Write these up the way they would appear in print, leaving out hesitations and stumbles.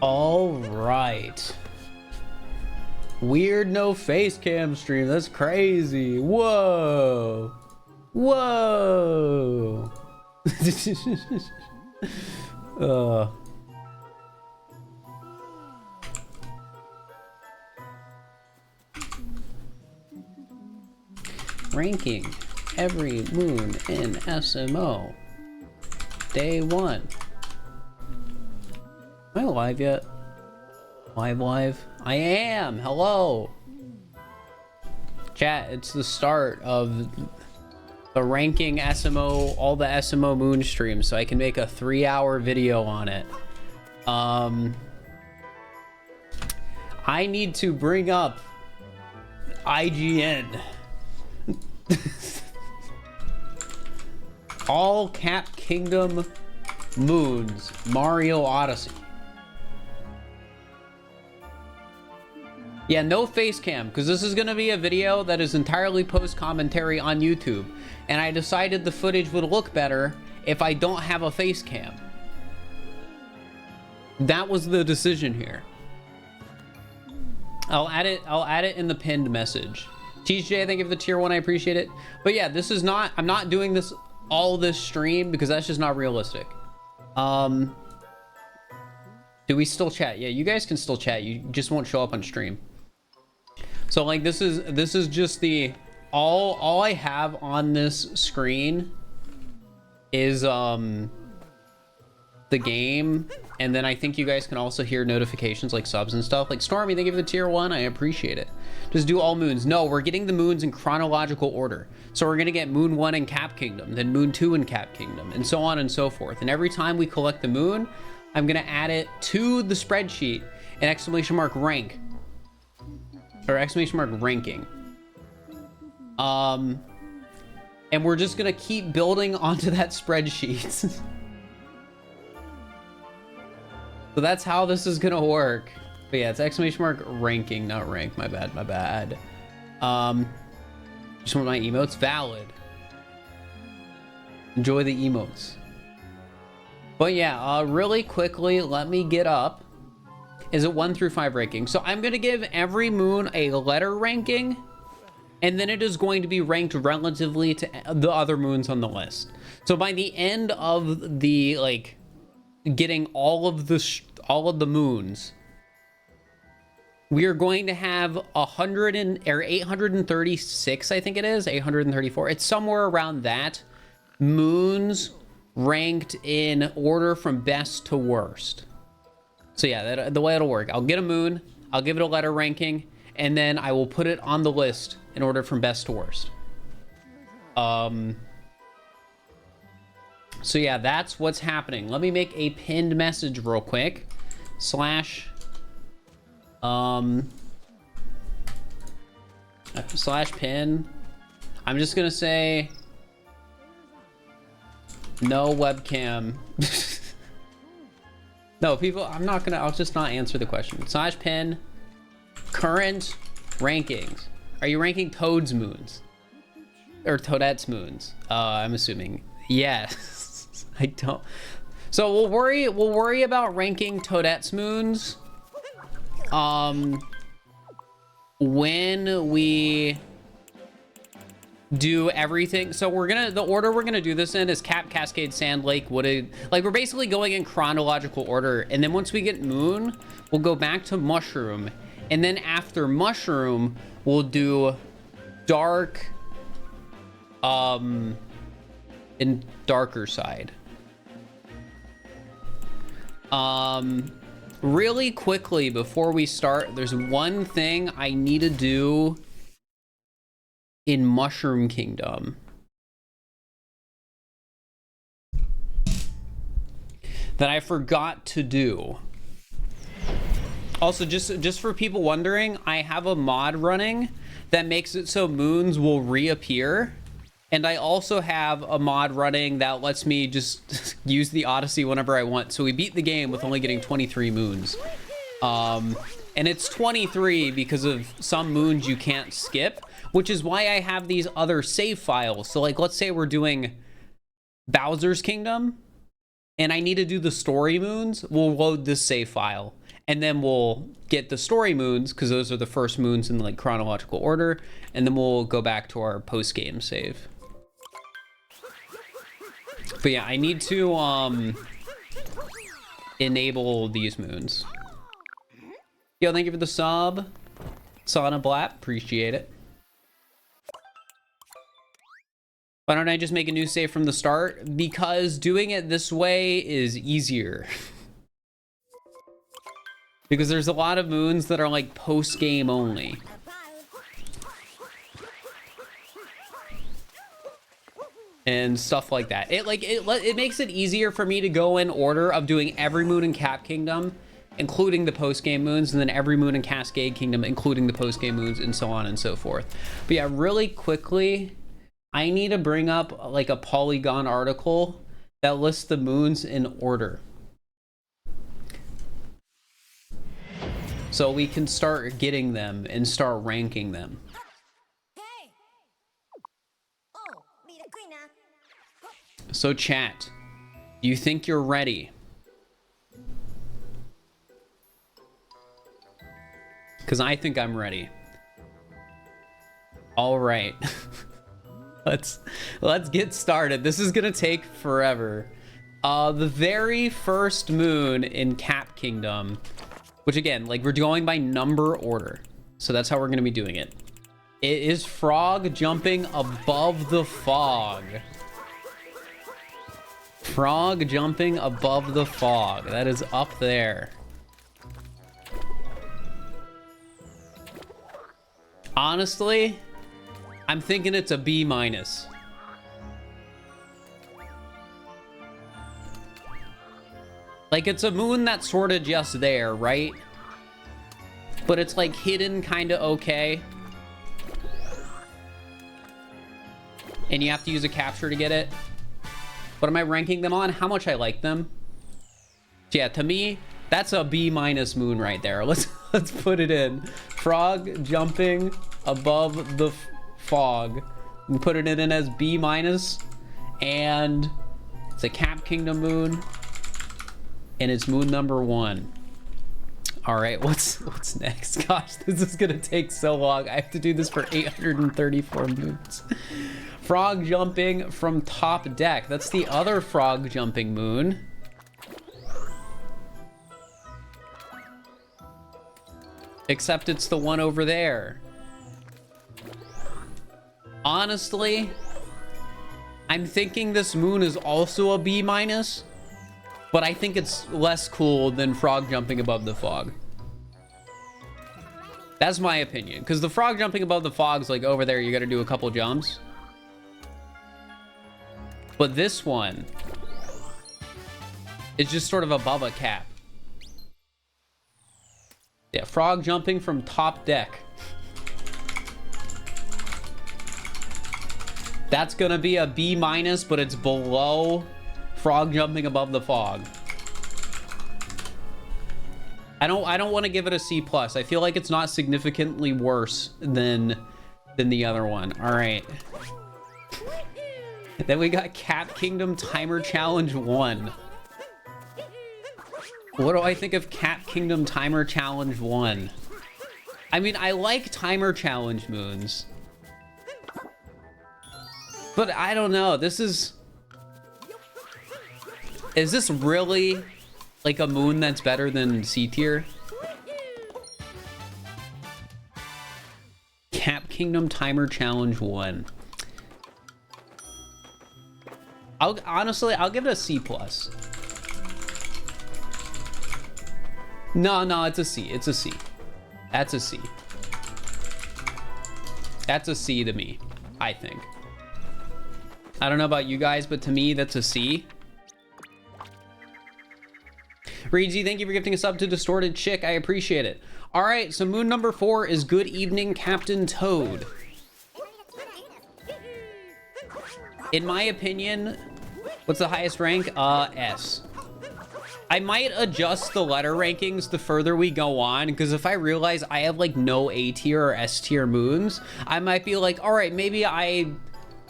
All right. Weird no face cam stream. That's crazy. Whoa. Whoa. Ranking every moon in SMO. Day 1. Am I live yet? Live? I am! Hello! Chat, it's the start of the ranking SMO, all the SMO moon streams, so I can make a 3-hour video on it. I need to bring up IGN. All Cap Kingdom moons, Mario Odyssey. Yeah, no face cam, because this is going to be a video that is entirely post commentary on YouTube. And I decided the footage would look better if I don't have a face cam. That was the decision here. I'll add it in the pinned message. TJ, thank you for the tier 1, I appreciate it. But yeah, this is not, I'm not doing this all this stream because that's just not realistic. Do we still chat? Yeah, you guys can still chat, you just won't show up on stream. So like this is just the all I have on this screen is the game, and then I think you guys can also hear notifications like subs and stuff. Like Stormy, they give the tier 1, I appreciate it. Just do all moons. No, we're getting the moons in chronological order. So we're gonna get moon 1 in Cap Kingdom, then moon 2 in Cap Kingdom, and so on and so forth. And every time we collect the moon, I'm gonna add it to the spreadsheet and exclamation mark rank. Or exclamation mark ranking. And we're just gonna keep building onto that spreadsheet. So that's how this is gonna work. But yeah, it's exclamation mark ranking, not rank. My bad. Just want my emotes valid. Enjoy the emotes. But yeah, really quickly, let me get up. Is it 1 through 5 ranking? So I'm gonna give every moon a letter ranking, and then it is going to be ranked relatively to the other moons on the list. So by the end of the like getting all of the moons, we are going to have 836, I think it is 834. It's somewhere around that moons ranked in order from best to worst. So yeah, the way it'll work, I'll get a moon, I'll give it a letter ranking, and then I will put it on the list in order from best to worst. So yeah, that's what's happening. Let me make a pinned message real quick. Slash pin. I'm just gonna say no webcam. No, people, I'll just not answer the question. Slash pin, current rankings. Are you ranking Toad's moons? Or Toadette's moons? I'm assuming. Yes. I don't. So we'll worry about ranking Toadette's moons when we do everything. So the order we're gonna do this in is Cap, Cascade, Sand, Lake, Wooded. Like we're basically going in chronological order, and then once we get Moon, we'll go back to Mushroom, and then after Mushroom, we'll do Dark, and Darker Side. Really quickly before we start, there's one thing I need to do in Mushroom Kingdom that I forgot to do. Also, just for people wondering, I have a mod running that makes it so moons will reappear, and I also have a mod running that lets me just use the Odyssey whenever I want. So we beat the game with only getting 23 moons. And it's 23 because of some moons you can't skip, which is why I have these other save files. So like, let's say we're doing Bowser's Kingdom and I need to do the story moons, we'll load this save file. And then we'll get the story moons, because those are the first moons in like chronological order, and then we'll go back to our post-game save. But yeah, I need to enable these moons. Yo, thank you for the sub. Sauna Blat, appreciate it. Why don't I just make a new save from the start? Because doing it this way is easier. Because there's a lot of moons that are like post-game only. And stuff like that. It makes it easier for me to go in order of doing every moon in Cap Kingdom, including the post-game moons, and then every moon in Cascade Kingdom, including the post-game moons, and so on and so forth. But yeah, really quickly, I need to bring up like a Polygon article that lists the moons in order. So we can start getting them and start ranking them. So chat, do you think you're ready? Because I think I'm ready. All right. let's get started. This is gonna take forever. The very first moon in Cap Kingdom, which again, like we're going by number order. So that's how we're gonna be doing it. It is frog jumping above the fog. Frog jumping above the fog. That is up there. Honestly, I'm thinking it's a B-. Like, it's a moon that's sort of just there, right? But it's like hidden kind of okay. And you have to use a capture to get it. What am I ranking them on? How much I like them? Yeah, to me, that's a B- moon right there. Let's put it in. Frog jumping above the fog. And put it in as B-. And it's a Cap Kingdom moon. And it's moon number 1. All right, what's next? Gosh, this is gonna take so long. I have to do this for 834 moons. Frog jumping from top deck. That's the other frog jumping moon. Except it's the one over there. Honestly, I'm thinking this moon is also a B-, but I think it's less cool than frog jumping above the fog. That's my opinion, because the frog jumping above the fog's like over there, you gotta do a couple jumps. But this one is just sort of above a cap. Yeah, frog jumping from top deck. That's gonna be a B-, but it's below frog jumping above the fog. I don't want to give it a C+. I feel like it's not significantly worse than the other one. All right. Then we got Cap Kingdom Timer Challenge 1. What do I think of Cap Kingdom Timer Challenge 1? I mean, I like Timer Challenge moons. But I don't know. Is this really like a moon that's better than C tier? Cap Kingdom Timer Challenge 1. Honestly, I'll give it a C+. No, it's a C. It's a C. That's a C. That's a C to me, I think. I don't know about you guys, but to me, that's a C. Reedsy, thank you for gifting a sub to Distorted Chick. I appreciate it. All right, so moon number 4 is Good Evening, Captain Toad. In my opinion, what's the highest rank? S. I might adjust the letter rankings the further we go on, because if I realize I have like no A tier or S tier moons, I might be like, all right, maybe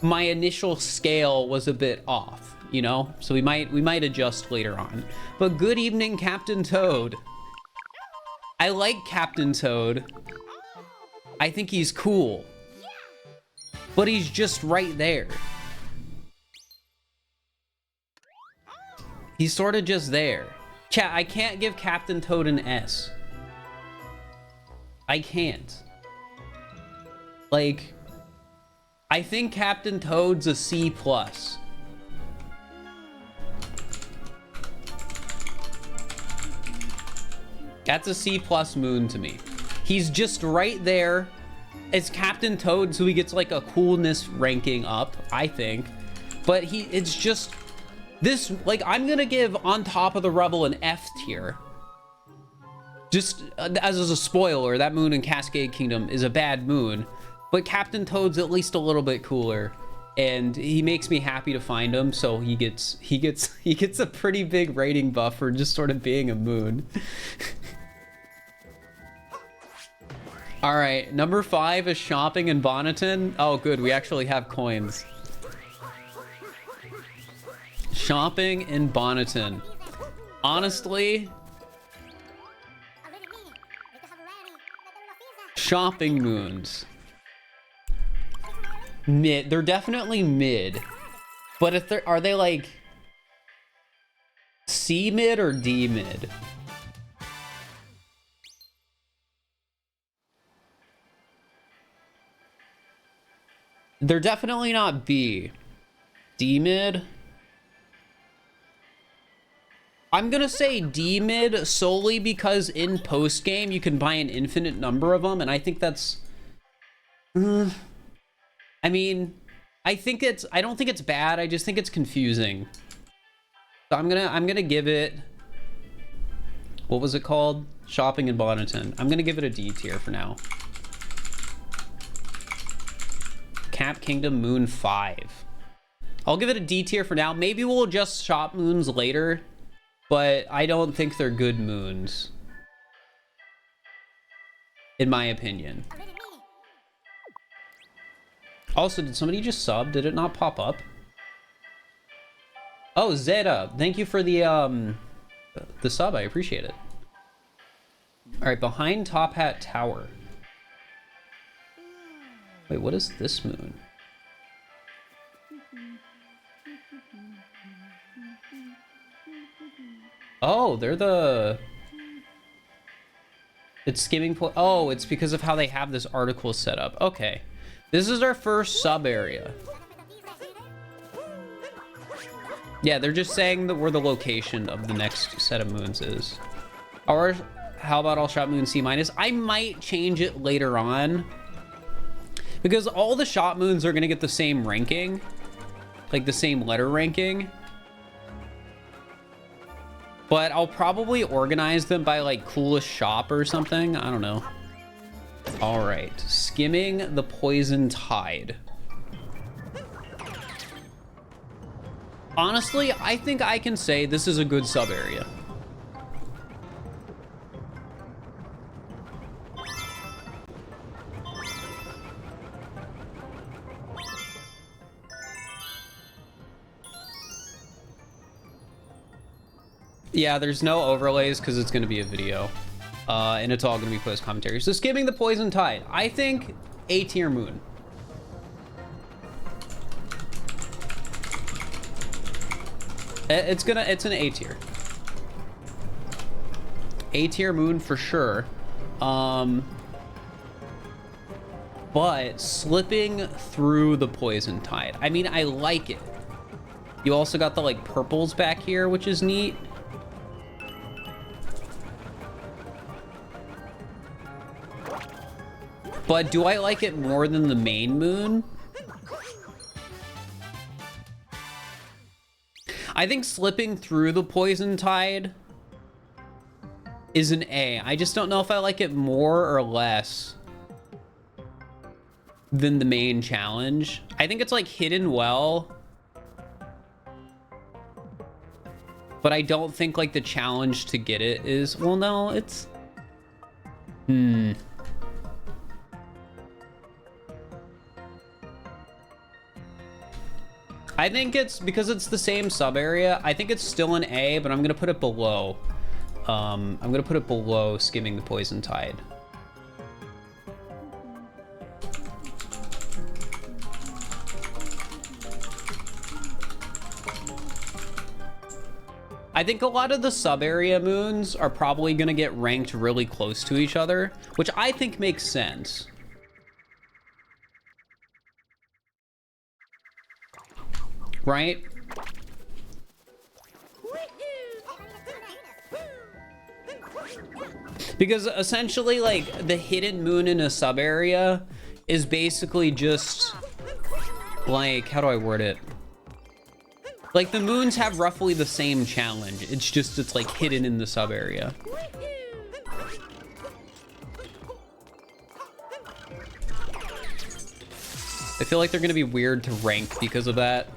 my initial scale was a bit off, you know? So we might adjust later on. But Good Evening, Captain Toad. I like Captain Toad. I think he's cool. But he's just right there. He's sort of just there. Chat, I can't give Captain Toad an S. I can't. Like, I think Captain Toad's a C+. That's a C+ moon to me. He's just right there. It's Captain Toad, so he gets like a coolness ranking up, I think. But it's just this, like, I'm gonna give On Top of the Rubble an F tier. Just as a spoiler, that moon in Cascade Kingdom is a bad moon, but Captain Toad's at least a little bit cooler, and he makes me happy to find him. So he gets a pretty big rating buff for just sort of being a moon. All right, number 5 is shopping in Bonneton. Oh, good, we actually have coins. Shopping in Bonneton. Honestly, shopping moons. Mid. They're definitely mid. But if are they like C mid or D mid? They're definitely not B. D mid? I'm gonna say D mid solely because in post game you can buy an infinite number of them, and I think that's. I mean, I don't think it's bad. I just think it's confusing. So I'm gonna give it. What was it called? Shopping in Bonneton. I'm gonna give it a D tier for now. Cap Kingdom Moon 5. I'll give it a D tier for now. Maybe we'll adjust shop moons later, but I don't think they're good moons, in my opinion. Also, did somebody just sub? Did it not pop up? Oh, Zeta, thank you for the sub. I appreciate it. All right, behind Top Hat Tower. Wait, what is this moon? Oh, they're the... It's skimming point. Oh, it's because of how they have this article set up. Okay. This is our first sub area. Yeah, they're just saying that where the location of the next set of moons is. Or how about I'll shop moon C-? I might change it later on, because all the shop moons are gonna get the same ranking, like the same letter ranking. But I'll probably organize them by like coolest shop or something. I don't know. All right, skimming the poison tide. Honestly, I think I can say this is a good sub area. Yeah, there's no overlays because it's going to be a video. And it's all going to be post commentary. So skimming the poison tide. I think A tier moon. It's an A tier. A tier moon for sure. But slipping through the poison tide. I mean, I like it. You also got the like purples back here, which is neat. But do I like it more than the main moon? I think slipping through the poison tide is an A. I just don't know if I like it more or less than the main challenge. I think it's like hidden well, but I don't think like the challenge to get it is, well, no, it's, I think it's because it's the same sub area. I think it's still an A, but I'm gonna put it below. I'm gonna put it below skimming the poison tide. I think a lot of the sub-area moons are probably gonna get ranked really close to each other, which I think makes sense. Right? Because essentially, like, the hidden moon in a sub-area is basically just, like, how do I word it? Like, the moons have roughly the same challenge. It's just, it's, like, hidden in the sub-area. I feel like they're gonna be weird to rank because of that.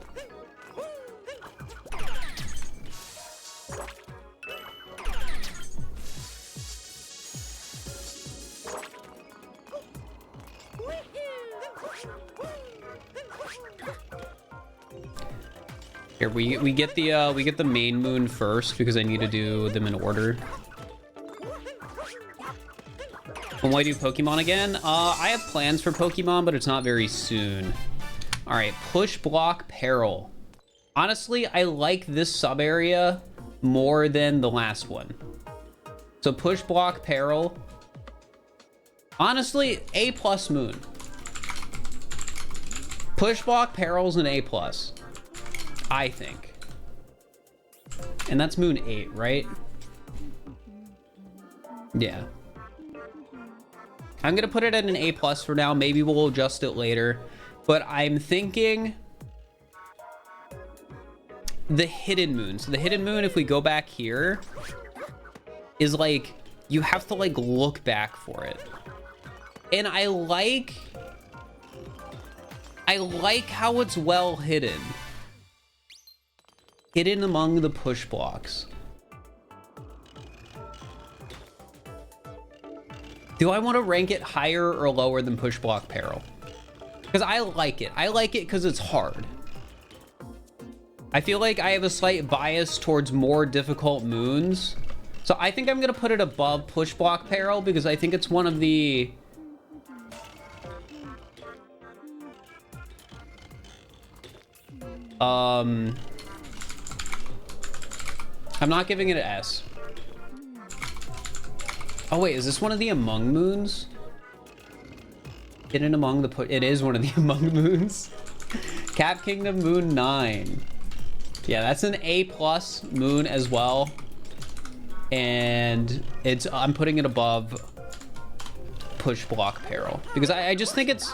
Here, we get the main moon first because I need to do them in order. When will I do Pokemon again? I have plans for Pokemon, but it's not very soon. All right, push block peril. Honestly, I like this sub area more than the last one. So push block peril. Honestly, A+ moon. Push block peril's an A+. I think. And that's moon 8, right? Yeah. I'm gonna put it at an A+ for now. Maybe we'll adjust it later. But I'm thinking the hidden moon. So the hidden moon, if we go back here, is like, you have to like look back for it. And I like how it's well hidden. Hidden among the push blocks. Do I want to rank it higher or lower than push block peril? Because I like it. I like it because it's hard. I feel like I have a slight bias towards more difficult moons. So I think I'm going to put it above push block peril because I think it's one of the... I'm not giving it an S. Oh wait, is this one of the Among Moons? Hidden among the it is one of the Among Moons. Cap Kingdom Moon 9. Yeah, that's an A+ moon as well. And it's I'm putting it above push block peril. Because I just think it's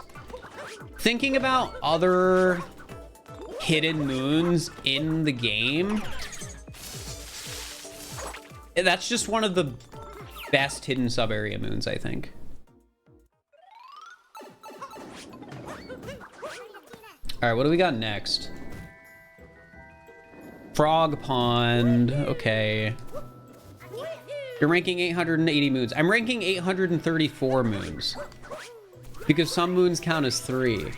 thinking about other hidden moons in the game. That's just one of the best hidden sub-area moons, I think. All right, what do we got next? Frog Pond. Okay. You're ranking 880 moons. I'm ranking 834 moons. Because some moons count as 3.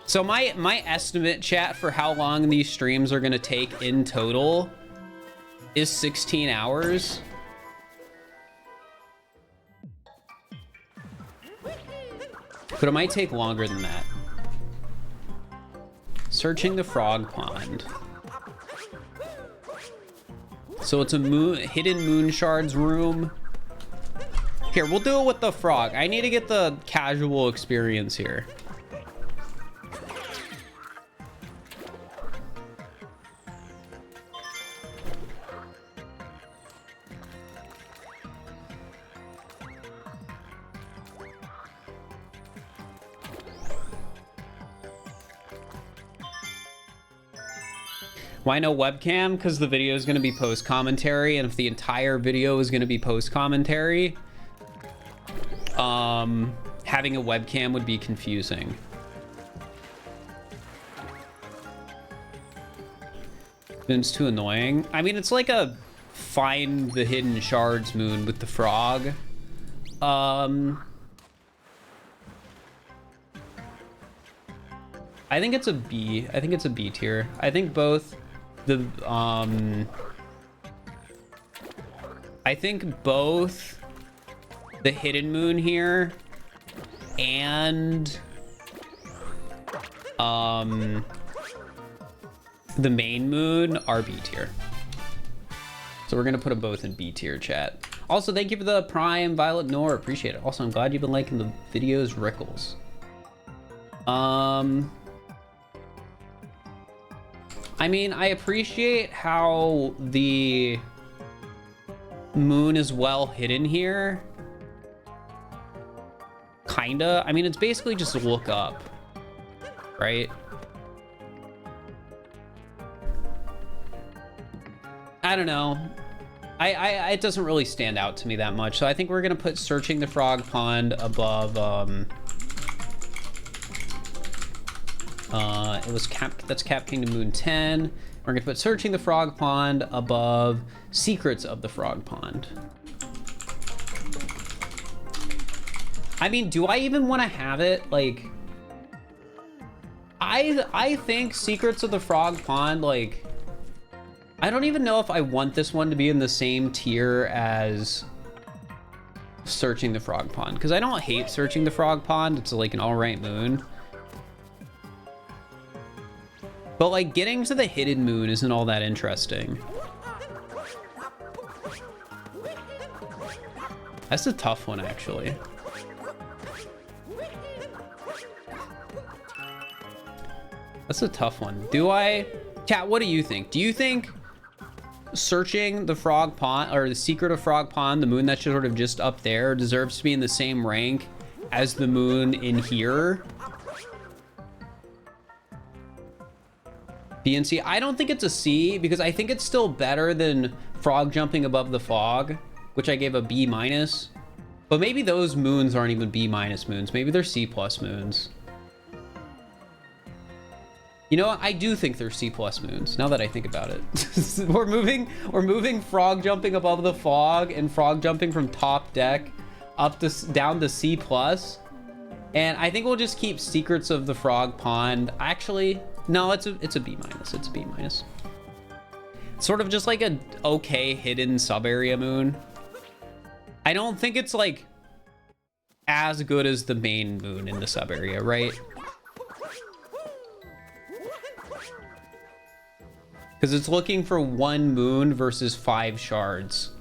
So my estimate, chat, for how long these streams are going to take in total is 16 hours. But it might take longer than that. Searching the frog pond. So it's a hidden moon shards room. Here, we'll do it with the frog. I need to get the casual experience here. Why no webcam? Because the video is going to be post commentary, and if the entire video is going to be post commentary, having a webcam would be confusing. It's too annoying. I mean, it's like a find the hidden shards moon with the frog. I think it's a B. I think it's a B tier. I think both the I think both the hidden moon here and the main moon are B tier. So we're gonna put them both in B tier, chat. Also, thank you for the Prime, Violet Nor, appreciate it. Also, I'm glad you've been liking the videos, Rickles. I mean, I appreciate how the moon is well hidden here. Kinda. I mean, it's basically just look up, right? I don't know. It doesn't really stand out to me that much. So I think we're gonna put Searching the Frog Pond above, that's Cap Kingdom Moon 10. We're gonna put Searching the Frog Pond above Secrets of the Frog Pond. I mean, do I even want to have it? Like, I think Secrets of the Frog Pond, like, I don't even know if I want this one to be in the same tier as Searching the Frog Pond, because I don't hate Searching the Frog Pond. It's like an all right moon. But like getting to the hidden moon isn't all that interesting. That's a tough one, actually. That's a tough one. Do I... Kat, what do you think? Do you think Searching the Frog Pond, or the Secret of Frog Pond, the moon that's sort of just up there, deserves to be in the same rank as the moon in here? B and C. I don't think it's a C, because I think it's still better than Frog Jumping Above the Fog, which I gave a B minus. But maybe those moons aren't even B minus moons. Maybe they're C plus moons. You know what? I do think they're C plus moons, now that I think about it. we're moving Frog Jumping Above the Fog and Frog Jumping from top deck up to down to C plus. And I think we'll just keep Secrets of the Frog Pond. Actually, no, it's a B minus. It's a B minus. Sort of just like a okay hidden sub area moon. I don't think it's like as good as the main moon in the sub area, right? Because it's looking for 1 moon versus 5 shards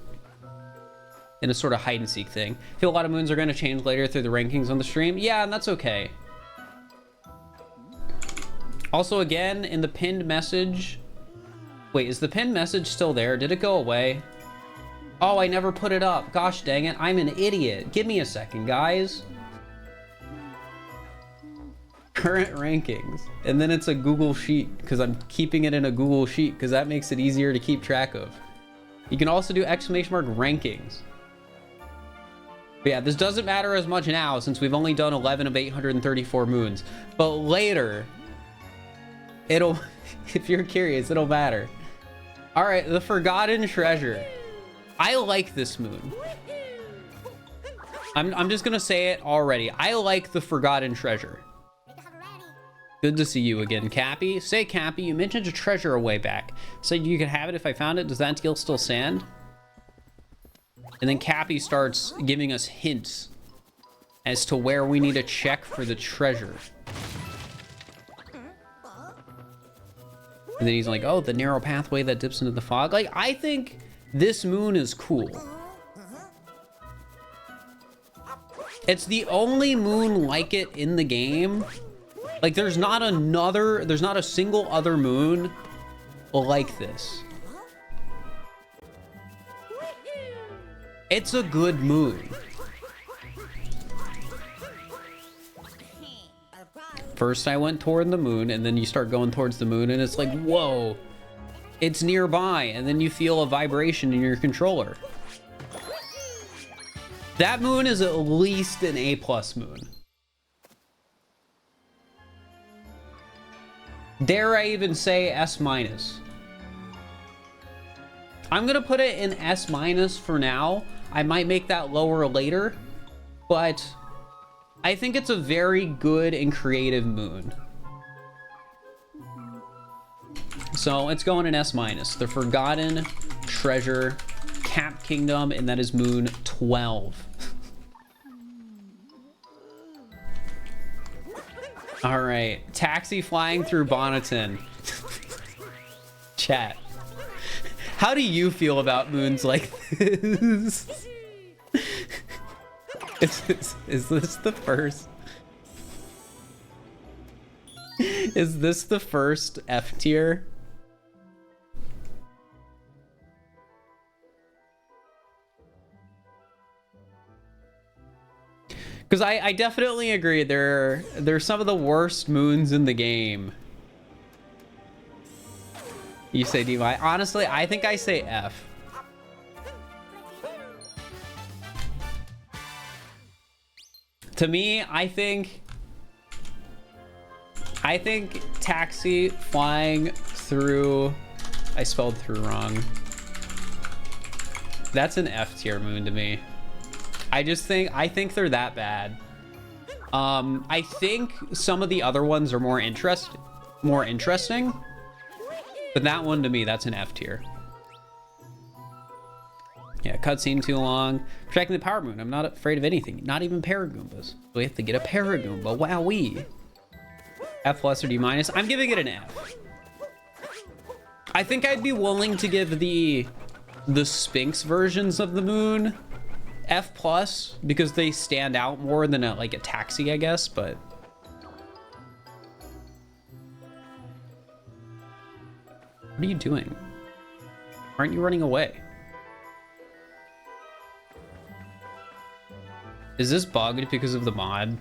in a sort of hide and seek thing. I feel a lot of moons are going to change later through the rankings on the stream. Yeah, and that's okay. Also, again, in the pinned message... Wait, is the pinned message still there? Did it go away? Oh, I never put it up. Gosh dang it. I'm an idiot. Give me a second, guys. Current rankings. And then it's a Google Sheet, because I'm keeping it in a Google Sheet, because that makes it easier to keep track of. You can also do exclamation mark rankings. But yeah, this doesn't matter as much now, since we've only done 11 of 834 moons. But later, it'll, if you're curious, it'll matter. All right, the Forgotten Treasure. I like this moon. I'm just gonna say it already. I like the Forgotten Treasure. Good to see you again, Cappy. Say, Cappy, you mentioned a treasure a way back. Said you could have it if I found it. Does that deal still stand? And then Cappy starts giving us hints as to where we need to check for the treasure. And then he's like, oh, the narrow pathway that dips into the fog. Like, I think this moon is cool. It's the only moon like it in the game. Like, there's not a single other moon like this. It's a good moon. First I went toward the moon, and then you start going towards the moon, and it's like, whoa, it's nearby, and then you feel a vibration in your controller. That moon is at least an A+ moon. Dare I even say S-. I'm gonna put it in S- for now. I might make that lower later, but I think it's a very good and creative moon. So it's going in S-. The Forgotten Treasure Cap Kingdom, and that is moon 12. All right, taxi flying through Bonneton. Chat, how do you feel about moons like this? Is this the first? Is this the first F tier? Because I definitely agree, they're some of the worst moons in the game. You say DY. Honestly, I think I say F. To me, I think taxi flying through, I spelled through wrong. That's an F tier moon to me. I think they're that bad. I think some of the other ones are more interesting, but that one to me, that's an F tier. Yeah, cutscene too long. Protecting the power moon. I'm not afraid of anything, not even Paragoombas. We have to get a Paragoomba. Wowee. F plus or D minus. I'm giving it an F. I think I'd be willing to give the Sphinx versions of the moon F plus because they stand out more than like a taxi, I guess, but what are you doing? Aren't you running away? Is this bugged because of the mod?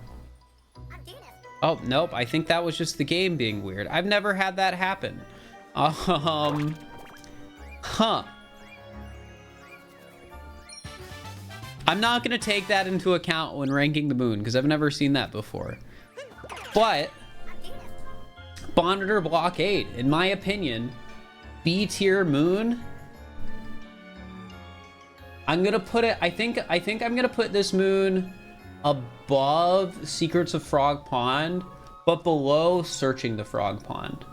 Oh, nope. I think that was just the game being weird. I've never had that happen. Huh. I'm not going to take that into account when ranking the moon because I've never seen that before. But Monitor Blockade, in my opinion, B tier moon. I'm going to put it, I think I'm going to put this moon above Secrets of Frog Pond, but below Searching the Frog Pond.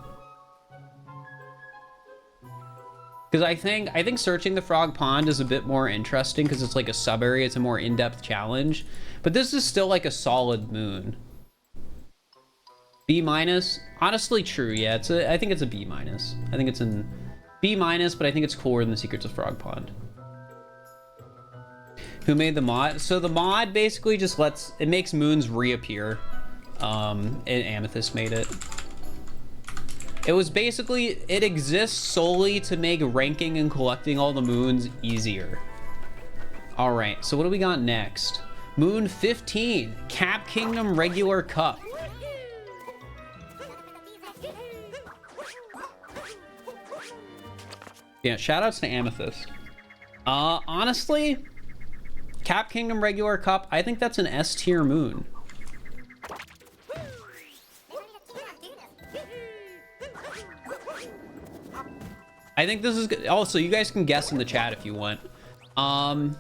Because I think Searching the Frog Pond is a bit more interesting because it's like a sub area, it's a more in-depth challenge. But this is still like a solid moon. B minus, honestly true, yeah. I think it's a B minus. I think it's an B minus, but I think it's cooler than the Secrets of Frog Pond. Who made the mod? So the mod basically just makes moons reappear. And Amethyst made it. It was basically, it exists solely to make ranking and collecting all the moons easier. All right, so what do we got next? Moon 15, Cap Kingdom Regular Cup. Yeah, shoutouts to Amethyst. Honestly, Cap Kingdom Regular Cup, I think that's an S tier moon. I think this is good. Also, you guys can guess in the chat if you want. I'm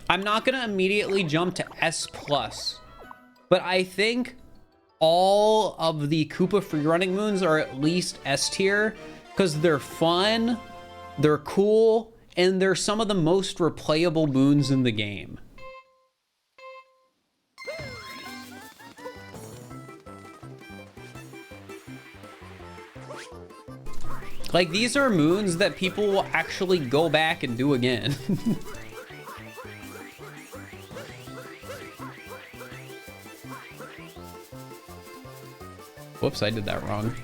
not gonna immediately jump to S plus, but I think all of the Koopa freerunning moons are at least S tier because they're fun, they're cool, and they're some of the most replayable moons in the game. Like, these are moons that people will actually go back and do again. Whoops, I did that wrong.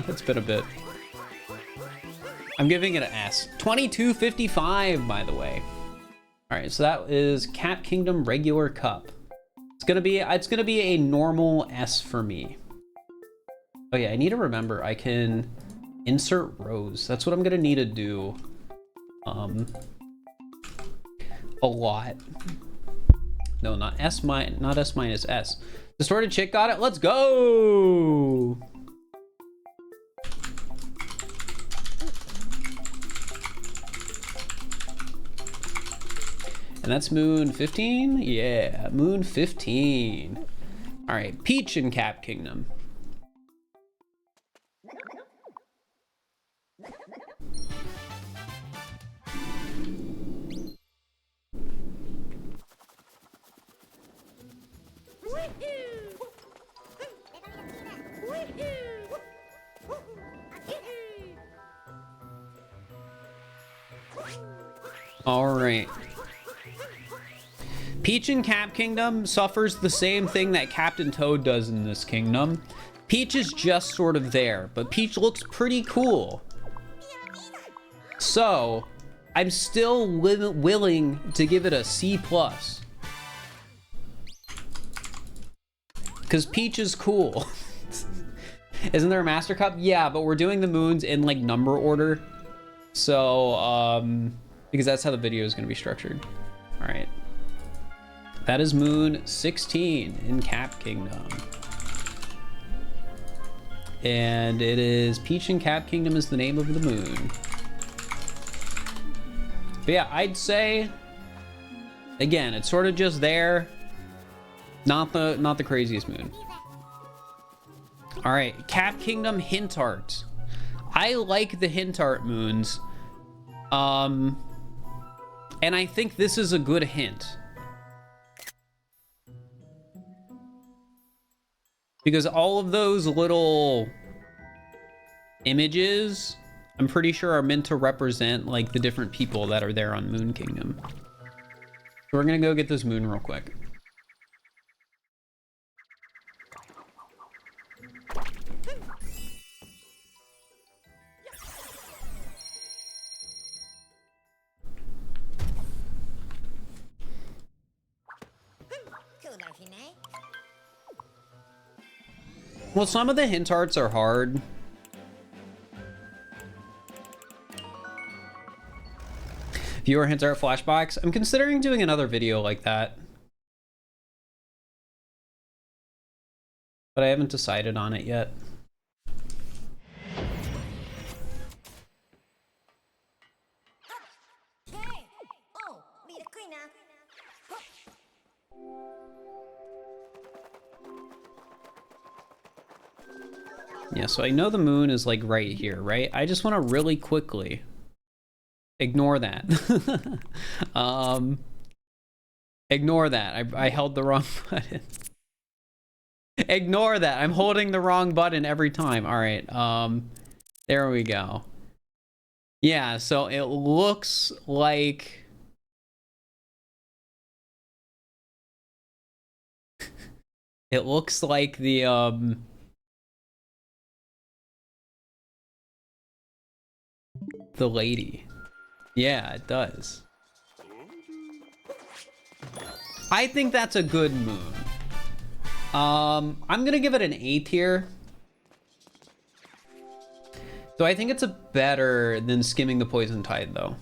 It's been a bit. I'm giving it an S. 2255, by the way. All right, so that is Cap Kingdom Regular Cup. It's gonna be a normal S for me. Oh yeah, I need to remember I can insert rows. That's what I'm gonna need to do. A lot. No, not S minus S. Distorted Chick got it. Let's go. And that's moon 15? Yeah, moon 15. All right, Peach and Cap Kingdom. All right. Peach in Cap Kingdom suffers the same thing that Captain Toad does in this kingdom. Peach is just sort of there, but Peach looks pretty cool. So, I'm still willing to give it a C+. Because Peach is cool. Isn't there a Master Cup? Yeah, but we're doing the moons in like number order. So, because that's how the video is going to be structured. All right. That is Moon 16 in Cap Kingdom. And it is Peach in Cap Kingdom is the name of the moon. But yeah, I'd say, again, it's sort of just there. Not the craziest moon. All right, Cap Kingdom hint art. I like the hint art moons. And I think this is a good hint. Because all of those little images, I'm pretty sure are meant to represent like the different people that are there on Moon Kingdom. So we're gonna go get this moon real quick. Well, some of the hint arts are hard. Viewer hint art flashbacks. I'm considering doing another video like that. But I haven't decided on it yet. Yeah, so I know the moon is like right here, right? I just want to really quickly ignore that. Ignore that. I held the wrong button. Ignore that. I'm holding the wrong button every time. All right. There we go. Yeah, so it looks like it looks like the lady. Yeah, it does. I think that's a good moon. I'm gonna give it an A tier. So I think it's a better than Skimming the Poison Tide though.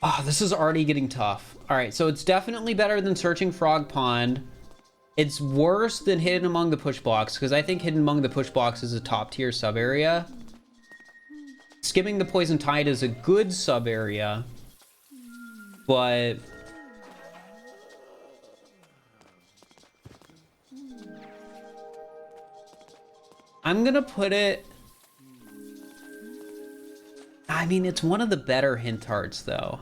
Oh, this is already getting tough. All right, so it's definitely better than Searching Frog Pond. It's worse than Hidden Among the Push Blocks, because I think Hidden Among the Push Blocks is a top tier sub area. Skimming the Poison Tide is a good sub area, but I'm gonna put it, I mean, it's one of the better hint arts though.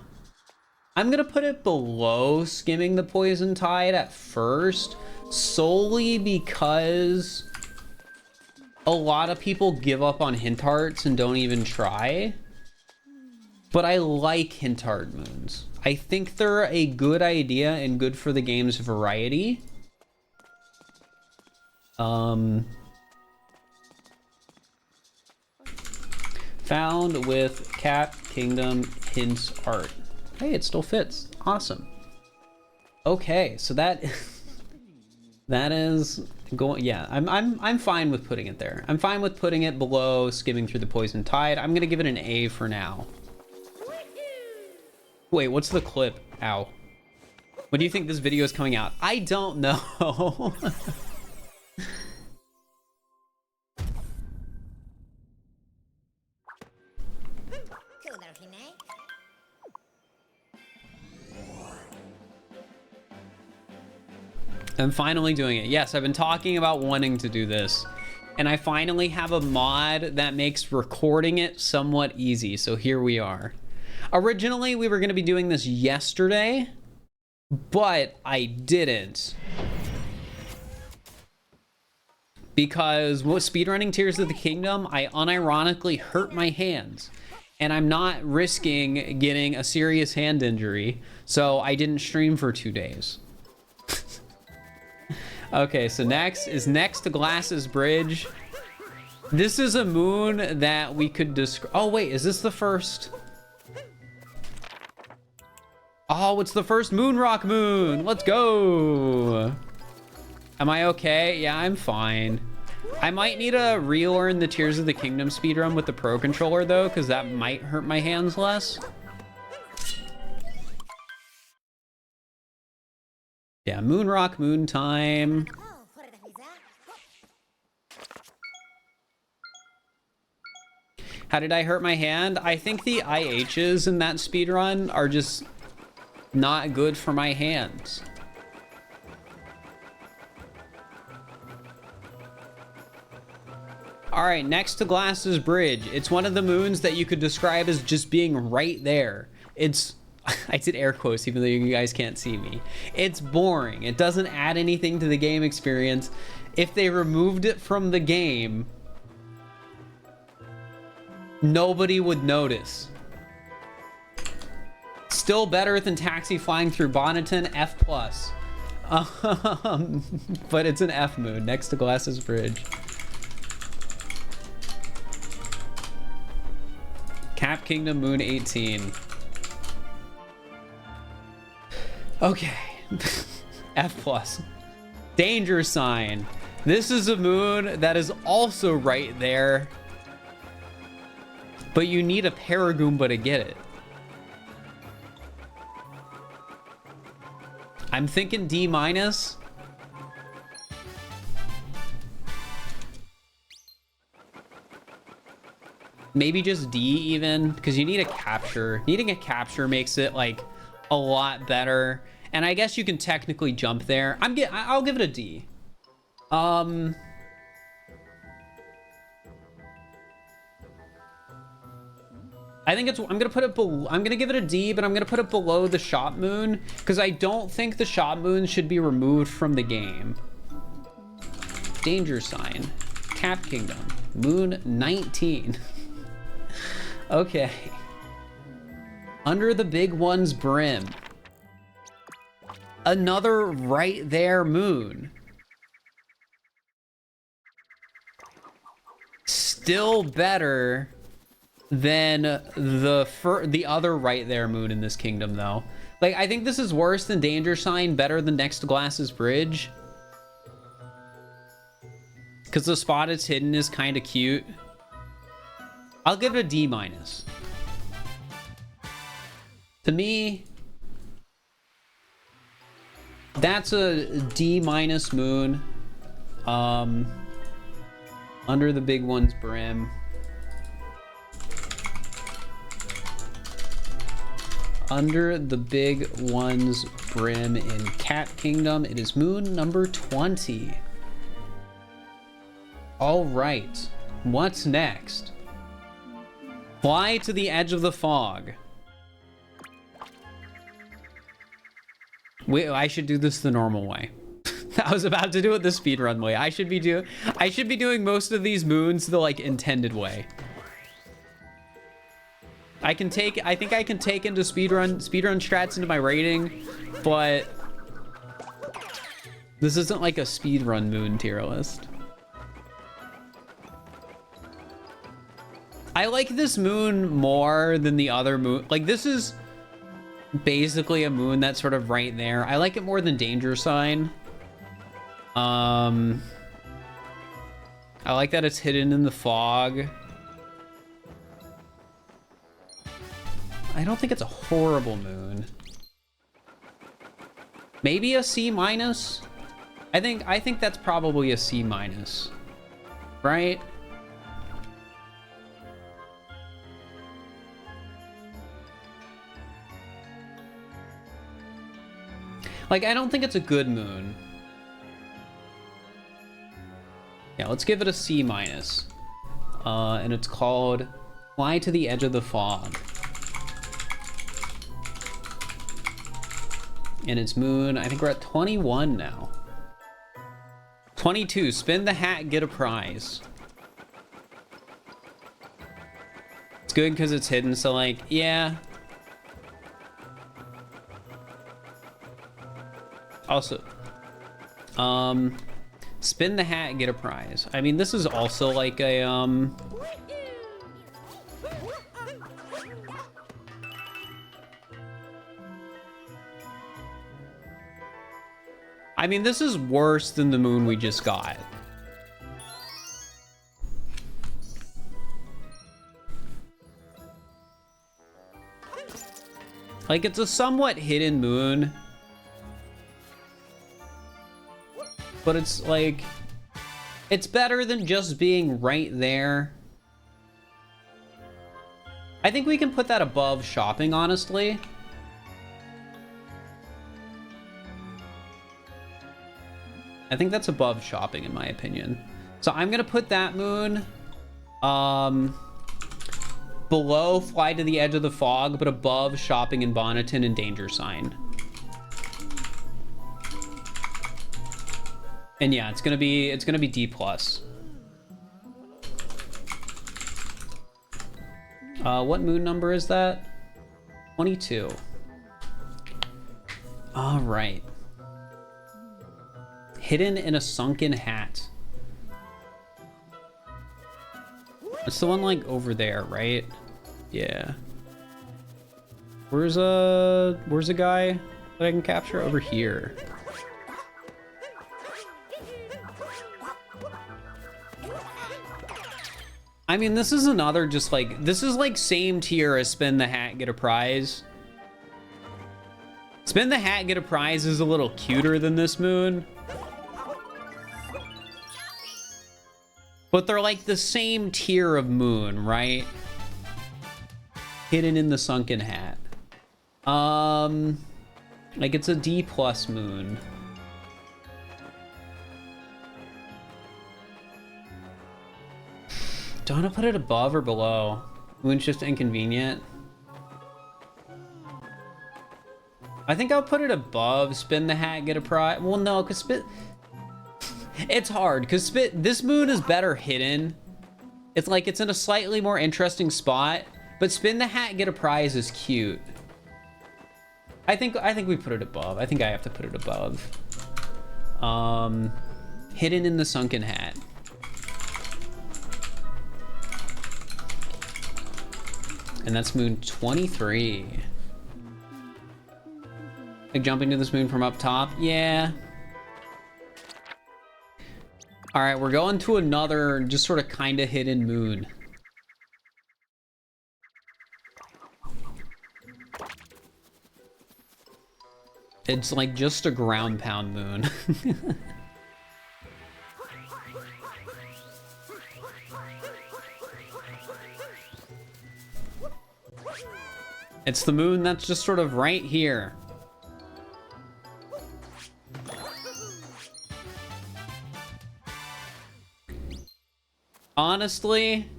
I'm gonna put it below Skimming the Poison Tide at first, solely because a lot of people give up on hint arts and don't even try. But I like hint art moons. I think they're a good idea and good for the game's variety. Found with Cap Kingdom hints art. Hey, it still fits. Awesome. Okay, so that is going. Yeah, I'm fine with putting it there. I'm fine with putting it below Skimming Through the Poison Tide. I'm gonna give it an A for now. Wait, what's the clip? Ow. When do you think this video is coming out? I don't know. I'm finally doing it. Yes, I've been talking about wanting to do this. And I finally have a mod that makes recording it somewhat easy. So here we are. Originally, we were going to be doing this yesterday, but I didn't. because speedrunning Tears of the Kingdom, I unironically hurt my hands. And I'm not risking getting a serious hand injury, so I didn't stream for 2 days. Okay, so next to Glasses Bridge. This is a moon that we could describe. Oh wait, is this the first? Oh, it's the first Moon Rock moon. Let's go. Am I okay? Yeah, I'm fine. I might need to relearn the Tears of the Kingdom speedrun with the Pro Controller though, because that might hurt my hands less. Yeah, Moon Rock moon time. How did I hurt my hand? I think the IHs in that speedrun are just not good for my hands. All right, next to Glasses Bridge. It's one of the moons that you could describe as just being right there. It's, I did air quotes even though you guys can't see me. It's boring. It doesn't add anything to the game experience. If they removed it from the game, nobody would notice. Still better than Taxi flying through Bonneton, F+. But it's an F moon next to Glasses Bridge. Cap Kingdom Moon 18. Okay. F+. Danger Sign. This is a moon that is also right there, but you need a Paragoomba to get it. I'm thinking D-. Maybe just D even, because you need a capture. Needing a capture makes it like a lot better. And I guess you can technically jump there. I'll give it a D. I think it's, I'm gonna give it a D, but I'm gonna put it below the Shop Moon because I don't think the Shop Moon should be removed from the game. Danger Sign, Cap Kingdom, Moon 19. Okay. Under the Big One's Brim. Another right there moon. Still better than the other right there moon in this kingdom though. Like, I think this is worse than Danger Sign, better than Next to Glasses Bridge. Because the spot it's hidden is kind of cute. I'll give it a D-. To me, that's a D- moon. Under the Big One's Brim. Under the Big One's Brim in Cat Kingdom. It is moon number 20. All right, what's next? Fly to the Edge of the Fog. Wait, I should do this the normal way. I was about to do it the speedrun way. I should be doing most of these moons the like intended way. I think I can take into speedrun strats into my rating, but this isn't like a speedrun moon tier list. I like this moon more than the other moon. Like, this is basically a moon that's sort of right there. I like it more than Danger Sign. I like that it's hidden in the fog. I don't think it's a horrible moon. Maybe a C-. I think that's probably a C-, right? Like, I don't think it's a good moon. Yeah, let's give it a C-. And it's called Fly to the Edge of the Fog. And it's moon, I think we're at 21 now. 22. Spin the hat, get a prize. It's good because it's hidden, so like, yeah. Also, spin the hat, get a prize. I mean, this is also like a, I mean, this is worse than the moon we just got. Like, it's a somewhat hidden moon. But it's like, it's better than just being right there. I think we can put that above shopping, honestly. I think that's above shopping, in my opinion. So I'm gonna put that moon below Fly to the Edge of the Fog, but above shopping in Bonneton and Danger Sign. And yeah, it's gonna be D+. What moon number is that? 22. All right. Hidden in a sunken hat. It's the one like over there, right? Yeah. Where's a guy that I can capture? Over here. I mean, this is another just like, this is like same tier as spin the hat, get a prize. Spin the hat, get a prize is a little cuter than this moon. But they're like the same tier of moon, right? Hidden in the sunken hat. Like it's a D+ moon. Do I want to put it above or below? Moon's just inconvenient. I think I'll put it above spin the hat, get a prize. Well, no, because it's hard because this moon is better hidden. It's like it's in a slightly more interesting spot, but spin the hat, get a prize is cute. I think we put it above. I think I have to put it above. Hidden in the sunken hat. And that's moon 23. Like jumping to this moon from up top? Yeah. All right, we're going to another just sort of kind of hidden moon. It's like just a ground pound moon. It's the moon that's just sort of right here. Honestly,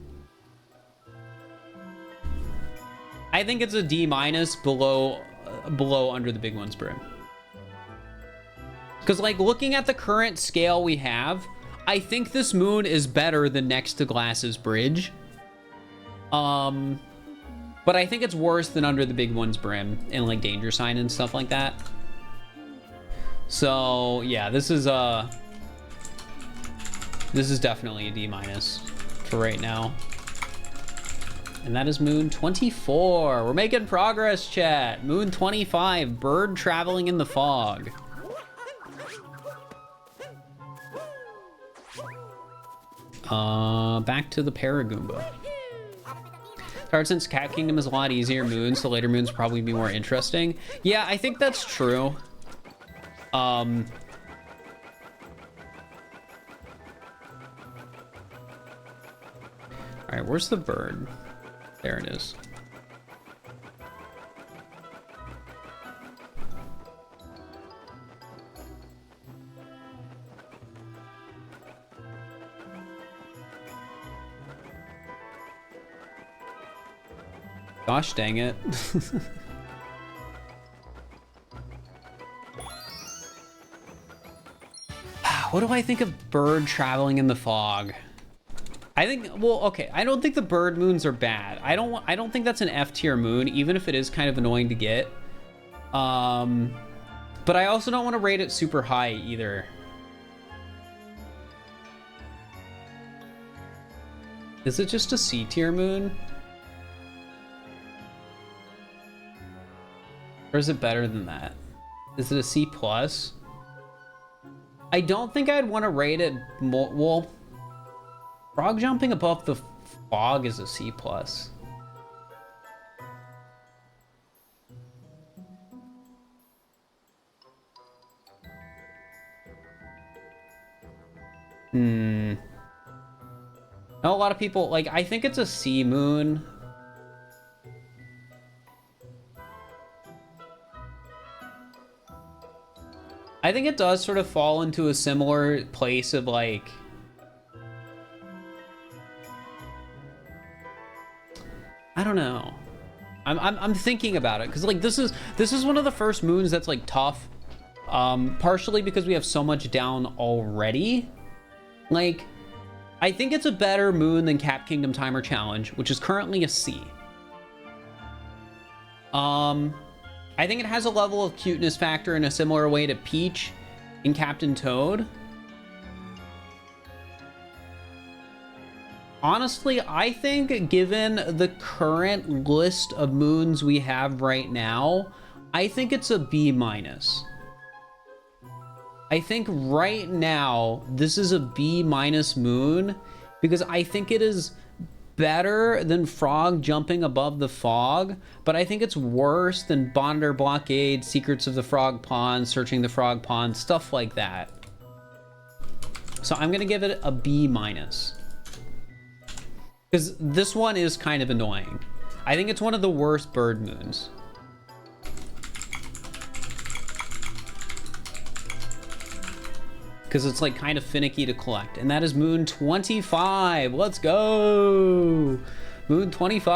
I think it's a D- below Under the Big One's Brim. Because like looking at the current scale we have, I think this moon is better than Next to Glass's Bridge. But I think it's worse than Under the Big One's Brim and like Danger Sign and stuff like that. So yeah, this is definitely a D- for right now. And that is moon 24. We're making progress, chat. Moon 25, bird traveling in the fog. Back to the Paragoomba. Since Cat Kingdom is a lot easier moons, the later moons probably be more interesting. Yeah, I think that's true. All right, where's the bird? There it is. Gosh dang it. What do I think of bird traveling in the fog? I think, well, okay, I don't think the bird moons are bad. I don't think that's an F tier moon, even if it is kind of annoying to get. But I also don't want to rate it super high either. Is it just a C tier moon? Or is it better than that? Is it a C plus? I don't think I'd want to rate it more. Well, frog jumping above the fog is a C plus. I know a lot of people, like, I think it's a C moon. I think it does sort of fall into a similar place of, like, I don't know. I'm thinking about it because, like, this is one of the first moons that's, like, tough. Partially because we have so much down already. Like, I think it's a better moon than Cap Kingdom Timer Challenge, which is currently a C. I think it has a level of cuteness factor in a similar way to Peach in Captain Toad. Honestly, I think given the current list of moons we have right now, I think it's a B minus. I think right now, this is a B minus moon because I think it is better than frog jumping above the fog, but I think it's worse than Bonder Blockade, Secrets of the Frog Pond, Searching the Frog Pond, stuff like that. So I'm gonna give it a B minus. Because this one is kind of annoying. I think it's one of the worst bird moons. Because it's like kind of finicky to collect. And that is moon 25. Let's go. Moon 25.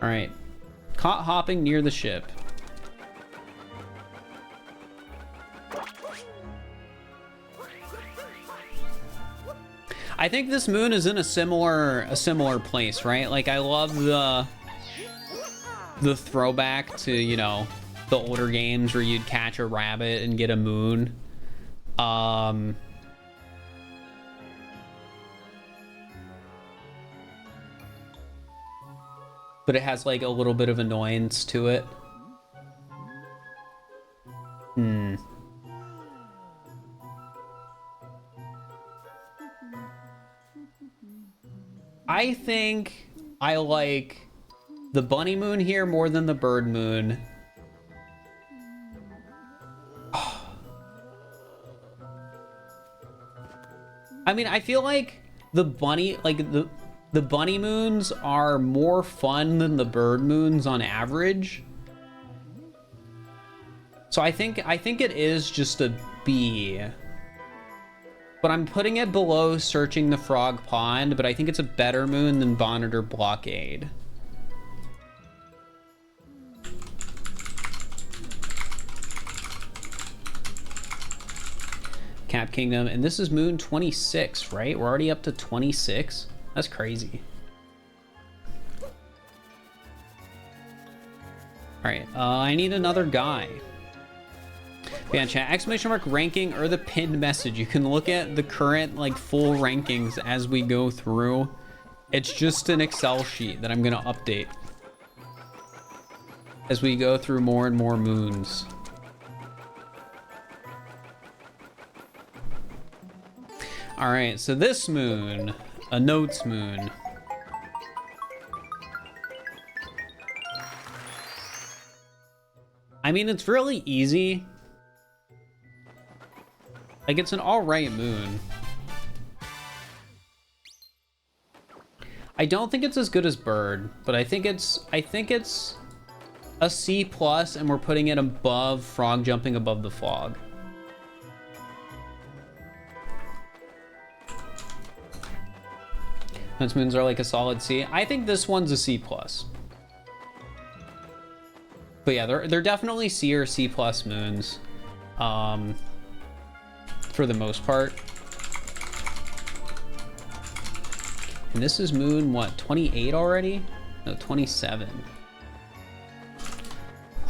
All right. Caught hopping near the ship. I think this moon is in a similar place, right? Like, I love the throwback to, you know, the older games where you'd catch a rabbit and get a moon. But it has like a little bit of annoyance to it. I think I like the bunny moon here more than the bird moon. I mean, I feel like the bunny, like the bunny moons are more fun than the bird moons on average. So I think it is just a B. But I'm putting it below Searching the Frog Pond, but I think it's a better moon than Bonneter Blockade. Cap Kingdom, and this is moon 26, right? We're already up to 26. That's crazy. All right, I need another guy. Yeah, chat, exclamation mark ranking or the pinned message. You can look at the current like full rankings as we go through. It's just an Excel sheet that I'm gonna update as we go through more and more moons. All right, so this moon, a notes moon. I mean, it's really easy. Like, it's an all right moon. I don't think it's as good as Bird, but I think it's a C plus, and we're putting it above frog jumping above the fog. Those moons are like a solid C. I think this one's a C plus. But yeah, they're definitely C or C plus moons. for the most part. And this is moon, what, 28 already? No, 27.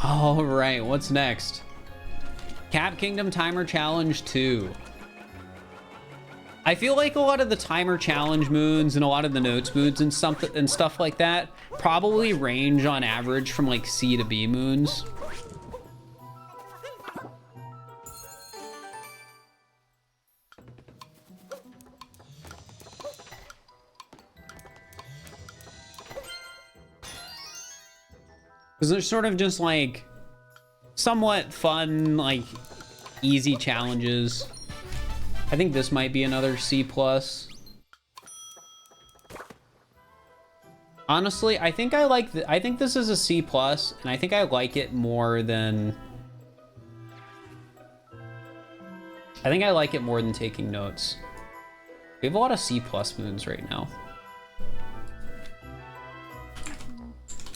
All right, what's next? Cap Kingdom Timer Challenge 2. I feel like a lot of the timer challenge moons and a lot of the notes moons and stuff like that probably range on average from like C to B moons. Because they're sort of just like somewhat fun, like easy challenges. I think this might be another C+. Honestly, I think I think this is a C+, and I think I like it more than... I think I like it more than taking notes. We have a lot of C+ moons right now.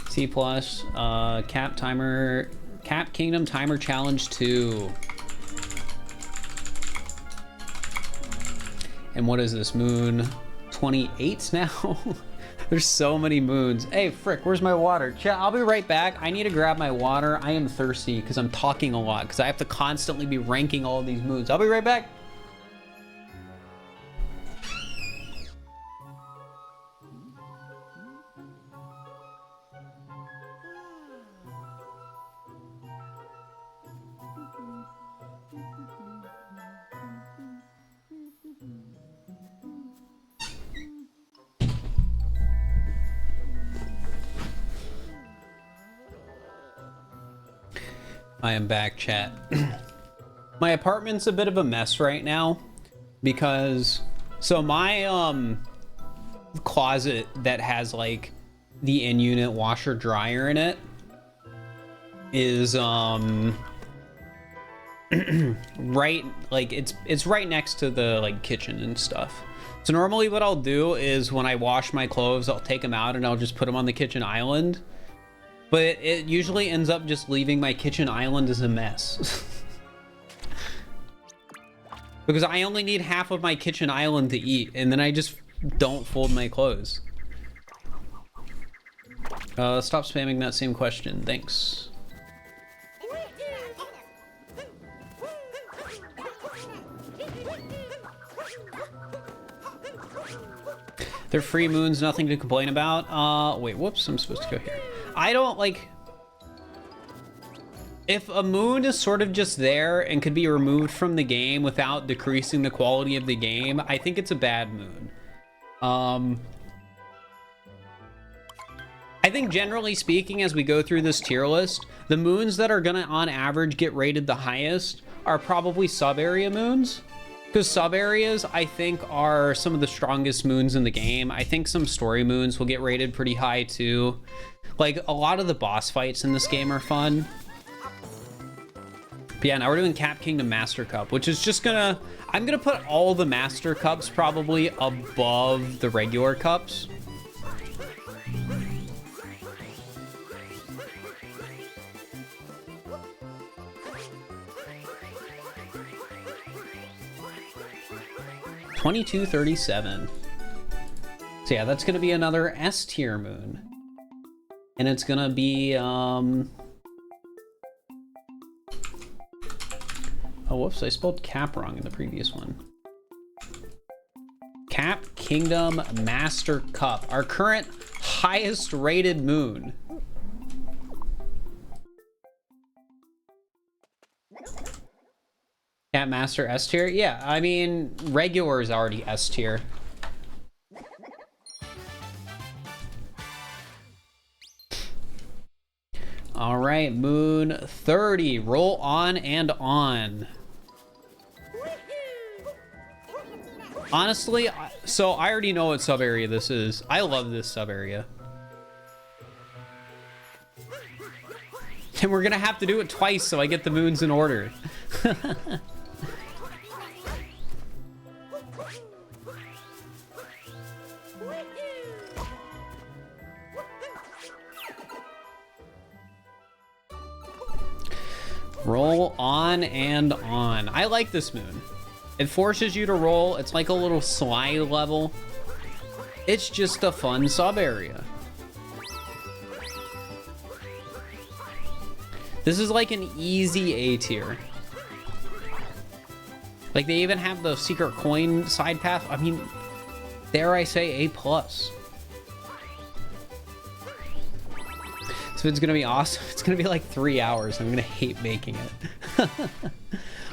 C+, Cap Kingdom Timer Challenge 2. And what is this, moon 28 now? There's so many moons. Hey, frick, where's my water? Chat, I'll be right back. I need to grab my water. I am thirsty because I'm talking a lot because I have to constantly be ranking all of these moons. I'll be right back. I am back, chat. My apartment's a bit of a mess right now because so my closet that has like the in-unit washer dryer in it is right, like it's right next to the like kitchen and stuff. So normally what I'll do is when I wash my clothes, I'll take them out and I'll just put them on the kitchen island. But it usually ends up just leaving my kitchen island as a mess. Because I only need half of my kitchen island to eat, and then I just don't fold my clothes. Stop spamming that same question, thanks. They're free moons, nothing to complain about. Wait, whoops, I'm supposed to go here. I don't like... If a moon is sort of just there and could be removed from the game without decreasing the quality of the game, I think it's a bad moon. I think generally speaking, as we go through this tier list, the moons that are gonna on average get rated the highest are probably sub-area moons. Because sub-areas, I think, are some of the strongest moons in the game. I think some story moons will get rated pretty high too. Like, a lot of the boss fights in this game are fun. But yeah, now we're doing Cap Kingdom Master Cup, which is just gonna... I'm gonna put all the Master Cups probably above the regular cups. $22.37. So yeah, that's gonna be another S tier moon. And it's gonna be, oh, whoops, I spelled cap wrong in the previous one. Cap Kingdom Master Cup, our current highest rated moon. Cap Master S tier? Yeah, I mean, regular is already S tier. All right, moon 30, roll on and on. Honestly, so I already know what sub area this is. I love this sub area. And we're gonna have to do it twice so I get the moons in order. Roll on and on. I like this moon. It forces you to roll. It's like a little slide level. It's just a fun sub area. This is like an easy A tier. Like they even have the secret coin side path. I mean, dare I say A+. So it's gonna be awesome. It's gonna be like 3 hours. I'm gonna hate making it.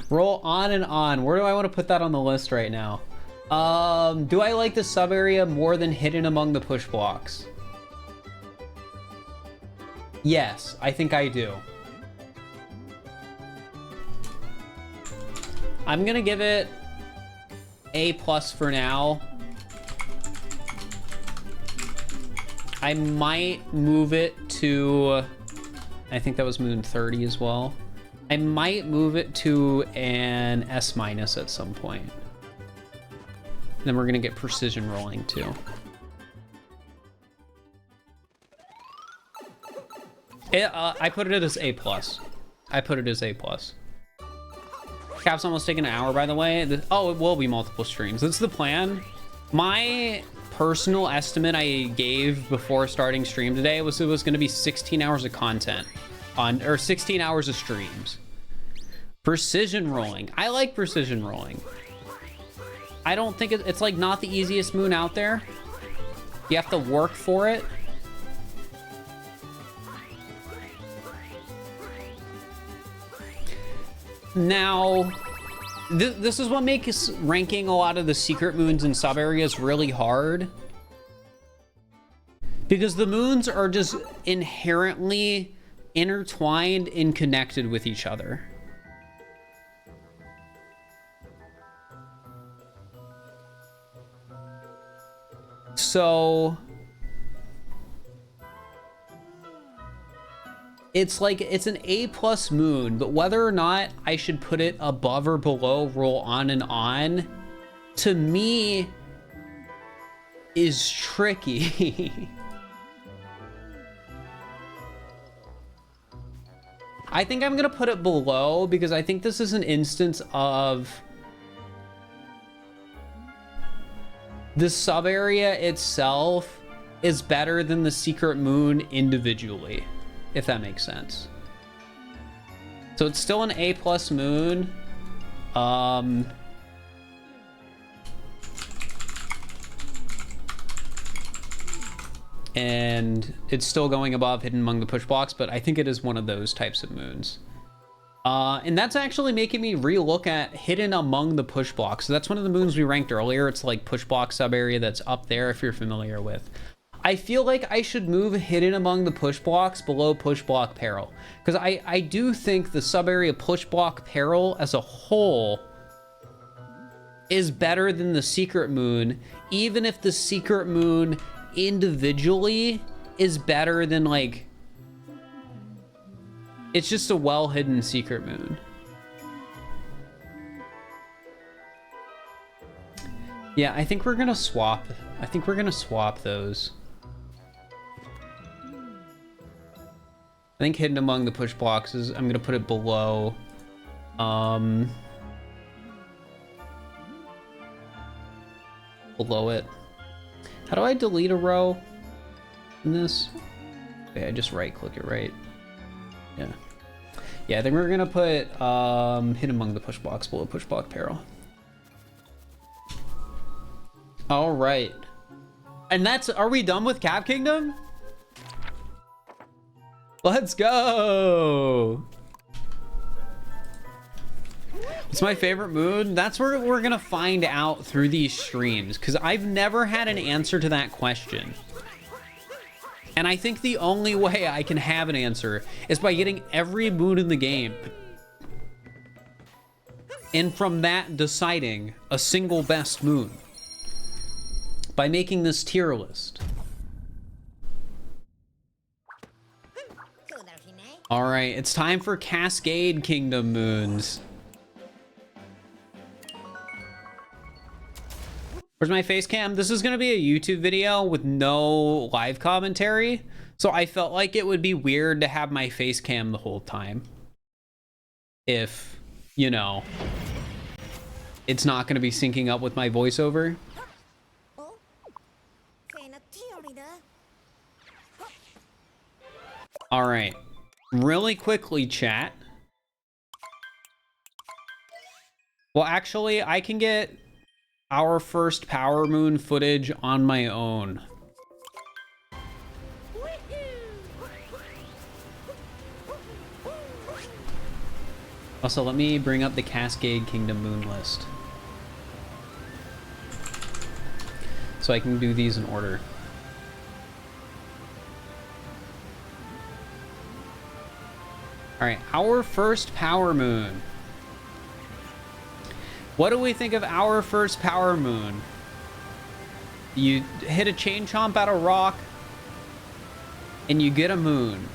Roll on and on. Where do I want to put that on the list right now? Do I like the sub area more than hidden among the push blocks? Yes, I think I do. I'm gonna give it A+ for now. I might move it to, I think that was Moon 30 as well. I might move it to an S- at some point. Then we're gonna get precision rolling too. I put it as A+. I put it as A+. Cap's almost taken an hour, by the way. Oh, it will be multiple streams. That's the plan. My personal estimate I gave before starting stream today was it was going to be 16 hours of content on, or 16 hours of streams. Precision rolling. I like precision rolling. I don't think it's like not the easiest moon out there. You have to work for it. Now, this is what makes ranking a lot of the secret moons and sub areas really hard. Because the moons are just inherently intertwined and connected with each other. So it's like it's an A+ moon, but whether or not I should put it above or below roll on and on, to me, is tricky. I think I'm gonna put it below because I think this is an instance of the sub area itself is better than the secret moon individually, if that makes sense. So it's still an A+ moon. And it's still going above hidden among the push blocks, but I think it is one of those types of moons. And that's actually making me relook at hidden among the push blocks. So that's one of the moons we ranked earlier. It's like push block sub area that's up there if you're familiar with. I feel like I should move hidden among the push blocks below push block peril, because I do think the sub area push block peril as a whole is better than the secret moon, even if the secret moon individually is better than, like, it's just a well hidden secret moon. Yeah, I think we're gonna swap. I think we're gonna swap those. I think hidden among the push blocks is, I'm gonna put it below. Below it. How do I delete a row in this? Okay, I just right click it, right? Yeah. Yeah, I think we're gonna put hidden among the push blocks below push block peril. All right. And that's, are we done with Cap Kingdom? Let's go. What's my favorite moon? That's where we're gonna find out through these streams, because I've never had an answer to that question. And I think the only way I can have an answer is by getting every moon in the game. And from that, deciding a single best moon. By making this tier list. All right, it's time for Cascade Kingdom moons. Where's my face cam? This is gonna be a YouTube video with no live commentary, so I felt like it would be weird to have my face cam the whole time. if, you know, it's not going to be syncing up with my voiceover. All right, really quickly, chat. Well, actually, I can get our first power moon footage on my own. Also, let me bring up the Cascade Kingdom moon list, so I can do these in order. All right, our first power moon. What do we think of our first power moon? You hit a chain chomp out of rock, and you get a moon.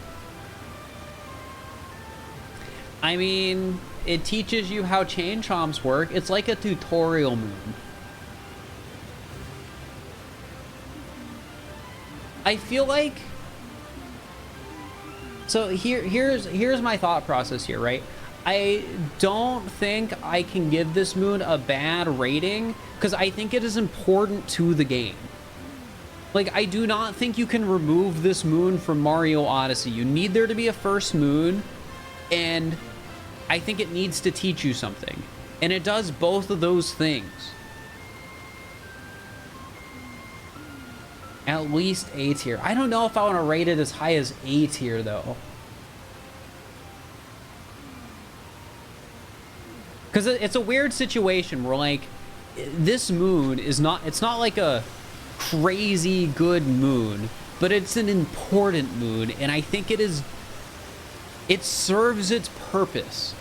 I mean, it teaches you how chain chomps work. It's like a tutorial moon. I feel like... So here's my thought process here, right? I don't think I can give this moon a bad rating because I think it is important to the game. Like, I do not think you can remove this moon from Mario Odyssey. You need there to be a first moon, and I think it needs to teach you something. And it does both of those things. At least A tier. I don't know if I want to rate it as high as A tier, though. Because it's a weird situation where, like, this moon is not... It's not like a crazy good moon, but it's an important moon, and I think it is... It serves its purpose.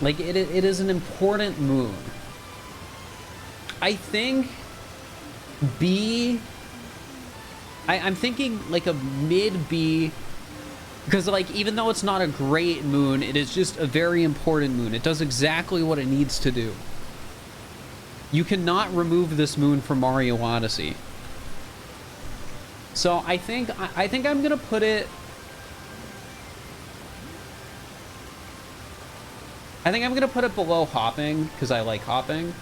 Like, it is an important moon. I think B... I'm thinking like a mid B, because, like, even though it's not a great moon, it is just a very important moon. It does exactly what it needs to do. You cannot remove this moon from Mario Odyssey. So I think I'm gonna put it... I think I'm gonna put it below hopping, because I like hopping.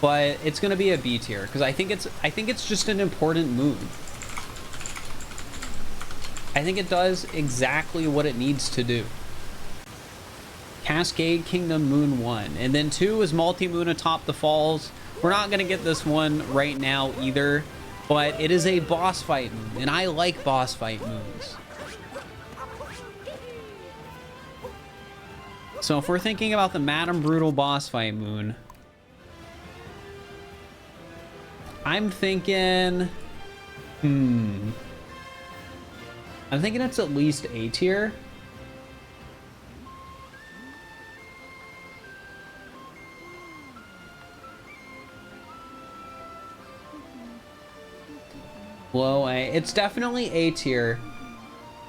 But it's gonna be a B tier, because I think it's just an important moon. I think it does exactly what it needs to do. Cascade Kingdom Moon 1. And then 2 is Multi-Moon atop the falls. We're not gonna get this one right now either, but it is a boss fight moon, and I like boss fight moons. So if we're thinking about the Madame Brutal boss fight moon, I'm thinking... I'm thinking it's at least A tier. Low A. It's definitely A tier.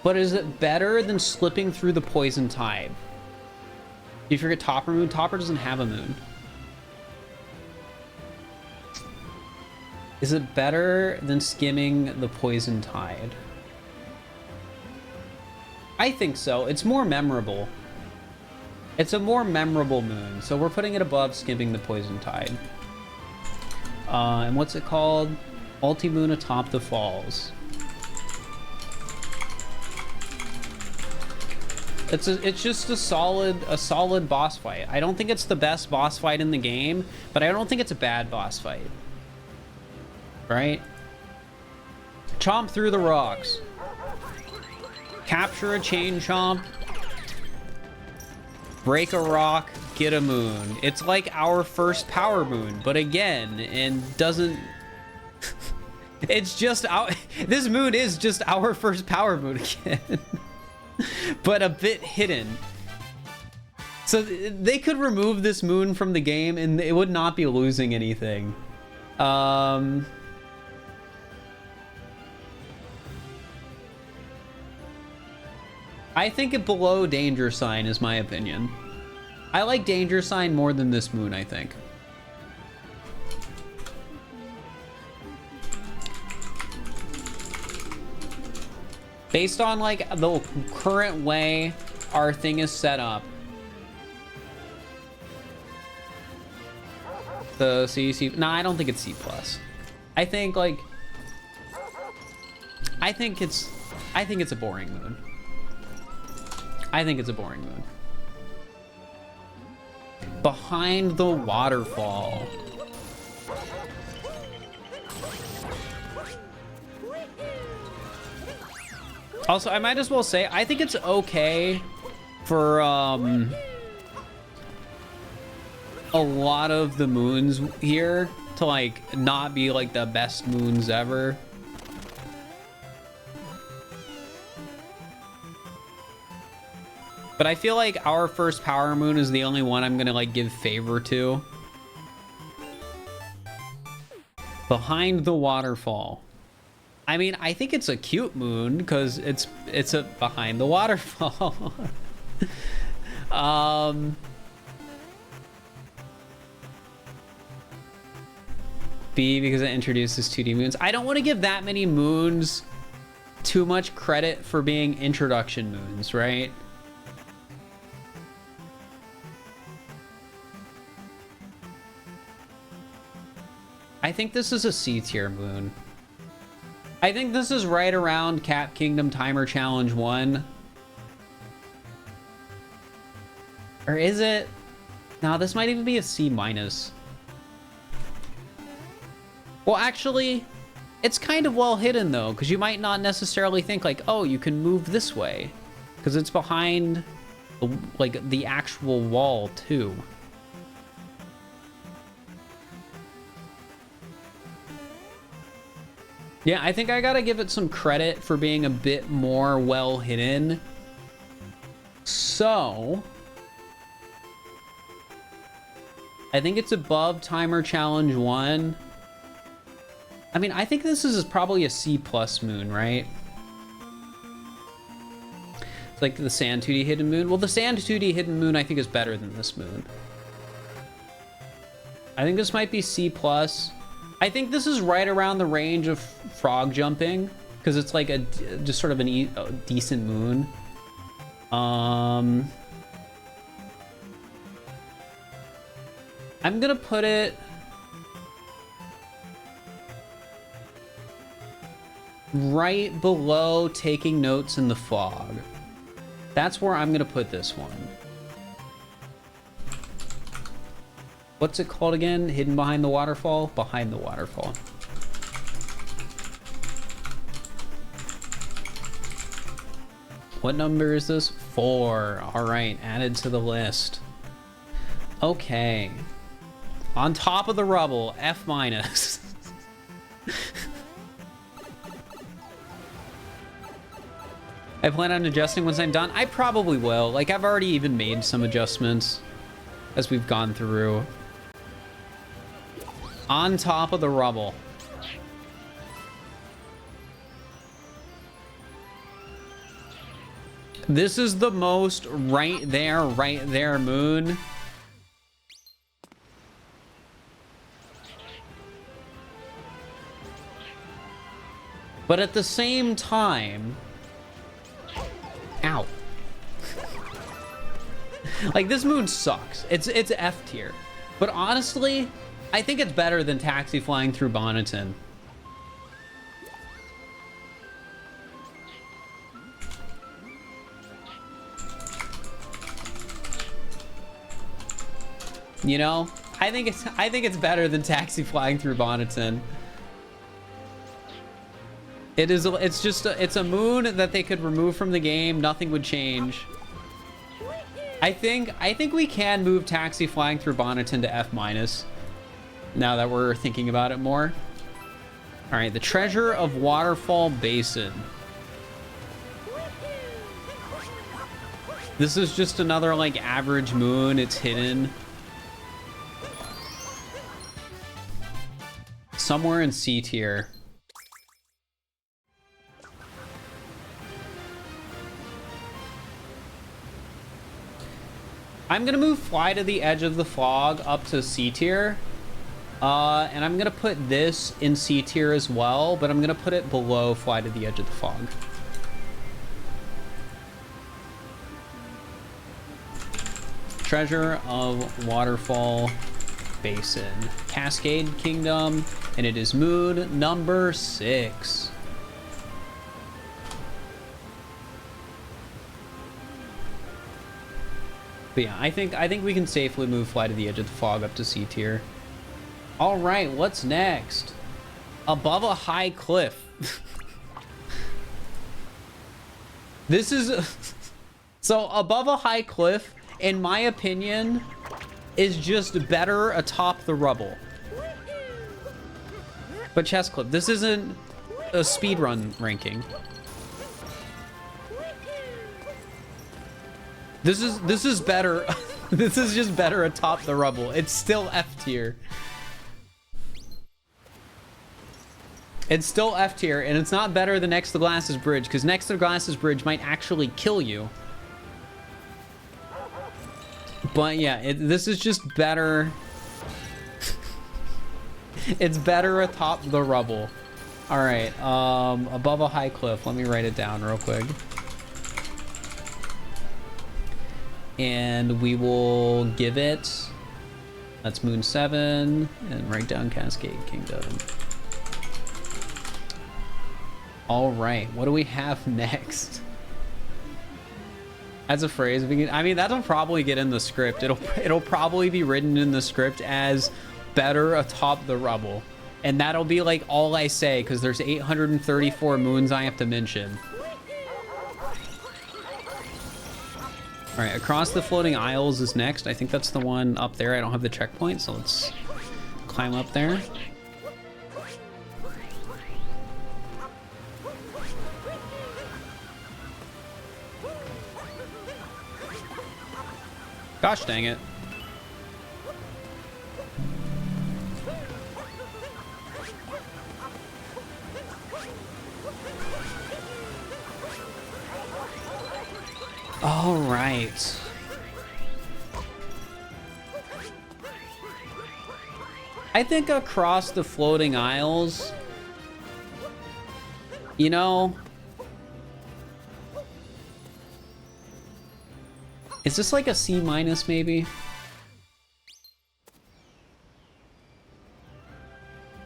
But is it better than slipping through the Poison Tide? Do you forget Topper Moon? Topper doesn't have a moon. Is it better than skimming the Poison Tide? I think so. It's more memorable. It's a more memorable moon, so we're putting it above skimming the Poison Tide. And what's it called? Multi-Moon atop the falls. It's just a solid boss fight. I don't think it's the best boss fight in the game, but I don't think it's a bad boss fight. Right? Chomp through the rocks. Capture a chain chomp. Break a rock, get a moon. It's like our first power moon, but again, and doesn't... It's just our... This moon is just our first power moon again. But a bit hidden. So they could remove this moon from the game and it would not be losing anything. I think it below Danger Sign is my opinion. I like Danger Sign more than this moon, I think. Based on like the current way our thing is set up. The C. Nah, I don't think it's C+. I think like I think it's a boring moon. I think it's a boring moon. Behind the waterfall. Also, I might as well say, I think it's okay for a lot of the moons here to like not be like the best moons ever. But I feel like our first power moon is the only one I'm gonna like give favor to. Behind the waterfall. I mean, I think it's a cute moon because it's a behind the waterfall. B, because it introduces 2D moons. I don't want to give that many moons too much credit for being introduction moons, right? I think this is a C tier moon. I think this is right around Cap Kingdom Timer Challenge 1. Or is it? No, this might even be a C minus. Well, actually, it's kind of well hidden though, because you might not necessarily think like, oh, you can move this way, because it's behind like the actual wall too. Yeah, I think I gotta give it some credit for being a bit more well hidden. So I think it's above Timer Challenge 1. I mean, I think this is probably a C+ moon, right? It's like the Sand 2D Hidden Moon. Well, the Sand 2D Hidden Moon I think is better than this moon. I think this might be C+. I think this is right around the range of frog jumping because it's like a just sort of a decent moon. I'm gonna put it right below Taking Notes in the Fog. That's where I'm gonna put this one. What's it called again? Hidden Behind the Waterfall? Behind the Waterfall. What number is this? 4. All right, added to the list. Okay. On top of the rubble, F-. I plan on adjusting once I'm done. I probably will. Like, I've already even made some adjustments as we've gone through. On top of the rubble. This is the most right there moon. But at the same time, ow. Like, this moon sucks. It's F tier. But honestly, I think it's better than Taxi Flying Through Bonneton. You know, I think it's better than Taxi Flying Through Bonneton. It's a moon that they could remove from the game. Nothing would change. I think we can move Taxi Flying Through Bonneton to F-. Now that we're thinking about it more. All right, the Treasure of Waterfall Basin. This is just another like average moon. It's hidden somewhere in C tier. I'm gonna move Fly to the Edge of the Fog up to C tier. And I'm gonna put this in C tier as well, but I'm gonna put it below Fly to the Edge of the Fog. Treasure of Waterfall Basin. Cascade Kingdom, and it is moon number 6. But yeah, I think we can safely move Fly to the Edge of the Fog up to C tier. All right, what's next? Above a high cliff. This is so above a high cliff, in my opinion, is just better atop the rubble. But chest clip, this isn't a speedrun ranking. This is better. This is just better atop the rubble. It's still F tier. It's still F tier, and it's not better than Next to Glasses Bridge, because Next to Glasses Bridge might actually kill you. But yeah, this is just better. It's better atop the rubble. All right, above a high cliff. Let me write it down real quick. And we will give it, that's Moon 7, and write down Cascade Kingdom. All right, what do we have next? As a phrase, I mean, that'll probably get in the script. It'll probably be written in the script as better atop the rubble. And that'll be like all I say, because there's 834 moons I have to mention. All right, Across the Floating Isles is next. I think that's the one up there. I don't have the checkpoint, so let's climb up there. Gosh dang it. All right. I think Across the Floating Isles, you know, is this like a C minus maybe?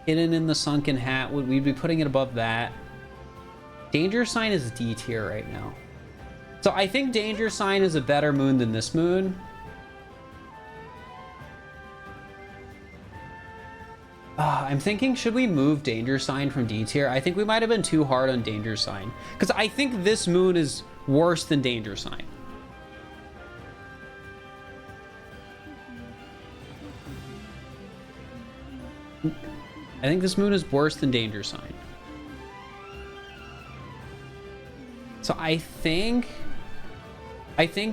Hidden in the Sunken Hat, would we be putting it above that? Danger Sign is D tier right now. So I think Danger Sign is a better moon than this moon. I'm thinking, should we move Danger Sign from D tier? I think we might have been too hard on Danger Sign, because I think this moon is worse than Danger Sign. I think this moon is worse than Danger Sign. So I think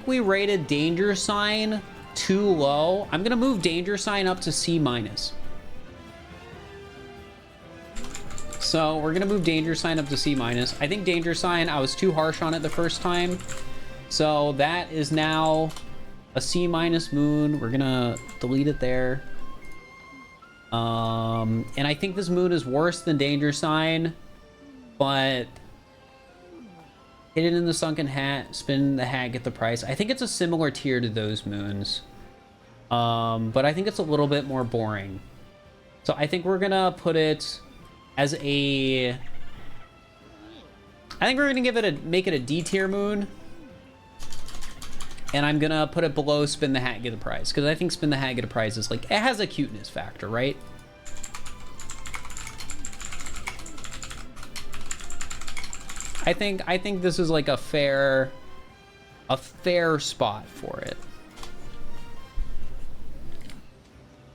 we rated Danger Sign too low. I'm gonna move Danger Sign up to C minus. So we're gonna move Danger Sign up to C minus. I think Danger Sign, I was too harsh on it the first time. So that is now a C minus moon. We're gonna delete it there. And I think this moon is worse than Danger Sign, but Hidden in the Sunken Hat, Spin the Hat, Get the Price. I think it's a similar tier to those moons. But I think it's a little bit more boring. So I think we're gonna put it as a... I think we're gonna give it make it a D tier moon. And I'm gonna put it below Spin the Hat, Get the Prize, because I think Spin the Hat, Get a Prize is like, it has a cuteness factor, right? I think this is like a fair spot for it.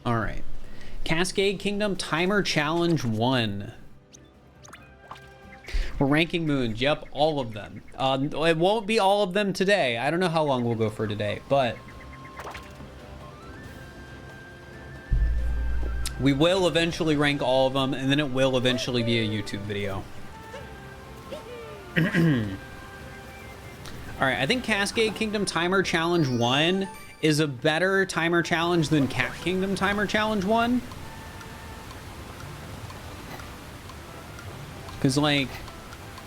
All right, Cascade Kingdom Timer Challenge 1. We're ranking moons. Yep, all of them. It won't be all of them today. I don't know how long we'll go for today, but we will eventually rank all of them, and then it will eventually be a YouTube video. All right, I think Cascade Kingdom Timer Challenge 1 is a better timer challenge than Cat Kingdom Timer Challenge 1. Because, like,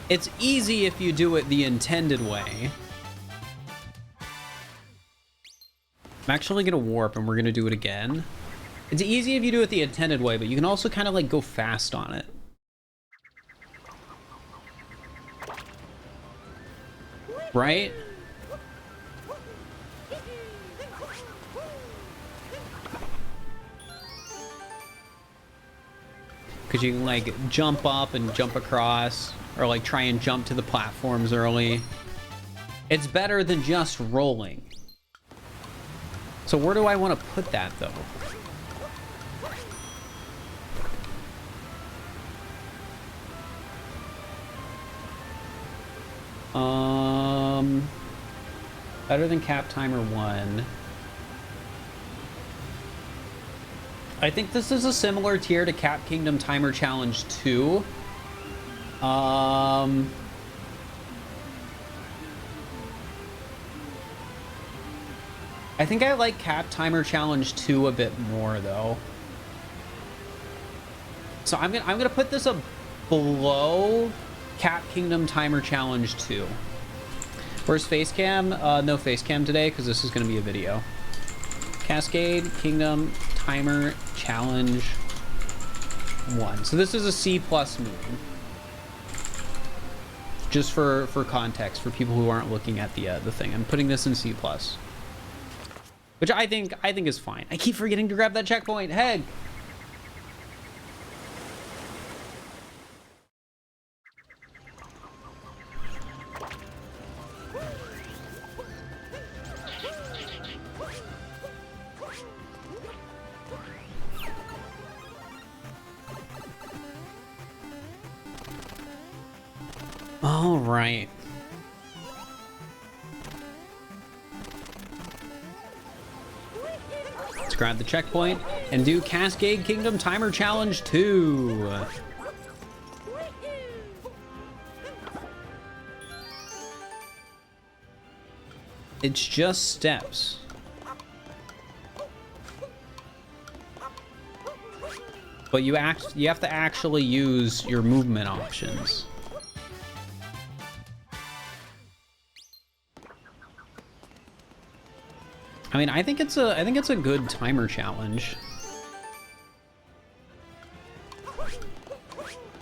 it's easy if you do it the intended way. I'm actually gonna warp and we're gonna do it again. It's easy if you do it the intended way, but you can also kind of like go fast on it. Right? Because you can like jump up and jump across, or like try and jump to the platforms early. It's better than just rolling. So where do I want to put that though? Better than Cap Timer 1. I think this is a similar tier to Cap Kingdom Timer Challenge 2. I think I like Cap Timer Challenge 2 a bit more though. So I'm gonna put this up below Cap Kingdom Timer Challenge 2. Where's face cam? No face cam today because this is gonna be a video. Cascade Kingdom Timer Challenge 1. So this is a C+ moon. Just for context, for people who aren't looking at the thing, I'm putting this in C+, which I think is fine. I keep forgetting to grab that checkpoint. Heck. All right. Let's grab the checkpoint and do Cascade Kingdom Timer Challenge 2. It's just steps. But you have to actually use your movement options. I mean, I think it's a good timer challenge.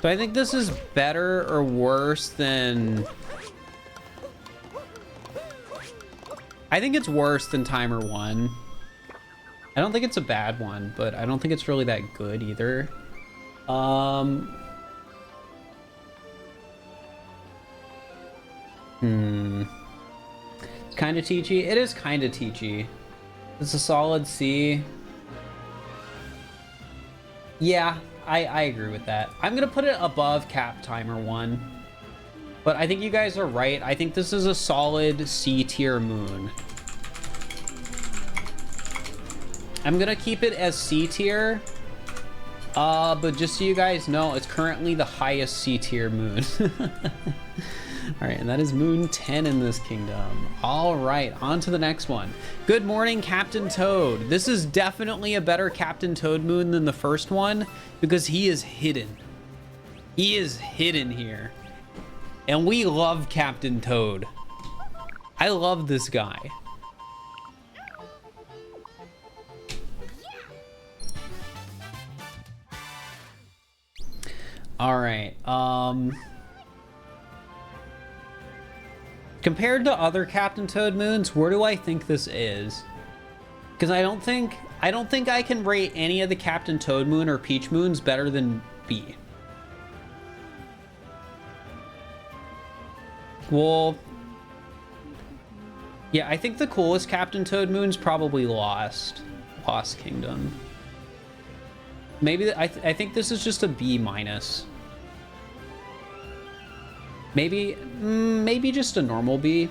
So I think this is better or worse than... I think it's worse than Timer 1. I don't think it's a bad one, but I don't think it's really that good either. It's kind of teachy. It is kind of teachy. It's a solid C. Yeah, I agree with that. I'm gonna put it above Cap Timer 1. But I think you guys are right. I think this is a solid C tier moon. I'm gonna keep it as C tier. But just so you guys know, it's currently the highest C tier moon. All right, and that is moon 10 in this kingdom. All right, on to the next one. Good morning, Captain Toad. This is definitely a better Captain Toad moon than the first one because he is hidden. He is hidden here. And we love Captain Toad. I love this guy. All right, compared to other Captain Toad moons, where do I think this is? Because I don't think I can rate any of the Captain Toad moon or Peach moons better than B. Well, yeah, I think the coolest Captain Toad moon's probably Lost Kingdom. Maybe I think this is just a B-. Maybe just a normal B.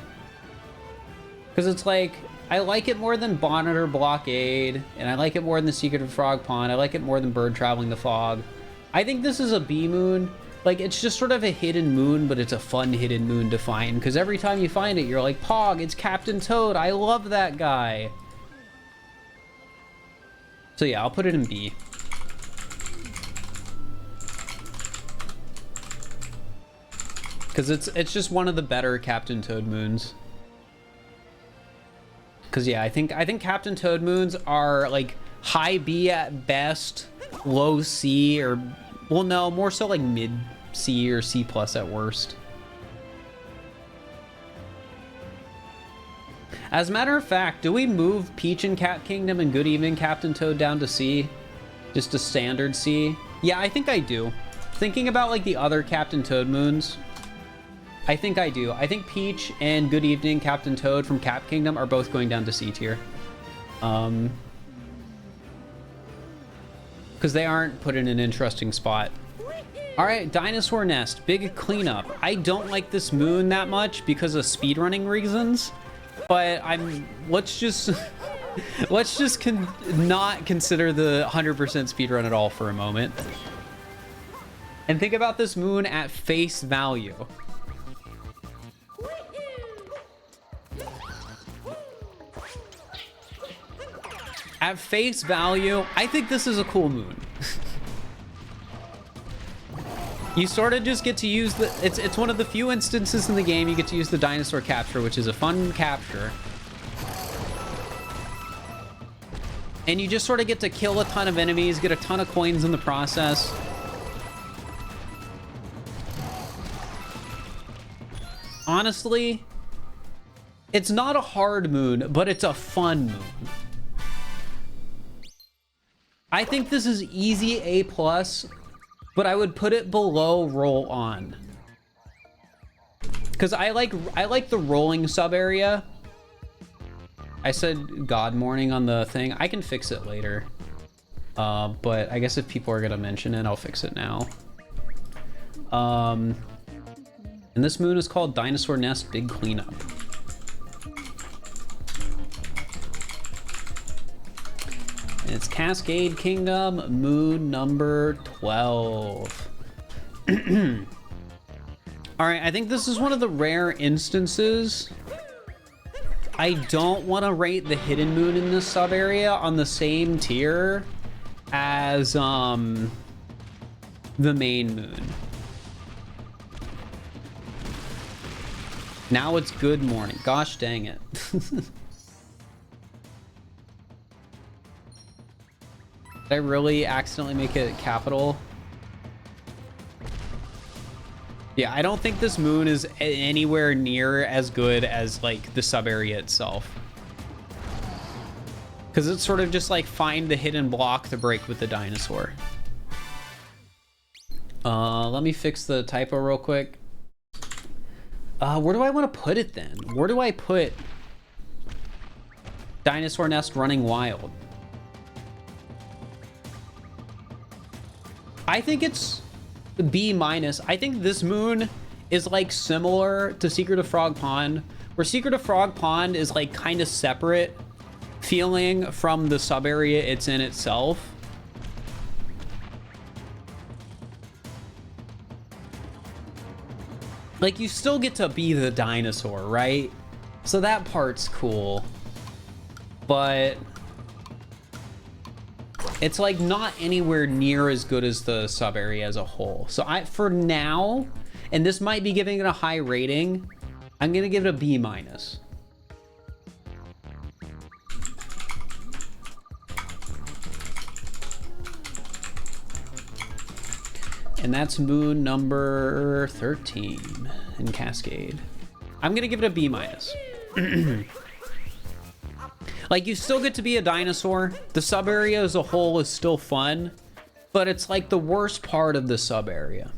Because it's like, I like it more than Bonnet or Blockade, and I like it more than the Secret of Frog Pond. I like it more than Bird Traveling the Fog. I think this is a B moon. Like, it's just sort of a hidden moon, but it's a fun hidden moon to find. Because every time you find it, you're like, Pog, it's Captain Toad. I love that guy. So yeah, I'll put it in B. Because it's just one of the better Captain Toad moons. Because yeah, I think Captain Toad moons are like high B at best, low C, or well, no, more so like mid C or C plus at worst. As a matter of fact, do we move Peach and Cat Kingdom and Good Evening Captain Toad down to C? Just a standard C? Yeah, I think I do. Thinking about like the other Captain Toad moons, I think I do. I think Peach and Good Evening Captain Toad from Cap Kingdom are both going down to C tier. Because they aren't put in an interesting spot. All right, Dinosaur Nest, big cleanup. I don't like this moon that much because of speedrunning reasons, but let's just not consider the 100% speedrun at all for a moment. And think about this moon at face value. At face value, I think this is a cool moon. You sort of just get to use the... It's one of the few instances in the game you get to use the dinosaur capture, which is a fun capture. And you just sort of get to kill a ton of enemies, get a ton of coins in the process. Honestly, it's not a hard moon, but it's a fun moon. I think this is easy A+, but I would put it below Roll On. Because I like the rolling sub area. I said God Morning on the thing. I can fix it later. But I guess if people are gonna mention it, I'll fix it now. And this moon is called Dinosaur Nest Big Cleanup. And it's Cascade Kingdom, moon number 12. All right, I think this is one of the rare instances. I don't want to rate the hidden moon in this sub area on the same tier as the main moon. Now it's Good Morning. Gosh dang it. Did I really accidentally make it capital? Yeah, I don't think this moon is anywhere near as good as like the sub area itself. Because it's sort of just like find the hidden block to break with the dinosaur. Let me fix the typo real quick. Where do I want to put it then? Where do I put Dinosaur Nest Running Wild? I think it's B-. I think this moon is like similar to Secret of Frog Pond, where Secret of Frog Pond is like kind of separate feeling from the sub area it's in itself. Like you still get to be the dinosaur, right? So that part's cool, but it's like not anywhere near as good as the sub area as a whole. So for now, and this might be giving it a high rating, I'm gonna give it a B-. And that's moon number 13 in Cascade. I'm gonna give it a B-. Like, you still get to be a dinosaur. The sub area as a whole is still fun, but it's like the worst part of the sub area.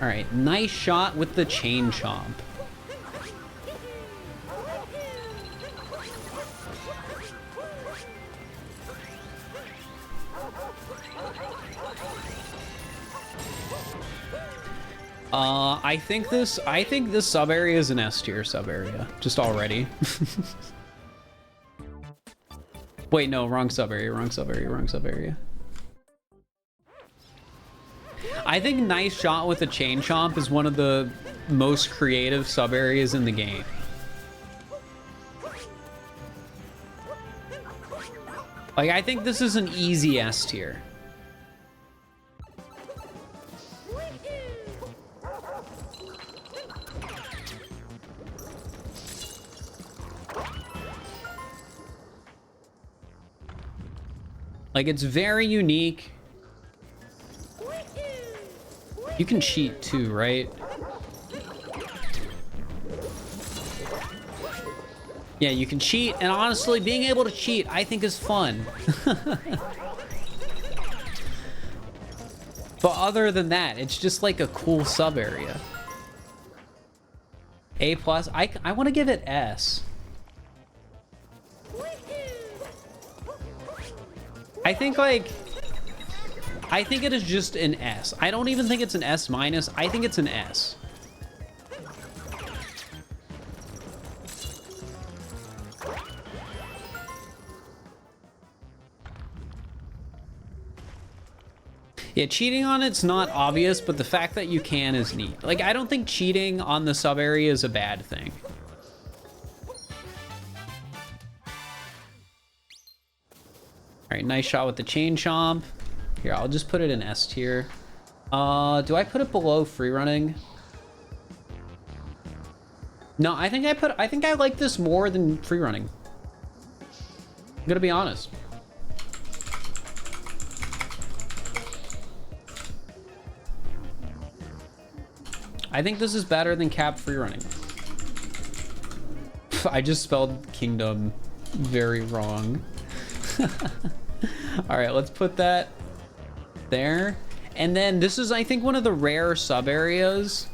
All right, nice shot with the chain chomp. I think this sub area is an S tier sub area, just already. Wait, no, wrong sub area, wrong sub area, wrong sub area. I think nice shot with the chain chomp is one of the most creative sub areas in the game. Like, I think this is an easy S tier. Like, it's very unique. You can cheat too, right? Yeah, you can cheat, and honestly, being able to cheat, I think is fun. But other than that, it's just like a cool sub area. A plus, I want to give it S. I think it is just an S. I don't even think it's an S minus. I think it's an S. Yeah, cheating on it's not obvious, but the fact that you can is neat. Like, I don't think cheating on the sub area is a bad thing. All right, nice shot with the chain chomp. Here, I'll just put it in S tier. Do I put it below free running? No, I think I like this more than free running. I'm gonna be honest. I think this is better than cap free running. I just spelled kingdom very wrong. All right, let's put that there. And then this is, I think, one of the rare sub areas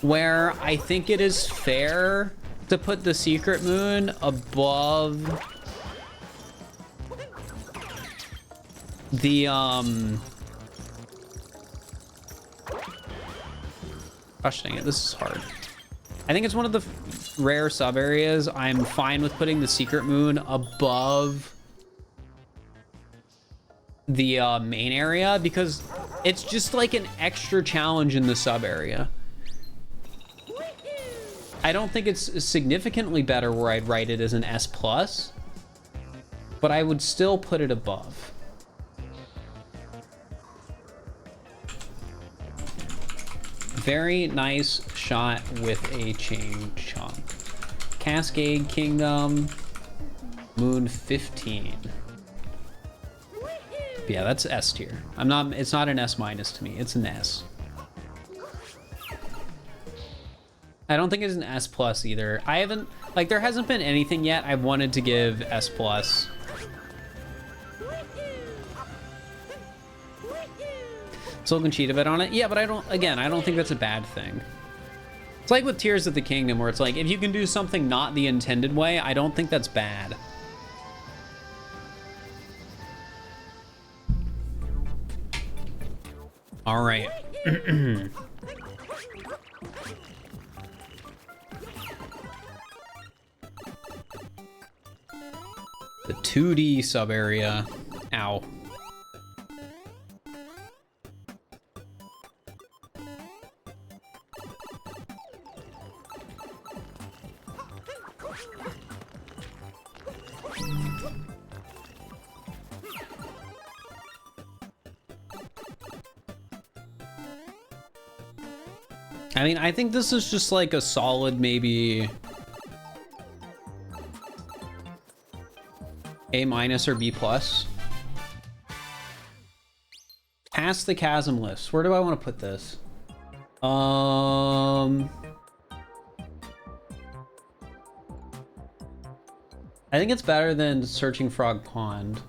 where I think it is fair to put the secret moon above the gosh dang it, this is hard. I think it's one of the rare sub areas I'm fine with putting the secret moon above the main area, because it's just like an extra challenge in the sub area. I don't think it's significantly better where I'd write it as an S plus, but I would still put it above. Very nice shot with a chain chomp. Cascade Kingdom, Moon 15. Yeah, that's S tier. It's not an S minus to me, it's an S. I don't think it's an S plus either. I haven't, like, there hasn't been anything yet I've wanted to give S plus. Still can cheat a bit on it. Yeah, but I don't think that's a bad thing. It's like with Tears of the Kingdom, where it's like, if you can do something not the intended way, I don't think that's bad. All right. The 2D sub area. Ow. I mean, I think this is just like a solid maybe A minus or B plus. Past the chasm lifts. Where do I want to put this? I think it's better than Searching Frog Pond.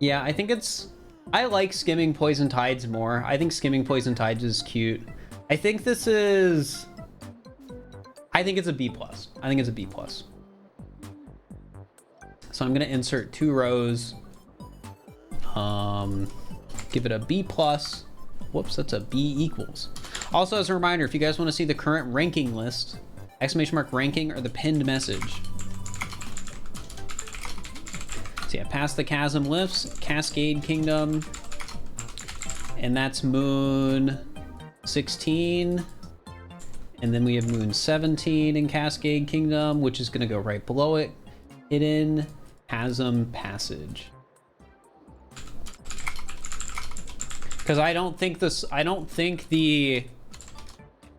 Yeah, I think it's... I like Skimming Poison Tides more. I think Skimming Poison Tides is cute. I think this is... I think it's a B plus. I think it's a B plus. So I'm gonna insert 2 rows. Give it a B plus. Whoops, that's a B equals. Also, as a reminder, if you guys want to see the current ranking list, ! ranking or the pinned message. So yeah, Past the Chasm lifts, Cascade Kingdom, and that's Moon 16. And then we have Moon 17 in Cascade Kingdom, which is gonna go right below it. Hidden Chasm Passage. Because I don't think the,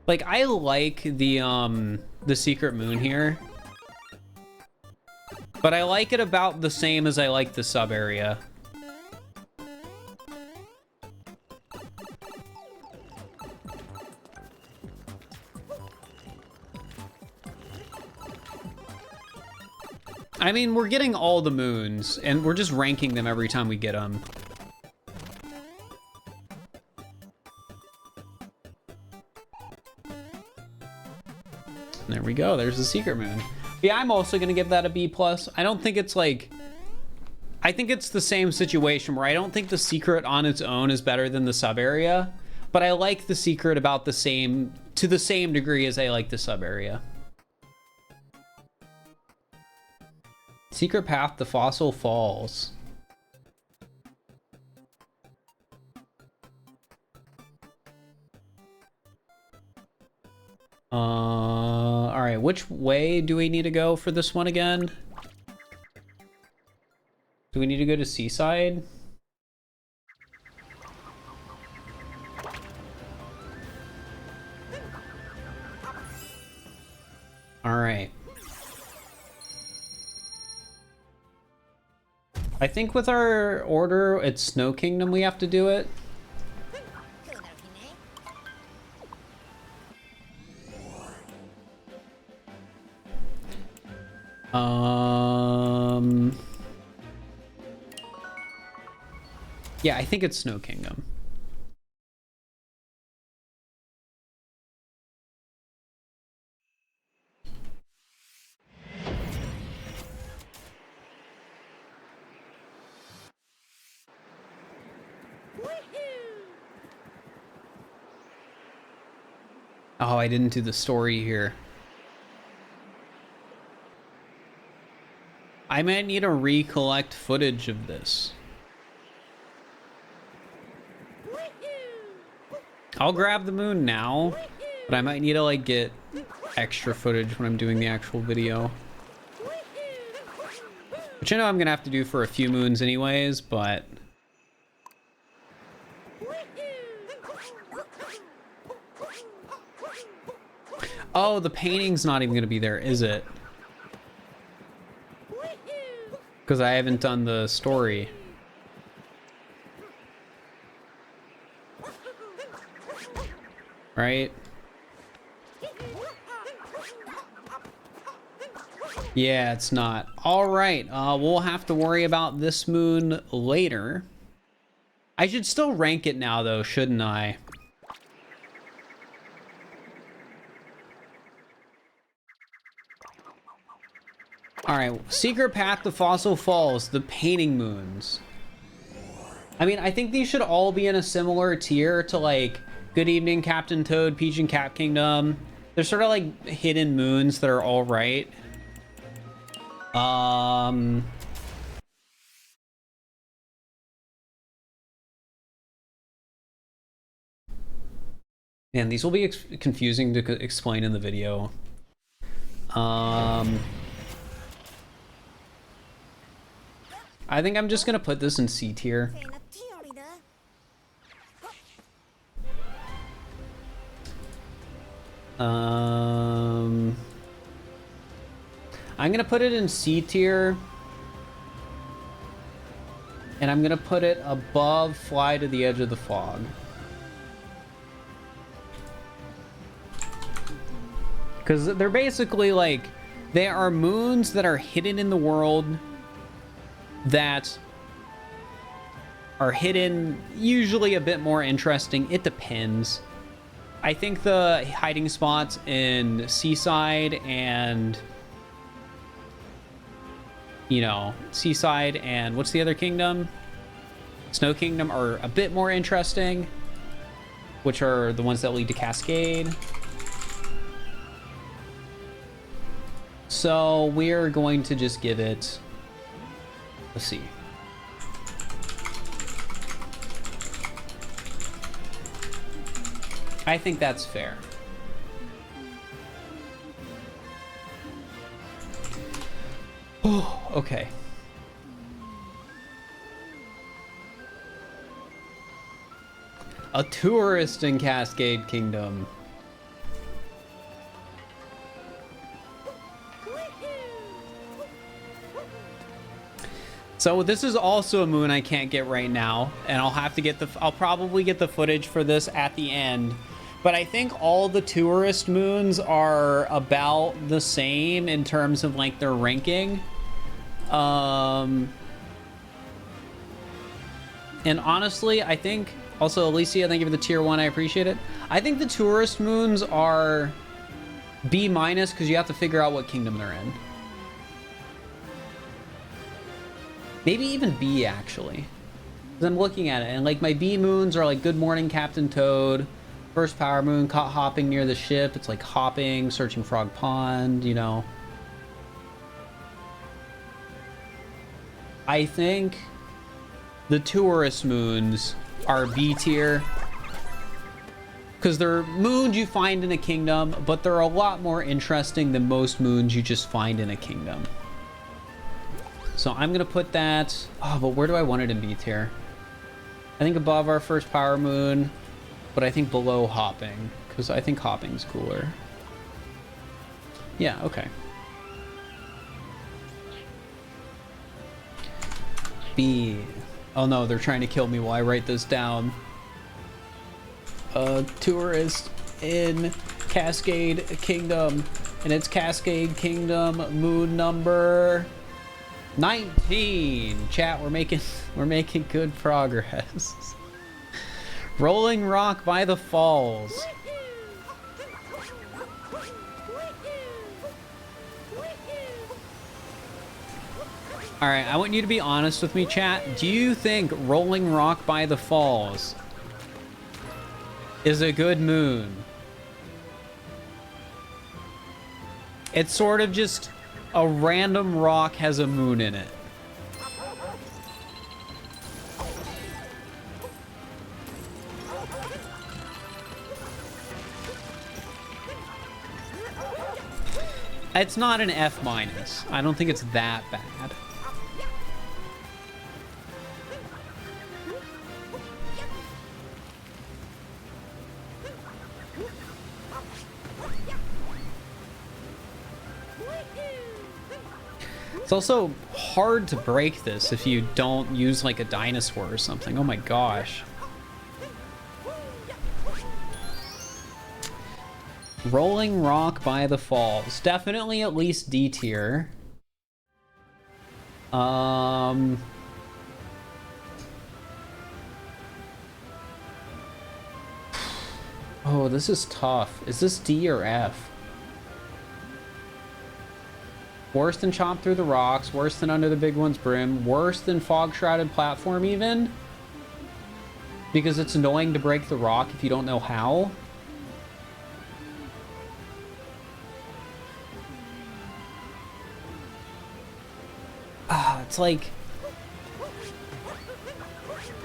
like, I like the Secret Moon here. But I like it about the same as I like the sub area. I mean, we're getting all the moons, and we're just ranking them every time we get them. There we go. There's the secret moon. Yeah, I'm also going to give that a B+. I don't think it's like... I think it's the same situation where I don't think the secret on its own is better than the sub area, but I like the secret about the same... to the same degree as I like the sub area. Secret path to Fossil Falls. All right, which way do we need to go for this one again? Do we need to go to Seaside? All right. I think with our order, it's Snow Kingdom we have to do it. Yeah, I think it's Snow Kingdom. Oh, I didn't do the story here. I might need to recollect footage of this. I'll grab the moon now, but I might need to like get extra footage when I'm doing the actual video. Which I know I'm gonna have to do for a few moons anyways, but... Oh, the painting's not even gonna be there, is it? Because I haven't done the story. Right? Yeah, it's not. All right, we'll have to worry about this moon later. I should still rank it now, though, shouldn't I? All right, Secret Path to Fossil Falls, the painting moons. I mean, I think these should all be in a similar tier to, like, Good Evening, Captain Toad, Peach and Cap Kingdom. They're sort of like hidden moons that are all right. Man, these will be confusing to explain in the video. I think I'm just gonna put this in C tier. I'm gonna put it in C tier, and I'm gonna put it above Fly to the Edge of the Fog. Because they're basically like, they are moons that are hidden in the world, that are hidden, usually a bit more interesting. It depends. I think the hiding spots in Seaside and, you know, Seaside and what's the other kingdom? Snow Kingdom are a bit more interesting, which are the ones that lead to Cascade. So we're going to just give it a C. I think that's fair. Oh, okay. A tourist in Cascade Kingdom. So this is also a moon I can't get right now, and I'll have to get I'll probably get the footage for this at the end. But I think all the tourist moons are about the same in terms of like their ranking. And honestly, I think also Alicia, thank you for the tier 1. I appreciate it. I think the tourist moons are B- because you have to figure out what kingdom they're in. Maybe even B, actually. Because I'm looking at it, and like my B moons are like Good Morning Captain Toad, First Power Moon, caught hopping near the ship. It's like hopping, searching Frog Pond, you know. I think the tourist moons are B tier. Because they're moons you find in a kingdom, but they're a lot more interesting than most moons you just find in a kingdom. So I'm going to put that... Oh, but where do I want it in B tier? I think above our First Power Moon, but I think below hopping, because I think hopping's cooler. Yeah, okay. B. Oh no, they're trying to kill me while I write this down. Tourist in Cascade Kingdom, and it's Cascade Kingdom moon number 19. Chat, we're making good progress. Rolling Rock by the Falls. All right, I want you to be honest with me, chat. Do you think Rolling Rock by the Falls is a good moon? It's sort of just a random rock has a moon in it. It's not an F-. I don't think it's that bad. It's also hard to break this if you don't use like a dinosaur or something. Oh my gosh. Rolling Rock by the Falls. Definitely at least D tier. Oh, this is tough. Is this D or F? Worse than Chomp Through the Rocks, worse than Under the Big One's Brim, worse than Fog Shrouded Platform even? Because it's annoying to break the rock if you don't know how? It's like...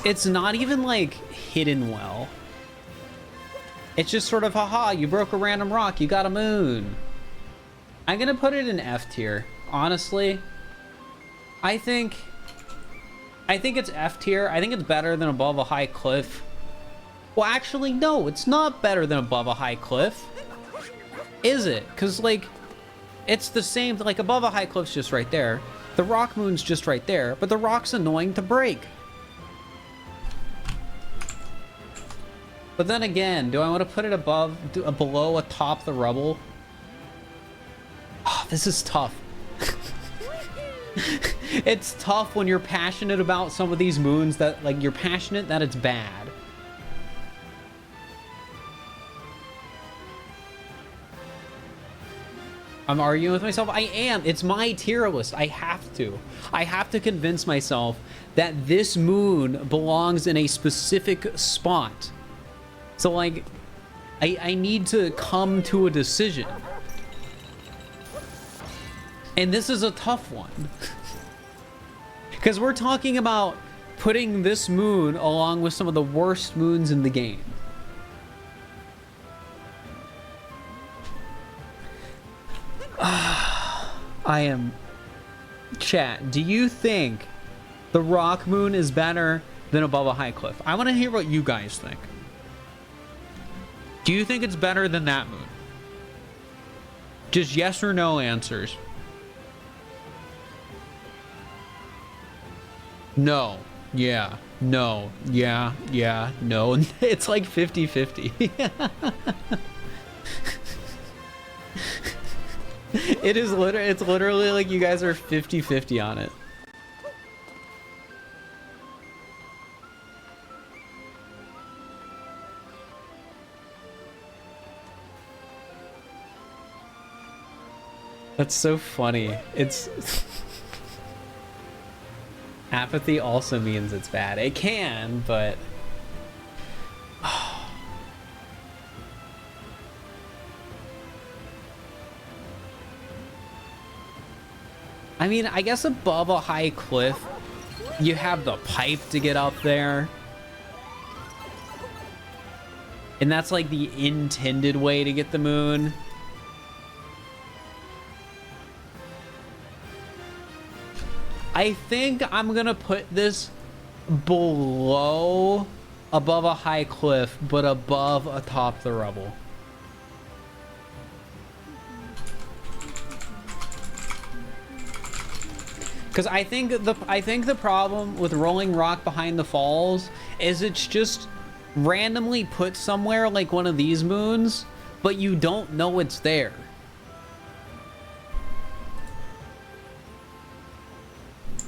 It's not even like hidden well. It's just sort of, haha, you broke a random rock, you got a moon. I'm gonna put it in F tier, honestly. I think it's F tier. I think it's better than Above a High Cliff. Well, actually, no, it's not better than Above a High Cliff. Is it? Because, like, it's the same, like, Above a High Cliff's just right there. The Rock Moon's just right there, but the rock's annoying to break. But then again, do I want to put it above, below, atop the rubble? Oh, this is tough. It's tough when you're passionate about some of these moons that, like, you're passionate that it's bad. I'm arguing with myself. I am. It's my tier list. I have to. I have to convince myself that this moon belongs in a specific spot. So, like, I need to come to a decision. And this is a tough one. Because we're talking about putting this moon along with some of the worst moons in the game. I am... Chat, do you think the Rock Moon is better than Above a High Cliff? I want to hear what you guys think. Do you think it's better than that moon? Just yes or no answers. No. Yeah. No. Yeah. Yeah. No. It's like 50-50. It's literally like you guys are 50-50 on it. That's so funny. It's apathy also means it's bad. It can, but I mean, I guess above a high cliff, you have the pipe to get up there. And that's like the intended way to get the moon. I think I'm gonna put this below above a high cliff, but above atop the rubble. Because I think the problem with Rolling Rock Behind the Falls is it's just randomly put somewhere like one of these moons, but you don't know it's there.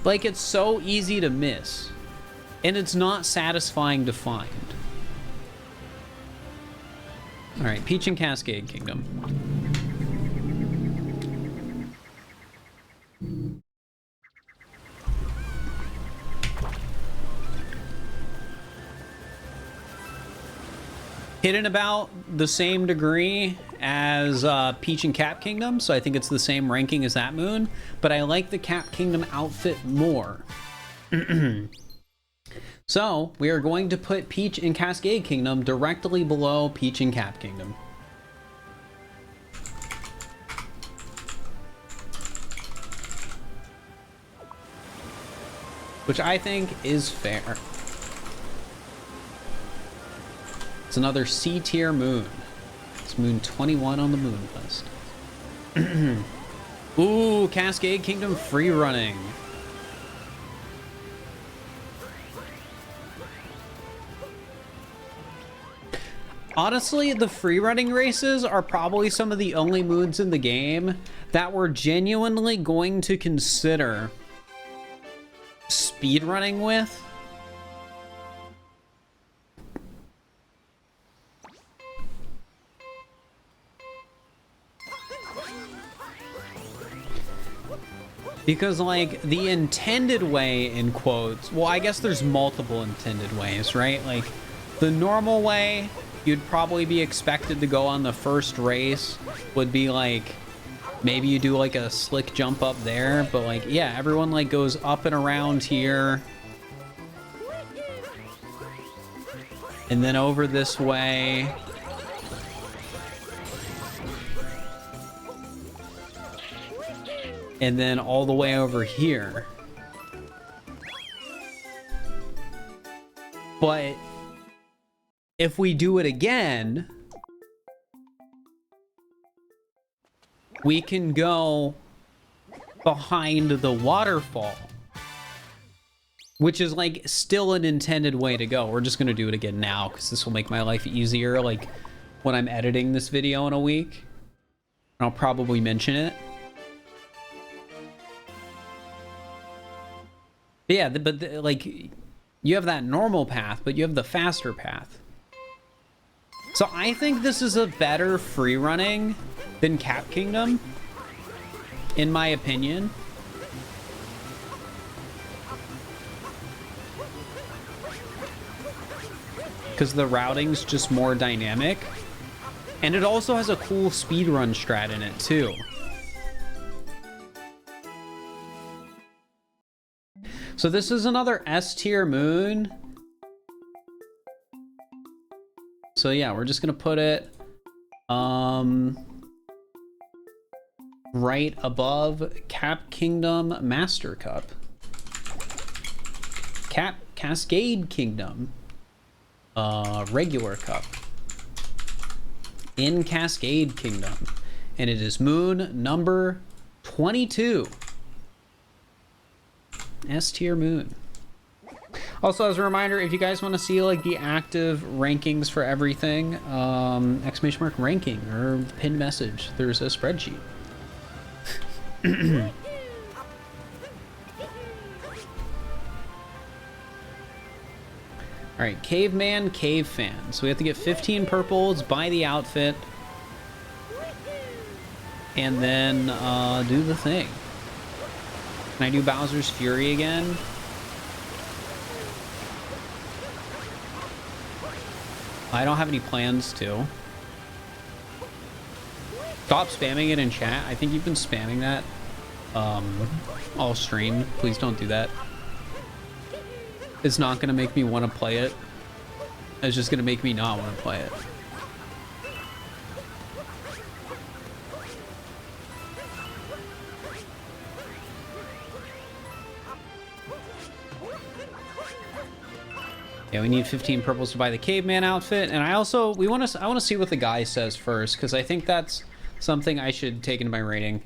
Like, it's so easy to miss, and it's not satisfying to find. All right, Peach and Cascade Kingdom. Hidden about the same degree as Peach and Cap Kingdom, so I think it's the same ranking as that moon, but I like the Cap Kingdom outfit more. So we are going to put Peach and Cascade Kingdom directly below Peach and Cap Kingdom. Which I think is fair. It's another C tier moon. It's moon 21 on the moon list. Ooh, Cascade Kingdom free running. Honestly, the free running races are probably some of the only moons in the game that we're genuinely going to consider speed running with. Because, like, the intended way, in quotes, well, I guess there's multiple intended ways, right? Like, the normal way, you'd probably be expected to go on the first race, would be, like, maybe you do, like, a slick jump up there, but, like, yeah, everyone, like, goes up and around here. And then over this way. And then all the way over here. But if we do it again, we can go behind the waterfall, which is like still an intended way to go. We're just gonna do it again now because this will make my life easier, like when I'm editing this video in a week. I'll probably mention it. But yeah, like, you have that normal path, but you have the faster path. So I think this is a better free running than Cap Kingdom, in my opinion. Because the routing's just more dynamic. And it also has a cool speedrun strat in it, too. So this is another S tier moon. So yeah, we're just gonna put it right above Cap Kingdom Master Cup. Cascade Kingdom regular cup. In Cascade Kingdom. And it is moon number 22. S tier moon. Also, as a reminder, if you guys want to see like the active rankings for everything, exclamation mark ranking or pinned message, there's a spreadsheet. All right, caveman, cave fan. So we have to get 15 purples, buy the outfit, and then do the thing. Can I do Bowser's Fury again? I don't have any plans to. Stop spamming it in chat. I think you've been spamming that all stream. Please don't do that. It's not gonna make me want to play it. It's just gonna make me not want to play it. Yeah, we need 15 purples to buy the caveman outfit, and I want to see what the guy says first, because I think that's something I should take into my rating.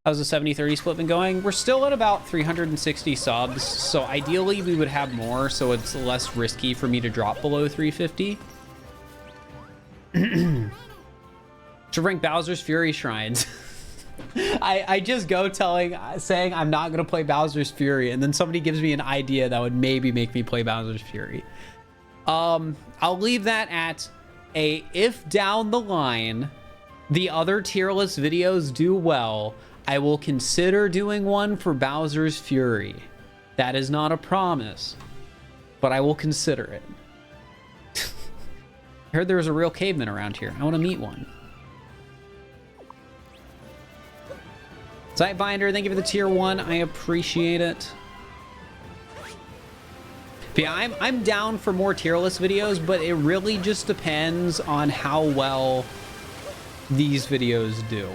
How's the 70-30 split been going? We're still at about 360 subs, so ideally we would have more, so it's less risky for me to drop below 350. To rank Bowser's Fury shrines. I just go saying I'm not gonna play Bowser's Fury, and then somebody gives me an idea that would maybe make me play Bowser's Fury. I'll leave that at a if down the line the other tier list videos do well, I will consider doing one for Bowser's Fury. That is not a promise, but I will consider it. I heard there was a real caveman around here. I want to meet one. Sightbinder, thank you for the tier 1. I appreciate it. But yeah, I'm down for more tier list videos, but it really just depends on how well these videos do.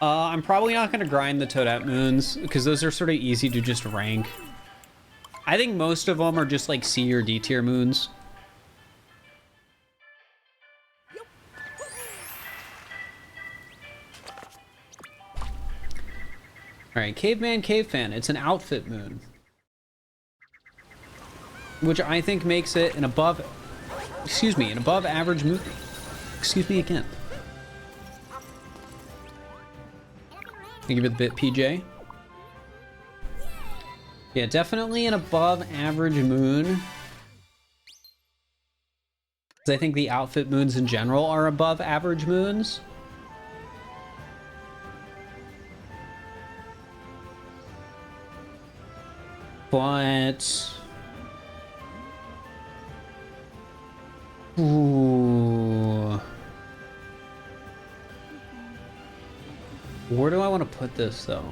I'm probably not going to grind the Toadette moons because those are sort of easy to just rank. I think most of them are just like C or D tier moons. All right, caveman, cave fan. It's an outfit moon, which I think makes it an above average moon. Excuse me again. Thank you for the bit, PJ. Yeah, definitely an above average moon. Because I think the outfit moons in general are above average moons. But... ooh. Where do I want to put this, though?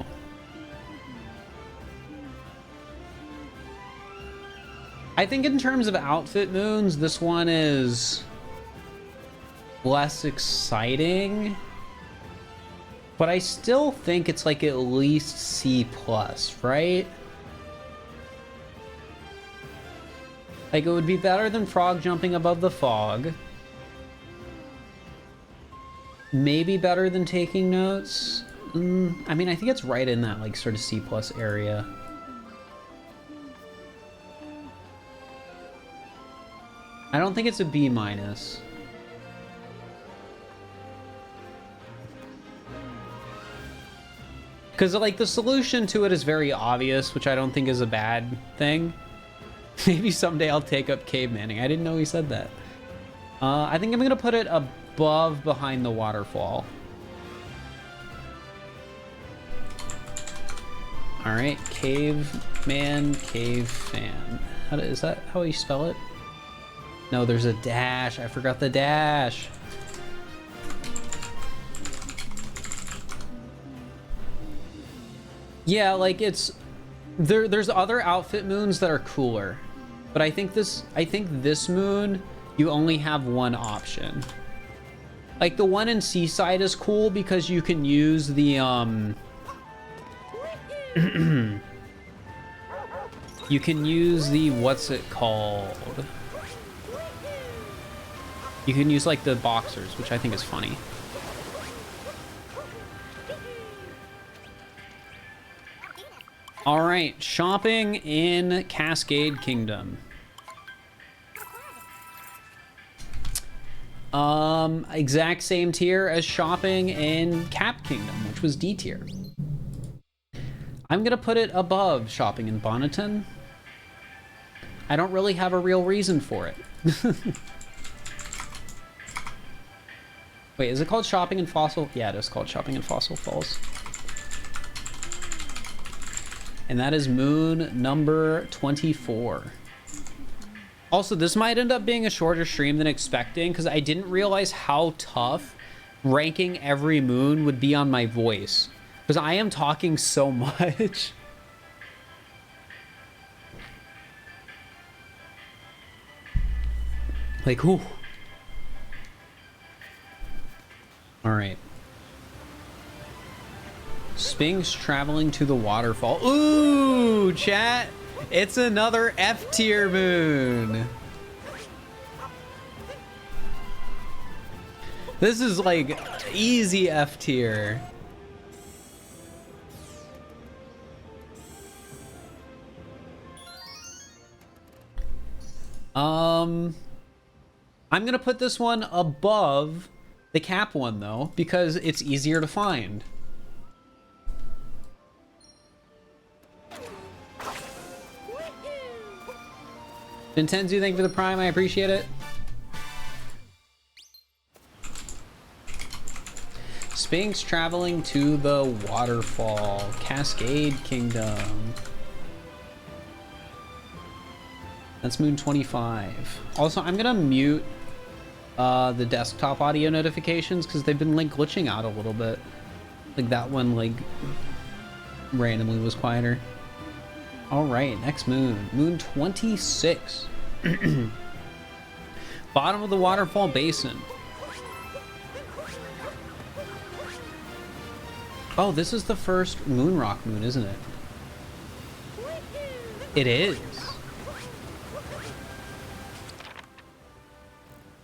I think in terms of outfit moons, this one is less exciting. But I still think it's like at least C+, right? Like, it would be better than frog jumping above the fog. Maybe better than taking notes. I mean, I think it's right in that, like, sort of C+ area. I don't think it's a B-. Because, like, the solution to it is very obvious, which I don't think is a bad thing. Maybe someday I'll take up cavemanning. I didn't know he said that. I think I'm going to put it above behind the waterfall. All right, caveman, cave fan. Is that how you spell it? No, there's a dash. I forgot the dash. Yeah, like it's there's other outfit moons that are cooler. But I think this moon you only have one option. Like the one in Seaside is cool because you can use the you can use the, what's it called? You can use like the boxers, which I think is funny. All right, shopping in Cascade Kingdom. Exact same tier as shopping in Cap Kingdom, which was D tier. I'm gonna put it above shopping in Bonneton. I don't really have a real reason for it. Wait, is it called shopping in Fossil? Yeah, it is called shopping in Fossil Falls. And that is moon number 24. Also, this might end up being a shorter stream than expecting because I didn't realize how tough ranking every moon would be on my voice. Because I am talking so much. Like, whew. All right. Sphinx traveling to the waterfall. Ooh, chat. It's another F tier moon. This is like easy F tier. I'm gonna put this one above the Cap one though, because it's easier to find. Vincenzo, thank you for the Prime, I appreciate it. Sphinx traveling to the waterfall, Cascade Kingdom. That's moon 25. Also, I'm gonna mute the desktop audio notifications because they've been like glitching out a little bit. Like that one like randomly was quieter. All right, next moon, moon 26. Bottom of the waterfall basin. Oh, this is the first moon rock moon, isn't it? It is.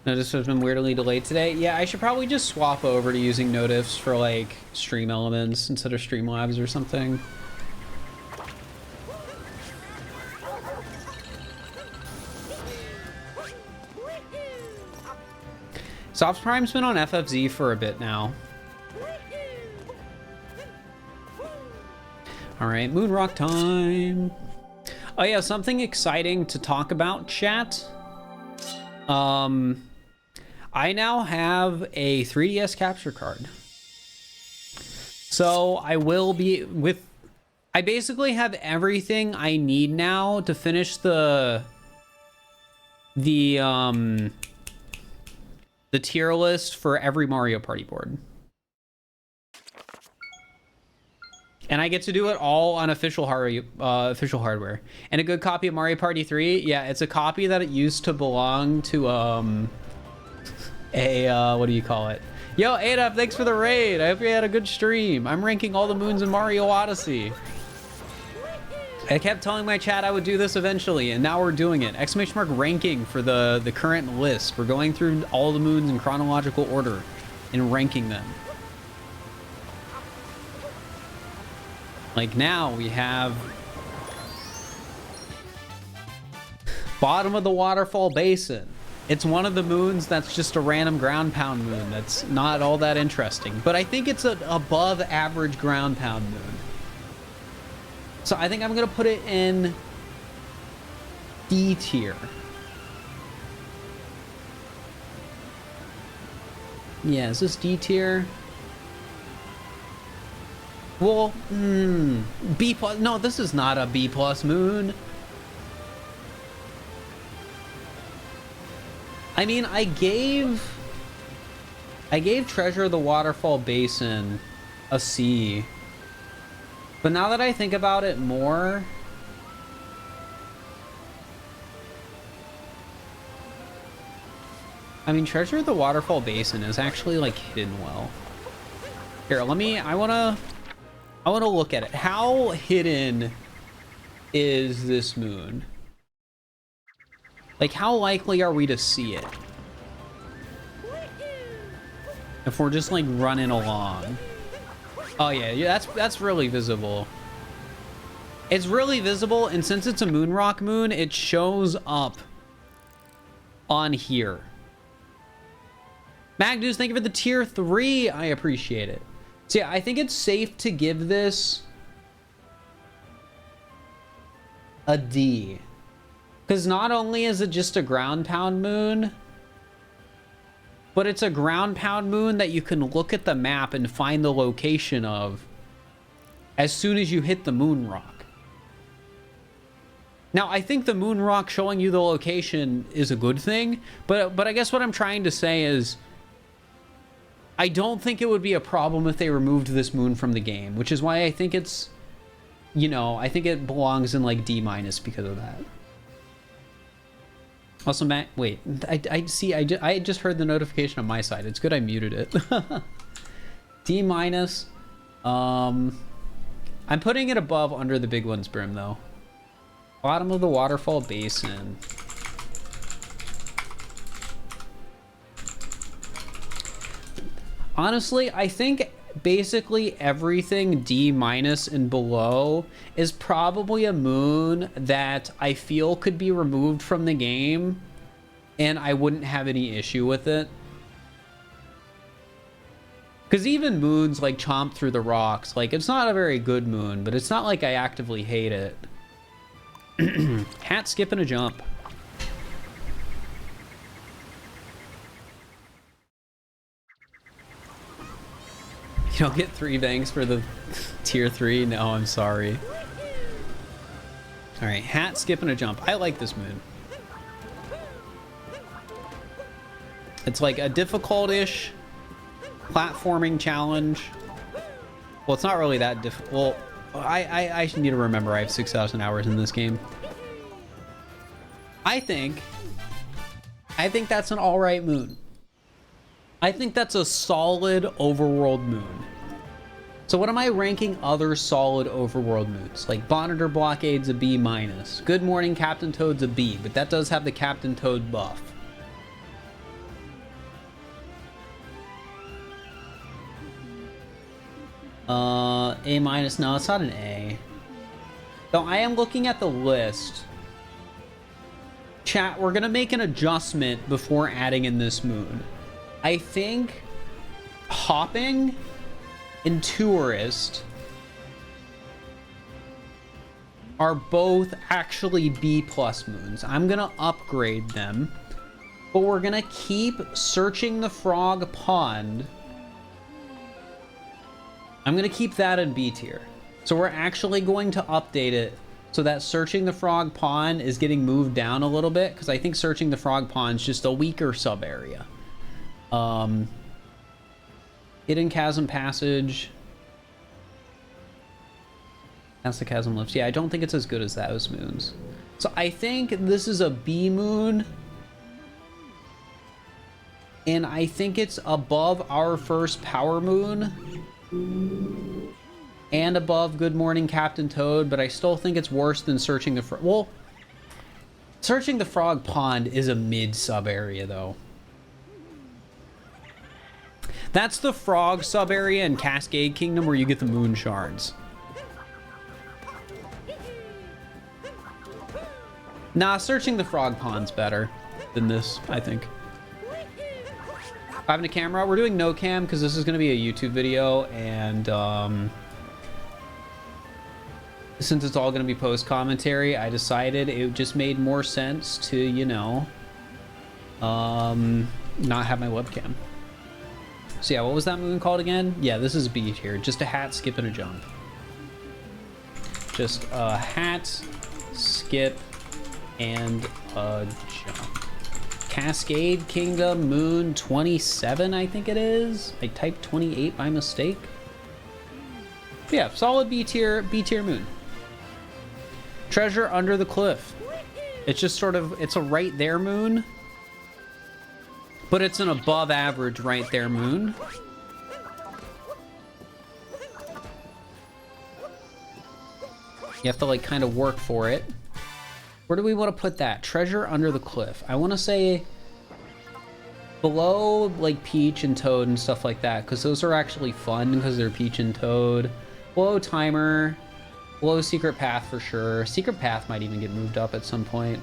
Notice has been weirdly delayed today. Yeah, I should probably just swap over to using notifs for like stream elements instead of Streamlabs or something. Soft Prime's been on FFZ for a bit now. All right, moon rock time. Oh yeah, something exciting to talk about, chat. I now have a 3DS capture card. So I will be with... I basically have everything I need now to finish the tier list for every Mario Party board. And I get to do it all on official hardware. And a good copy of Mario Party 3, yeah, it's a copy that it used to belong to what do you call it? Yo, Adap, thanks for the raid. I hope you had a good stream. I'm ranking all the moons in Mario Odyssey. I kept telling my chat I would do this eventually, and now we're doing it. Exclamation mark ranking for the current list. We're going through all the moons in chronological order and ranking them. Like now we have bottom of the waterfall basin. It's one of the moons that's just a random ground pound moon. That's not all that interesting, but I think it's an above average ground pound moon. So I think I'm gonna put it in D tier. Yeah, is this D tier? Well, B plus. No, this is not a B plus moon. I mean, I gave Treasure of the Waterfall Basin a C. But now that I think about it more, I mean, Treasure of the Waterfall Basin is actually like hidden well. Here, I wanna look at it. How hidden is this moon? Like, how likely are we to see it? If we're just like running along. Oh yeah, that's really visible. It's really visible, and since it's a moon rock moon, it shows up on here. Magnus, thank you for the tier 3. I appreciate it. So yeah, I think it's safe to give this a D. Because not only is it just a ground pound moon, but it's a ground pound moon that you can look at the map and find the location of as soon as you hit the moon rock. Now, I think the moon rock showing you the location is a good thing, but I guess what I'm trying to say is I don't think it would be a problem if they removed this moon from the game, which is why I think it's, you know, I think it belongs in like D- because of that. Also, Matt, wait, I see, I just heard the notification on my side. It's good I muted it. D-. I'm putting it above Under the Big One's Brim, though. Bottom of the waterfall basin. Honestly, I think basically everything D- and below is probably a moon that I feel could be removed from the game and I wouldn't have any issue with it. Because even moons like Chomp Through the Rocks, like, it's not a very good moon, but it's not like I actively hate it. Hat, skip, and a jump. You don't get 3 banks for the tier 3? No, I'm sorry. Alright, hat, skip, and a jump. I like this moon. It's like a difficult-ish platforming challenge. Well, it's not really that difficult. I need to remember I have 6,000 hours in this game. I think that's an alright moon. I think that's a solid overworld moon. So what am I ranking other solid overworld moons? Like Monitor Blockade's a B-. Good Morning Captain Toad's a B, but that does have the Captain Toad buff. A-. No, it's not an A. So I am looking at the list. Chat, we're gonna make an adjustment before adding in this moon. I think Hopping and Tourist are both actually B+ moons. I'm gonna upgrade them, but we're gonna keep Searching the Frog Pond. I'm gonna keep that in B tier. So we're actually going to update it so that Searching the Frog Pond is getting moved down a little bit, because I think Searching the Frog Pond is just a weaker sub area. Hidden Chasm Passage. That's the Chasm Lifts. Yeah, I don't think it's as good as those moons. So I think this is a B moon. And I think it's above our first Power Moon. And above Good Morning Captain Toad, but I still think it's worse than Searching the Frog. Well, Searching the Frog Pond is a mid sub area, though. That's the frog sub area in Cascade Kingdom where you get the moon shards. Nah, Searching the Frog Pond's better than this, I think. Having a camera, we're doing no cam because this is going to be a YouTube video, and since it's all going to be post commentary, I decided it just made more sense to, you know, not have my webcam. So yeah, what was that moon called again? Yeah, this is B tier. Just a hat, skip, and a jump. Just a hat, skip, and a jump. Cascade Kingdom Moon 27, I think it is. I typed 28 by mistake. But yeah, solid B tier moon. Treasure Under the Cliff. It's just sort of, it's a right there moon, but it's an above average right there moon. You have to like kind of work for it. Where do we want to put that? Treasure Under the Cliff. I want to say below like Peach and Toad and stuff like that, because those are actually fun because they're Peach and Toad. Below Timer. Low secret path for sure. Secret path might even get moved up at some point.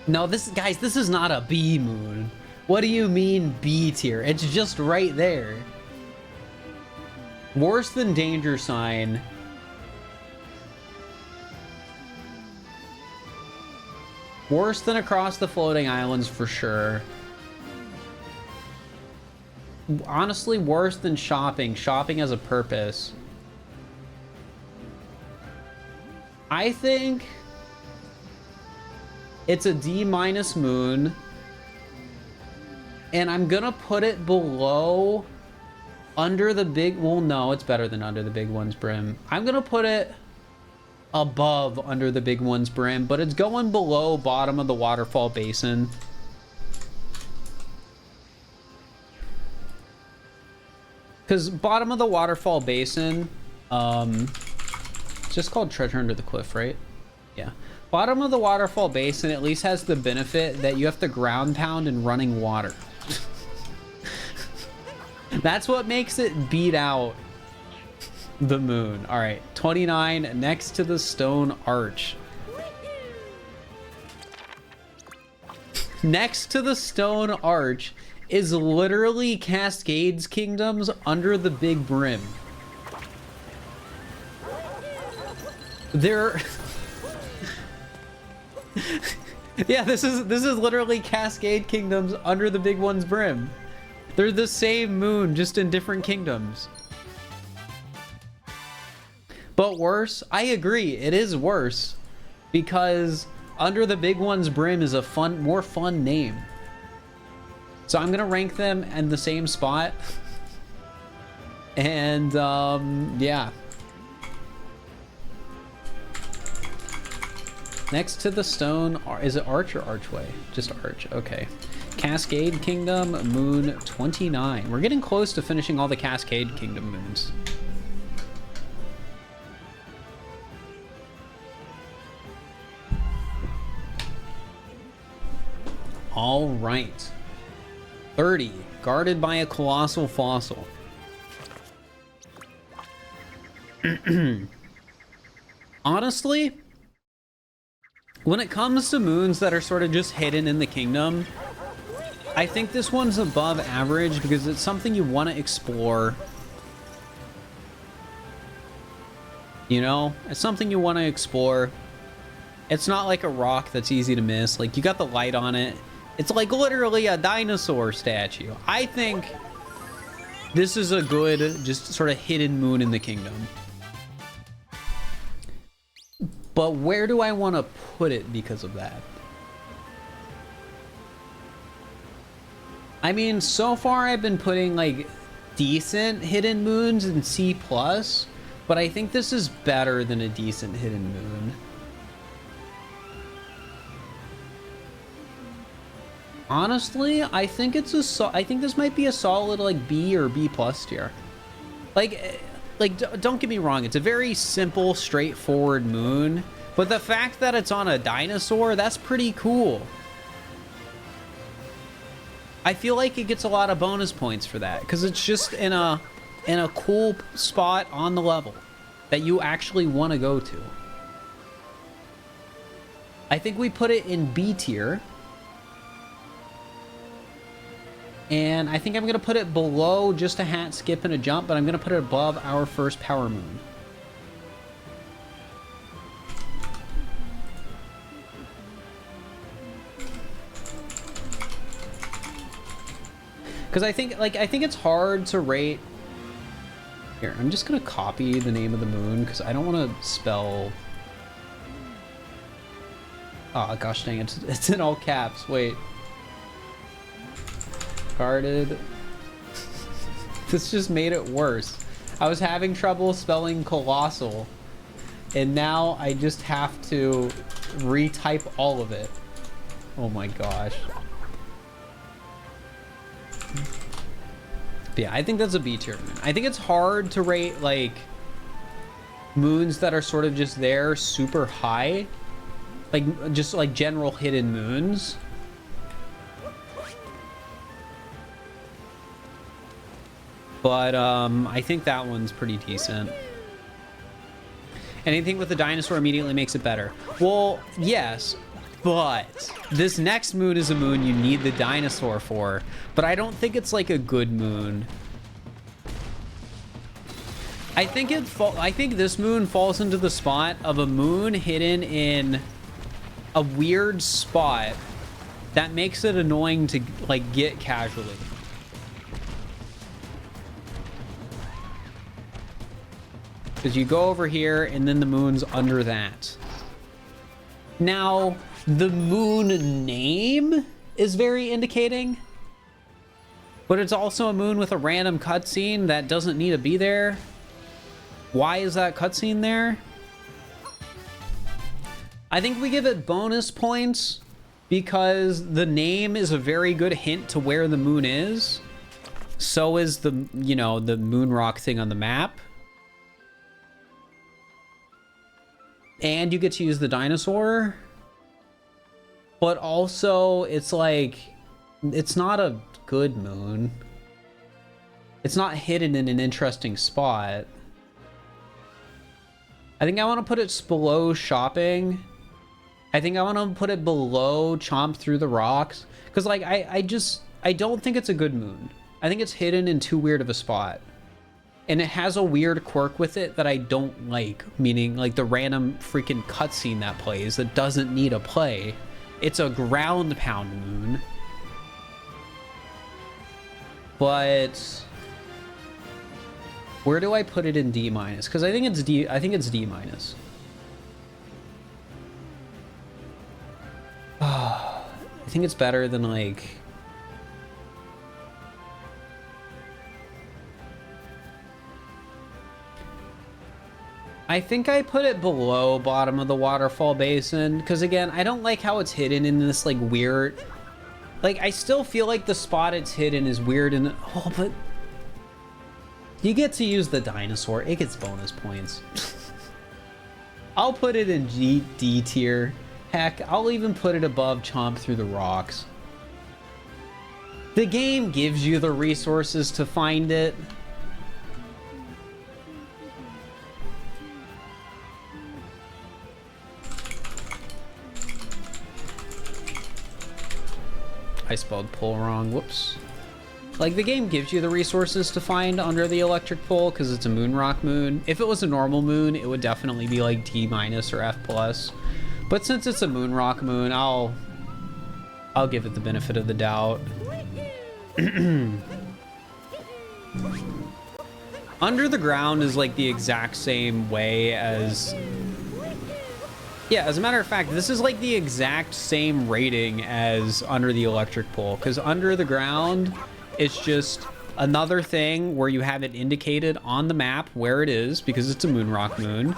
No, guys, this is not a B moon. What do you mean B tier? It's just right there. Worse than danger sign. Worse than across the floating islands for sure. Honestly, worse than shopping. Shopping has a purpose. I think it's a D- moon. And I'm gonna put it below under the big, well, no, it's better than under the big one's brim. I'm gonna put it above under the big one's brim, but it's going below bottom of the waterfall basin. Because bottom of the waterfall basin, it's just called treasure under the cliff, right? Yeah. Bottom of the waterfall basin at least has the benefit that you have to ground pound in running water. That's what makes it beat out the moon. All right, 29 next to the stone arch. Next to the stone arch is literally Cascades Kingdoms under the big brim. They're yeah, this is literally Cascade Kingdoms under the big one's brim. They're the same moon, just in different kingdoms. But worse, I agree, it is worse because under the big one's brim is a more fun name. So I'm gonna rank them in the same spot. And yeah. Next to the stone, is it arch or archway? Just arch, okay. Cascade Kingdom, moon 29. We're getting close to finishing all the Cascade Kingdom moons. All right. 30, guarded by a colossal fossil. Honestly, when it comes to moons that are sort of just hidden in the kingdom, I think this one's above average because it's something you want to explore. You know, it's something you want to explore. It's not like a rock that's easy to miss. Like, you got the light on it. It's like literally a dinosaur statue. I think this is a good, just sort of hidden moon in the kingdom. But where do I want to put it because of that? I mean, so far I've been putting like decent hidden moons in C+, but I think this is better than a decent hidden moon. Honestly, I think I think this might be a solid like B or B+ tier. Like don't get me wrong, it's a very simple, straightforward moon, but the fact that it's on a dinosaur, that's pretty cool. I feel like it gets a lot of bonus points for that because it's just in a cool spot on the level that you actually want to go to. I think we put it in B tier. And I think I'm going to put it below just a hat, skip, and a jump, but I'm going to put it above our first power moon. Because I think it's hard to rate. Here, I'm just going to copy the name of the moon because I don't want to spell. Oh, gosh dang, it's in all caps. Wait. Guarded. This just made it worse. I was having trouble spelling colossal, and now I just have to retype all of it. Oh my gosh. But yeah, I think that's a B tier moon. I think it's hard to rate like moons that are sort of just there super high, like just like general hidden moons. But I think that one's pretty decent. Anything with the dinosaur immediately makes it better. Well, yes, but this next moon is a moon you need the dinosaur for. But I don't think it's like a good moon. I think this moon falls into the spot of a moon hidden in a weird spot that makes it annoying to like get casually. Because you go over here and then the moon's under that. Now, the moon name is very indicating, but it's also a moon with a random cutscene that doesn't need to be there. Why is that cutscene there? I think we give it bonus points because the name is a very good hint to where the moon is. So is the, you know, the moon rock thing on the map. And you get to use the dinosaur. But also, it's like, it's not a good moon. It's not hidden in an interesting spot. I think I want to put it below shopping. I think I want to put it below chomp through the rocks. Because, like, I don't think it's a good moon. I think it's hidden in too weird of a spot. And it has a weird quirk with it that I don't like. Meaning, like, the random freaking cutscene that plays that doesn't need a play. It's a ground pound moon. But where do I put it in D-? Because I think it's D. I think it's D-. I think it's better than like. I think I put it below bottom of the waterfall basin because again, I don't like how it's hidden in this like weird. Like I still feel like the spot it's hidden is weird and oh, but. You get to use the dinosaur. It gets bonus points. I'll put it in D tier. Heck, I'll even put it above chomp through the rocks. The game gives you the resources to find it. I spelled pull wrong. Whoops. Like, the game gives you the resources to find under the electric pole because it's a moon rock moon. If it was a normal moon, it would definitely be like D- or F+. But since it's a moon rock moon, I'll give it the benefit of the doubt. Under the ground is like the exact same way as... Yeah, as a matter of fact, this is like the exact same rating as under the electric pole. Because under the ground... It's just another thing where you have it indicated on the map where it is because it's a moon rock moon.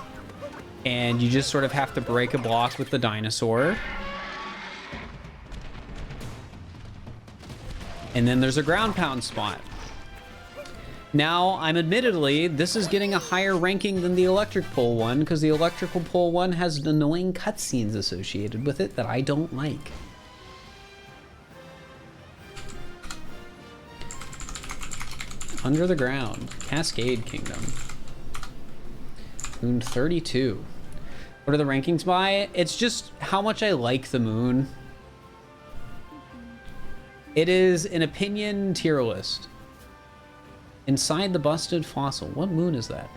And you just sort of have to break a block with the dinosaur. And then there's a ground pound spot. Now, I'm admittedly, this is getting a higher ranking than the electric pole one because the electrical pole one has annoying cutscenes associated with it that I don't like. Under the ground, Cascade Kingdom. Moon 32. What are the rankings by? It's just how much I like the moon. It is an opinion tier list. Inside the busted fossil. What moon is that?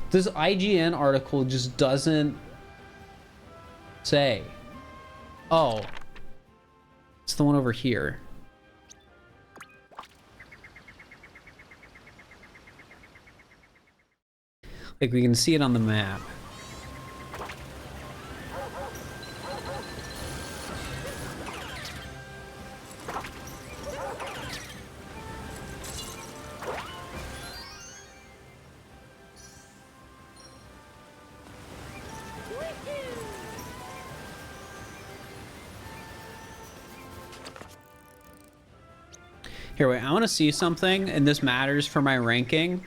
This IGN article just doesn't say. Oh. It's the one over here. Like we can see it on the map. Here, wait, I want to see something, and this matters for my ranking.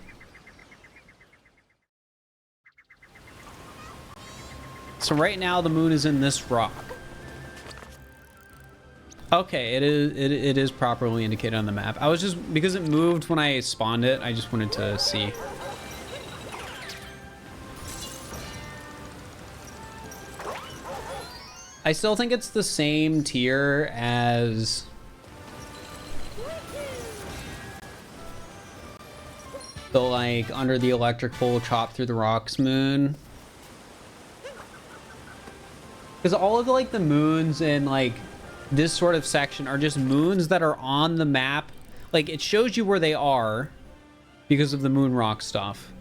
So right now the moon is in this rock. Okay, it is properly indicated on the map. I was just, because it moved when I spawned it, I just wanted to see. I still think it's the same tier as the like under the electric pole chop through the rocks moon. Because all of like the moons in like this sort of section are just moons that are on the map. Like it shows you where they are because of the moon rock stuff.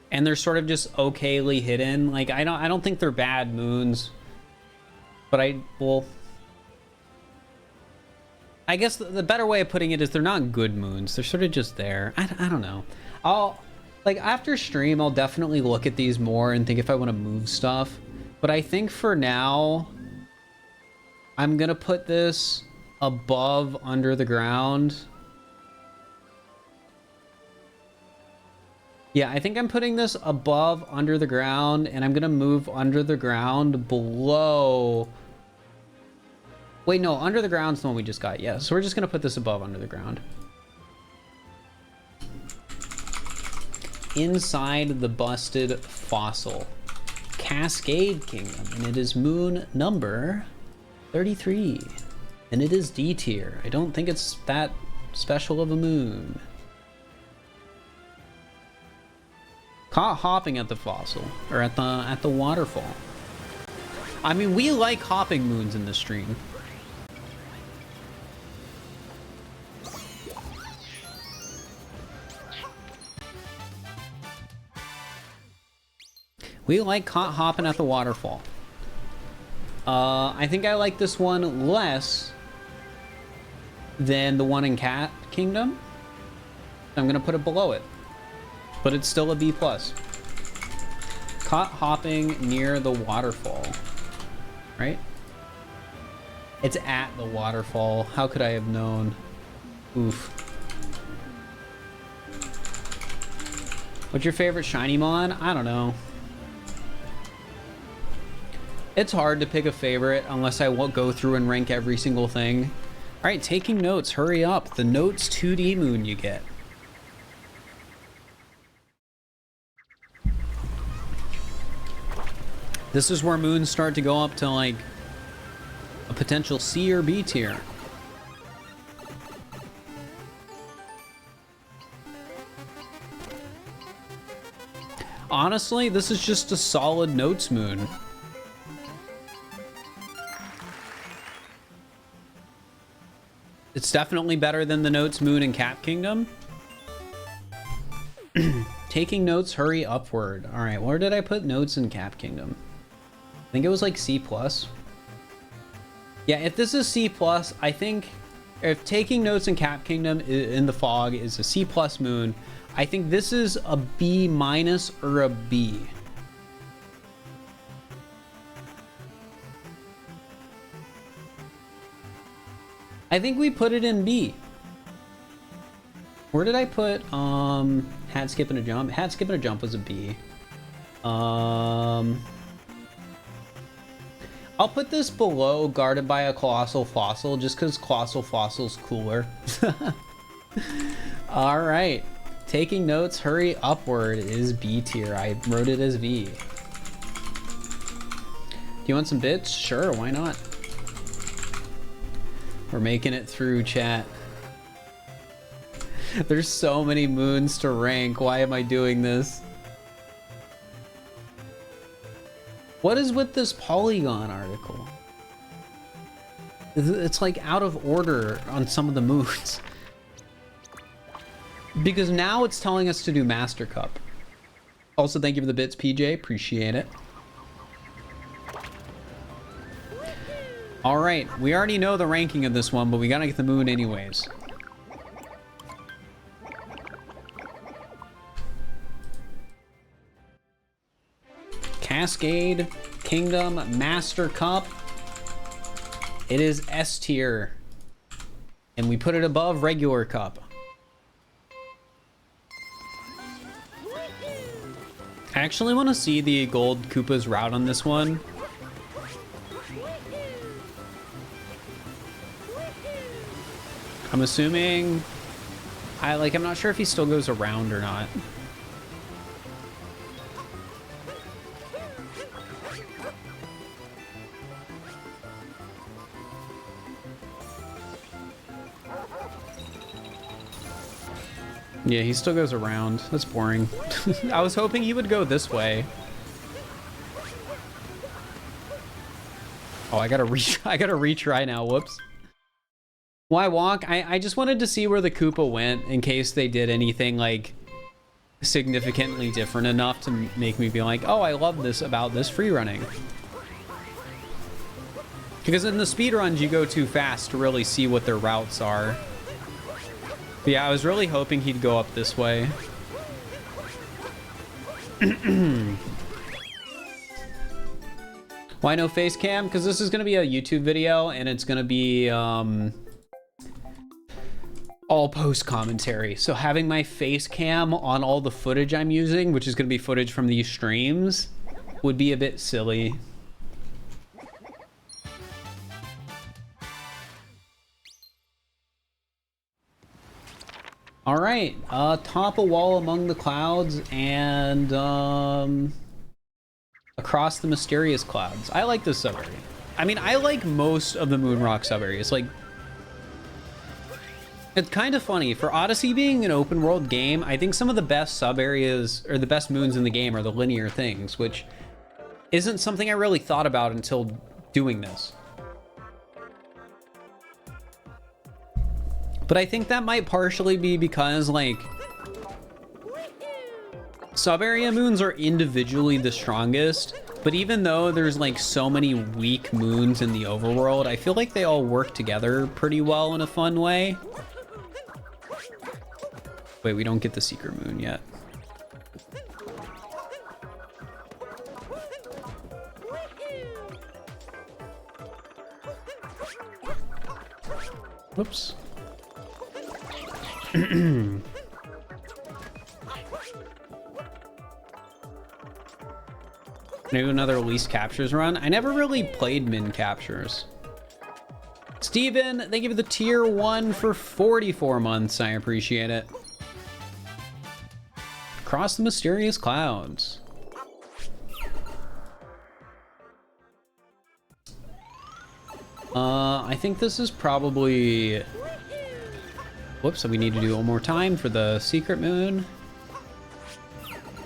And they're sort of just okayly hidden. Like I don't think they're bad moons. But I guess the better way of putting it is they're not good moons. They're sort of just there. I don't know. Like after stream, I'll definitely look at these more and think if I want to move stuff. But I think for now, I'm gonna put this above under the ground. Yeah, I think I'm putting this above under the ground, and I'm gonna move under the ground below. Wait, no, under the ground's the one we just got. Yeah, so we're just gonna put this above under the ground. Inside the busted fossil. Cascade Kingdom, and it is moon number 33. And it is D tier. I don't think it's that special of a moon. Caught hopping at the fossil, or at the waterfall. I mean, we like hopping moons in this stream. We like caught hopping at the waterfall. I think I like this one less than the one in Cat Kingdom. I'm gonna put it below it. But it's still a B+. Caught hopping near the waterfall. Right? It's at the waterfall. How could I have known? Oof. What's your favorite shiny mon? I don't know. It's hard to pick a favorite unless I will go through and rank every single thing. All right, taking notes. Hurry up. The notes 2D moon you get. This is where moons start to go up to like a potential C or B tier. Honestly, this is just a solid notes moon. It's definitely better than the notes moon in Cap Kingdom. Taking notes, hurry upward. All right, where did I put notes in Cap Kingdom? I think it was like C+. Yeah, if this is C+, I think if taking notes in Cap Kingdom in the fog is a C+ moon, I think this is a B- or a B. I think we put it in B. Where did I put hat, skip, and a jump? Hat, skip, and a jump was a B. I'll put this below guarded by a colossal fossil just because colossal fossil's cooler. All right. Taking notes, hurry upward is B tier. I wrote it as V. Do you want some bits? Sure, why not? We're making it through, chat. There's so many moons to rank. Why am I doing this? What is with this Polygon article? It's like out of order on some of the moons. Because now it's telling us to do Master Cup. Also, thank you for the bits, PJ. Appreciate it. All right, we already know the ranking of this one, but we gotta get the moon anyways. Cascade Kingdom Master Cup. It is S tier. And we put it above regular cup. I actually want to see the gold Koopa's route on this one. I'm assuming... I'm not sure if he still goes around or not. Yeah, he still goes around. That's boring. I was hoping he would go this way. Oh, I gotta retry now. Whoops. Why walk? I just wanted to see where the Koopa went in case they did anything like significantly different enough to make me be like, oh, I love this about this free running. Because in the speedruns, you go too fast to really see what their routes are. But yeah, I was really hoping he'd go up this way. Why no face cam? Because this is going to be a YouTube video, and it's going to be all post commentary. So having my face cam on all the footage I'm using, which is going to be footage from these streams, would be a bit silly. All right, top a wall among the clouds and across the mysterious clouds. I like this sub-area. I mean, I like most of the Moonrock sub-areas. Like, it's kind of funny. For Odyssey being an open world game, I think some of the best sub-areas, or the best moons in the game, are the linear things, which isn't something I really thought about until doing this. But I think that might partially be because, like, sub-area moons are individually the strongest, but even though there's, like, so many weak moons in the overworld, I feel like they all work together pretty well in a fun way. Wait, we don't get the secret moon yet. Whoops. Maybe another least captures run. I never really played min captures. Steven, thank you for the tier 1 for 44 months. I appreciate it. Across the mysterious clouds. I think this is probably... Whoops, so we need to do one more time for the secret moon.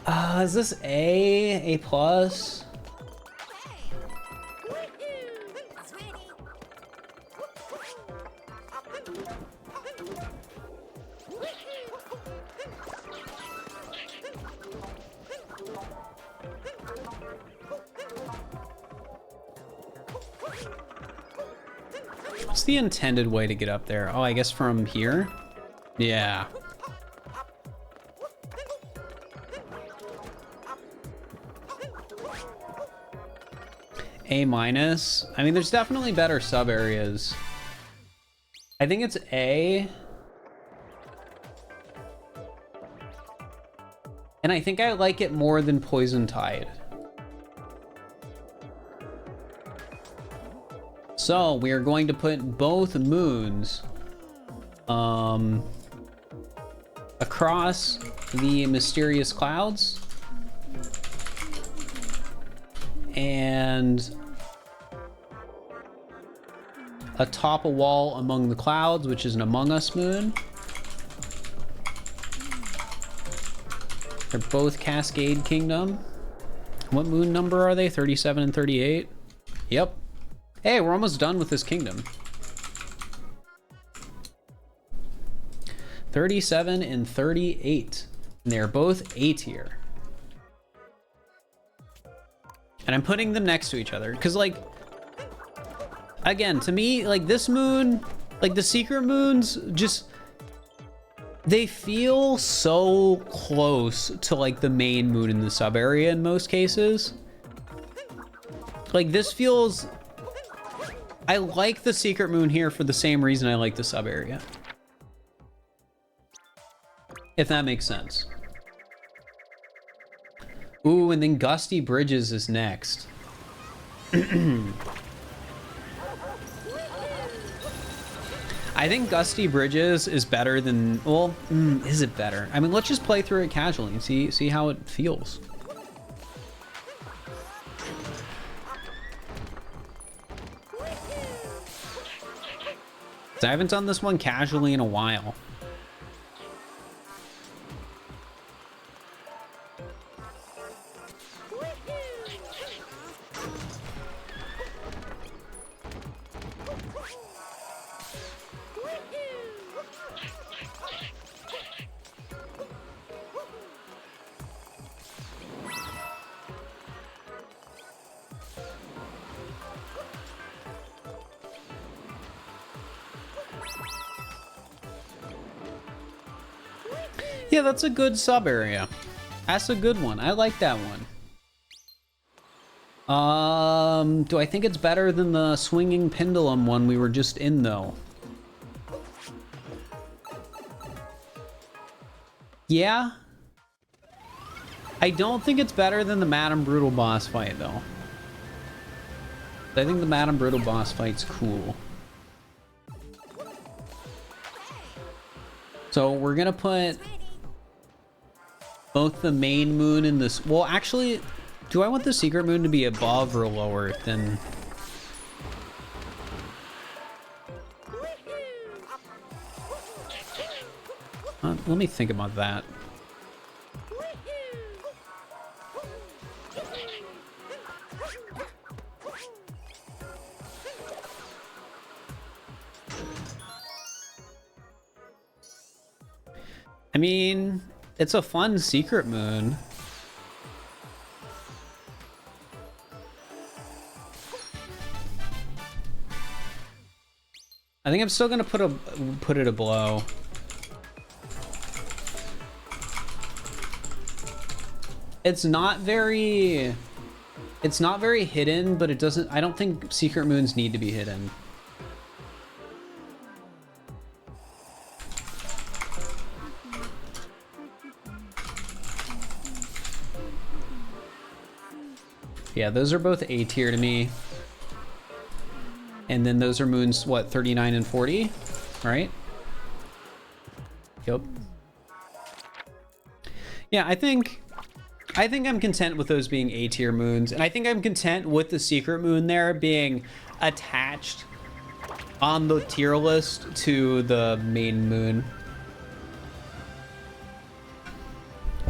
Is this A plus? What's the intended way to get up there? Oh, I guess from here? Yeah. A minus. I mean, there's definitely better sub areas. I think it's A. And I think I like it more than Poison Tide. So we are going to put both moons across the mysterious clouds and atop a wall among the clouds, which is an Among Us moon. They're both Cascade Kingdom. What moon number are they? 37 and 38? Yep. Hey, we're almost done with this kingdom. 37 and 38. And they're both A tier. And I'm putting them next to each other. Because, like, again, to me, like, this moon, like, the secret moons, just... they feel so close to, like, the main moon in the sub area in most cases. Like, this feels... I like the secret moon here for the same reason I like the sub area. If that makes sense. Ooh, and then Gusty Bridges is next. I think Gusty Bridges is better than... well, is it better? I mean, let's just play through it casually and see how it feels. I haven't done this one casually in a while. Yeah, that's a good sub area. That's a good one. I like that one. Do I think it's better than the swinging pendulum one we were just in, though? Yeah. I don't think it's better than the Madame Brutal boss fight, though. I think the Madame Brutal boss fight's cool. So we're gonna put both the main moon and this. Well, actually, do I want the secret moon to be above or lower than? Let me think about that. I mean, it's a fun secret moon. I think I'm still gonna put it a below. It's not very hidden, but it doesn't. I don't think secret moons need to be hidden. Yeah, those are both A tier to me. And then those are moons, what, 39 and 40, right? Yep. Yeah, I think I'm content with those being A tier moons, and I think I'm content with the secret moon there being attached on the tier list to the main moon.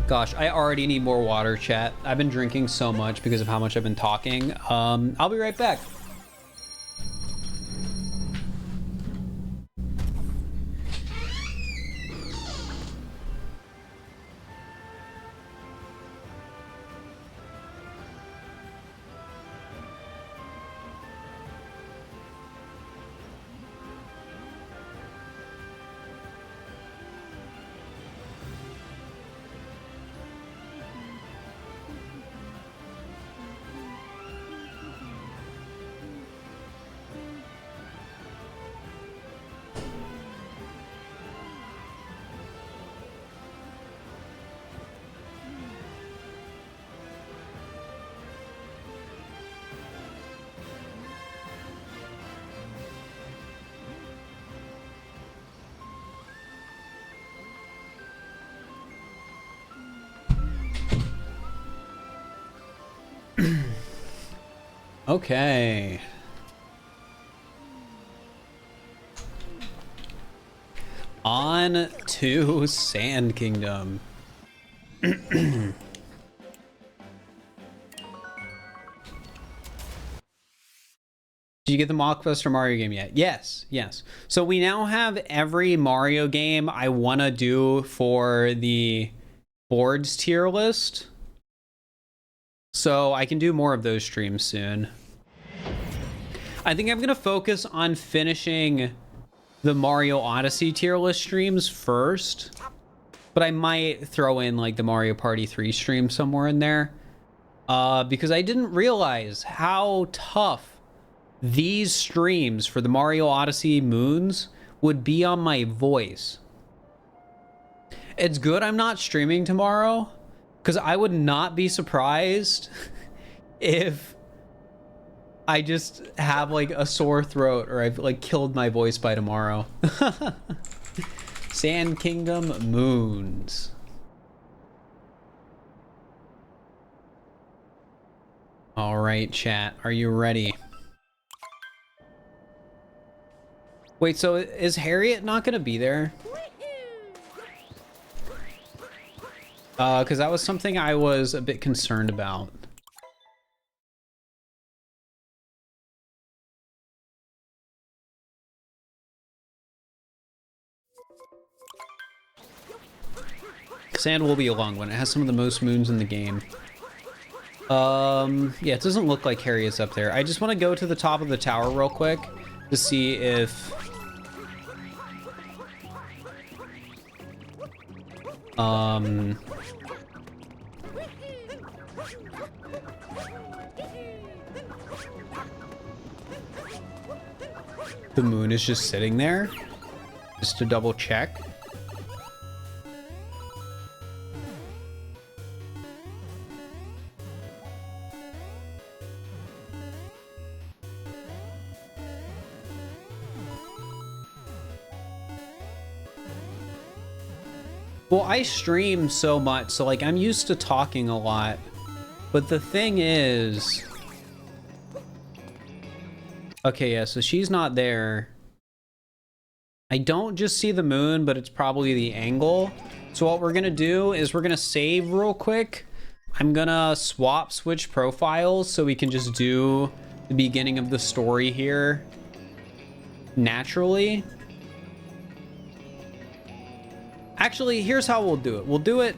Gosh, I already need more water, chat. I've been drinking so much because of how much I've been talking. I'll be right back. Okay. On to Sand Kingdom. Did you get the Mockbuster Mario game yet? Yes, yes. So we now have every Mario game I want to do for the boards tier list. So I can do more of those streams soon. I think I'm going to focus on finishing the Mario Odyssey tier list streams first. But I might throw in like the Mario Party 3 stream somewhere in there. Because I didn't realize how tough these streams for the Mario Odyssey moons would be on my voice. It's good I'm not streaming tomorrow, because I would not be surprised if I just have like a sore throat or I've like killed my voice by tomorrow. Sand Kingdom moons. All right, chat, are you ready? Wait, so is Harriet not gonna be there? Because that was something I was a bit concerned about. Sand will be a long one. It has some of the most moons in the game. Yeah, it doesn't look like Harriet's up there. I just want to go to the top of the tower real quick to see if... the moon is just sitting there, just to double check. Well, I stream so much, so like I'm used to talking a lot, but the thing is... Okay, yeah, so she's not there. I don't just see the moon, but it's probably the angle. So what we're gonna do is we're gonna save real quick. I'm gonna switch profiles so we can just do the beginning of the story here naturally. Actually, here's how we'll do it. We'll do it...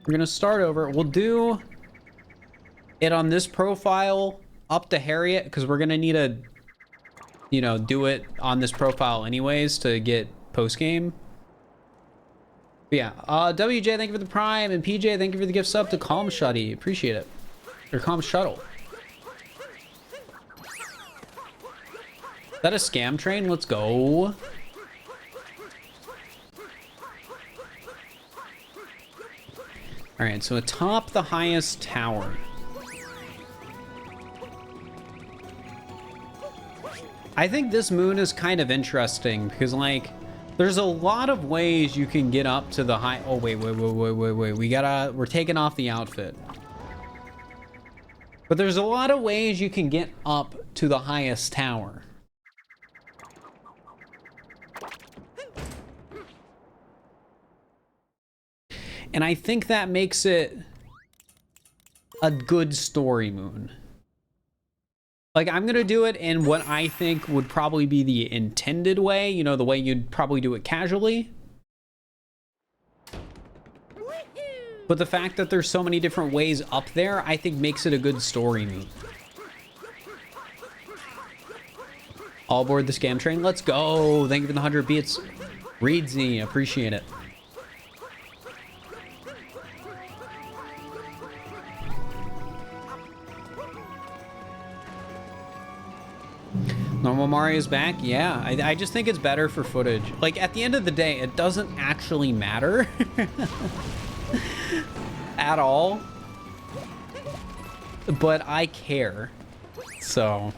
We're gonna start over. We'll do it on this profile up to Harriet, because we're gonna need to, you know, do it on this profile anyways to get post-game. But yeah, WJ, thank you for the Prime, and PJ, thank you for the gift sub to Calm Shutty. Appreciate it. Or Calm Shuttle. Is that a scam train? Let's go. All right, so atop the highest tower. I think this moon is kind of interesting because, like, there's a lot of ways you can get up to the high... Oh, wait. We're taking off the outfit. But there's a lot of ways you can get up to the highest tower. And I think that makes it a good story moon. Like, I'm gonna do it in what I think would probably be the intended way, you know, the way you'd probably do it casually. But the fact that there's so many different ways up there, I think makes it a good story moon. All aboard the scam train. Let's go. Thank you for the 100 beats. Reedsy, appreciate it. Normal Mario's back? Yeah, I just think it's better for footage. Like, at the end of the day, it doesn't actually matter at all. But I care. So...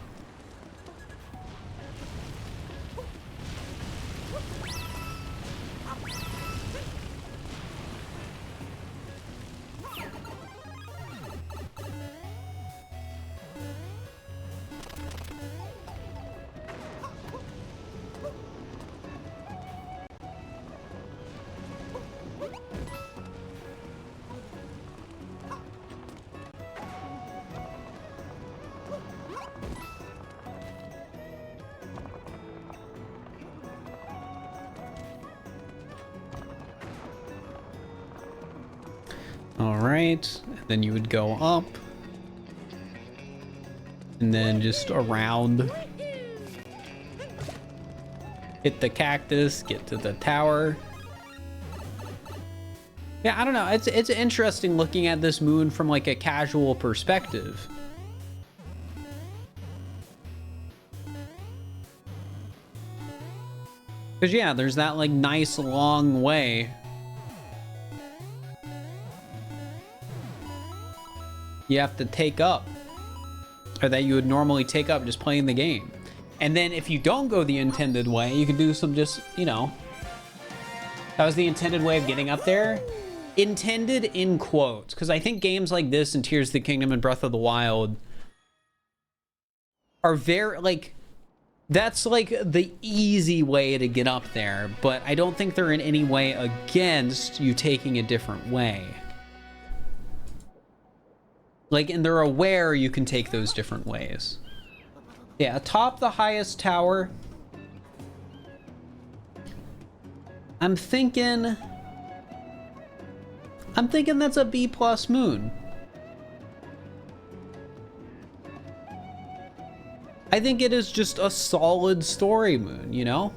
All right, then you would go up and then just around, hit the cactus, get to the tower. Yeah, I don't know. It's interesting looking at this moon from like a casual perspective. Because yeah, there's that like nice long way. You have to take up, or that you would normally take up just playing the game. And then if you don't go the intended way, you can do some just, you know, that was the intended way of getting up there. Intended in quotes, because I think games like this and Tears of the Kingdom and Breath of the Wild are very, like, that's like the easy way to get up there, but I don't think they're in any way against you taking a different way. Like, and they're aware you can take those different ways. Yeah, atop the highest tower. I'm thinking I'm thinking that's a B+ moon. I think it is just a solid story moon, you know?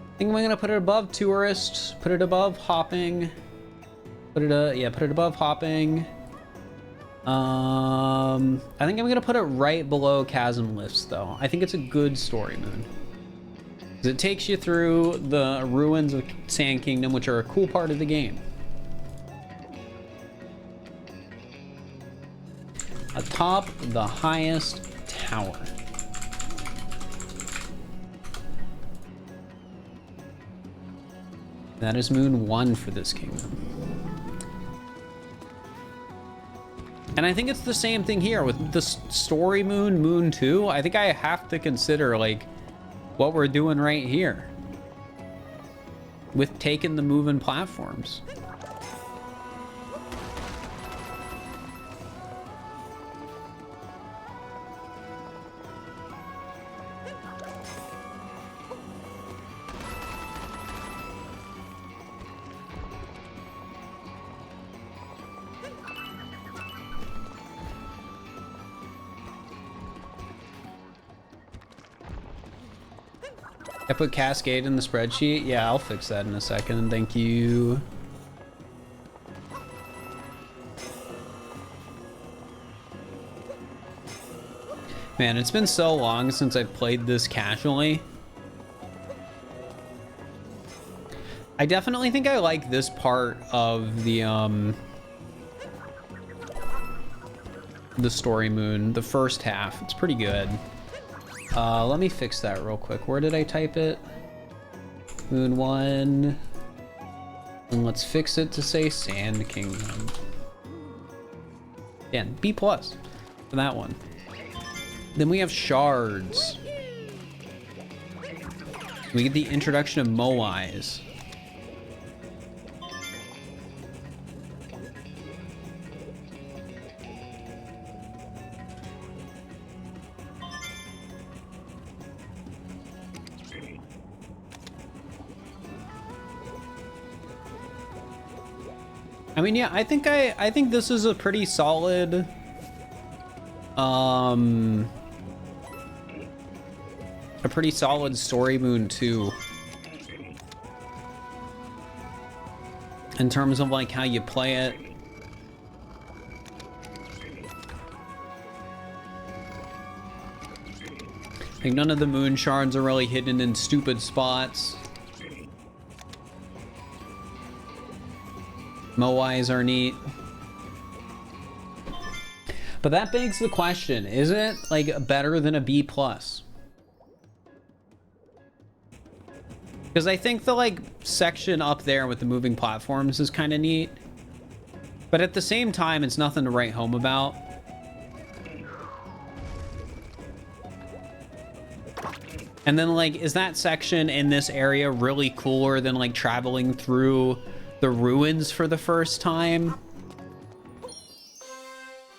I think I'm gonna put it above tourist, put it above hopping, put it above hopping. I think I'm gonna put it right below chasm lifts though. I think it's a good story moon. 'Cause it takes you through the ruins of Sand Kingdom, which are a cool part of the game. Atop the highest tower. That is moon 1 for this kingdom. And I think it's the same thing here with the story moon, moon 2. I think I have to consider like what we're doing right here with taking the moving platforms. I put Cascade in the spreadsheet. Yeah, I'll fix that in a second. Thank you. Man, it's been so long since I've played this casually. I definitely think I like this part of the story moon, the first half. It's pretty good. Let me fix that real quick. Where did I type it? Moon 1. And let's fix it to say Sand Kingdom. Yeah, B+ for that one. Then we have shards. We get the introduction of Moais. I mean, yeah, I think this is a pretty solid a pretty solid story moon too, in terms of like how you play it. Like none of the moon shards are really hidden in stupid spots. Moais are neat. But that begs the question, is it like better than a B+? Because I think the like section up there with the moving platforms is kind of neat. But at the same time, it's nothing to write home about. And then like, is that section in this area really cooler than like traveling through the ruins for the first time?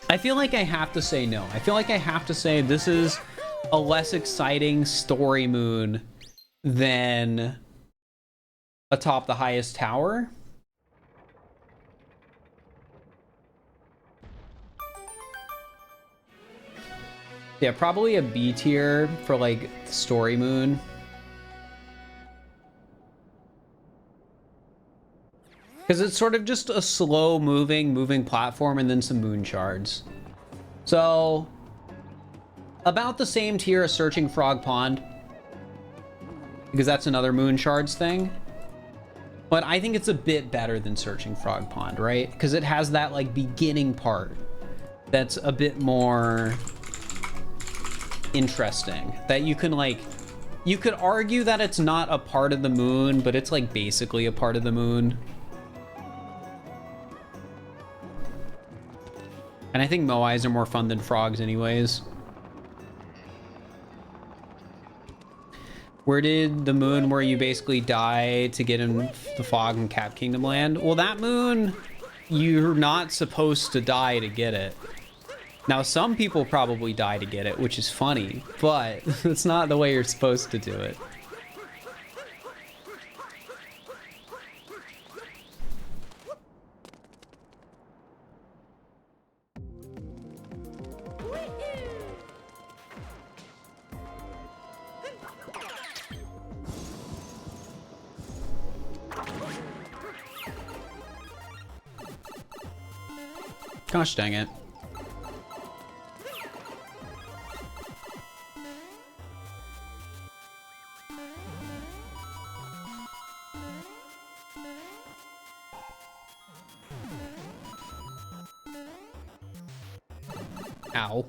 I feel like I have to say no. I feel like I have to say this is a less exciting story moon than atop the highest tower. Yeah, probably a B tier for like story moon. Because it's sort of just a slow moving platform and then some moon shards. So, about the same tier as Searching Frog Pond. Because that's another moon shards thing. But I think it's a bit better than Searching Frog Pond, right? Because it has that like beginning part that's a bit more interesting. That you can like, you could argue that it's not a part of the moon, but it's like basically a part of the moon. And I think Moais are more fun than frogs anyways. Where did the moon where you basically die to get in the fog in Cap Kingdom land? Well, that moon, you're not supposed to die to get it. Now, some people probably die to get it, which is funny, but it's not the way you're supposed to do it. Gosh dang it. Ow.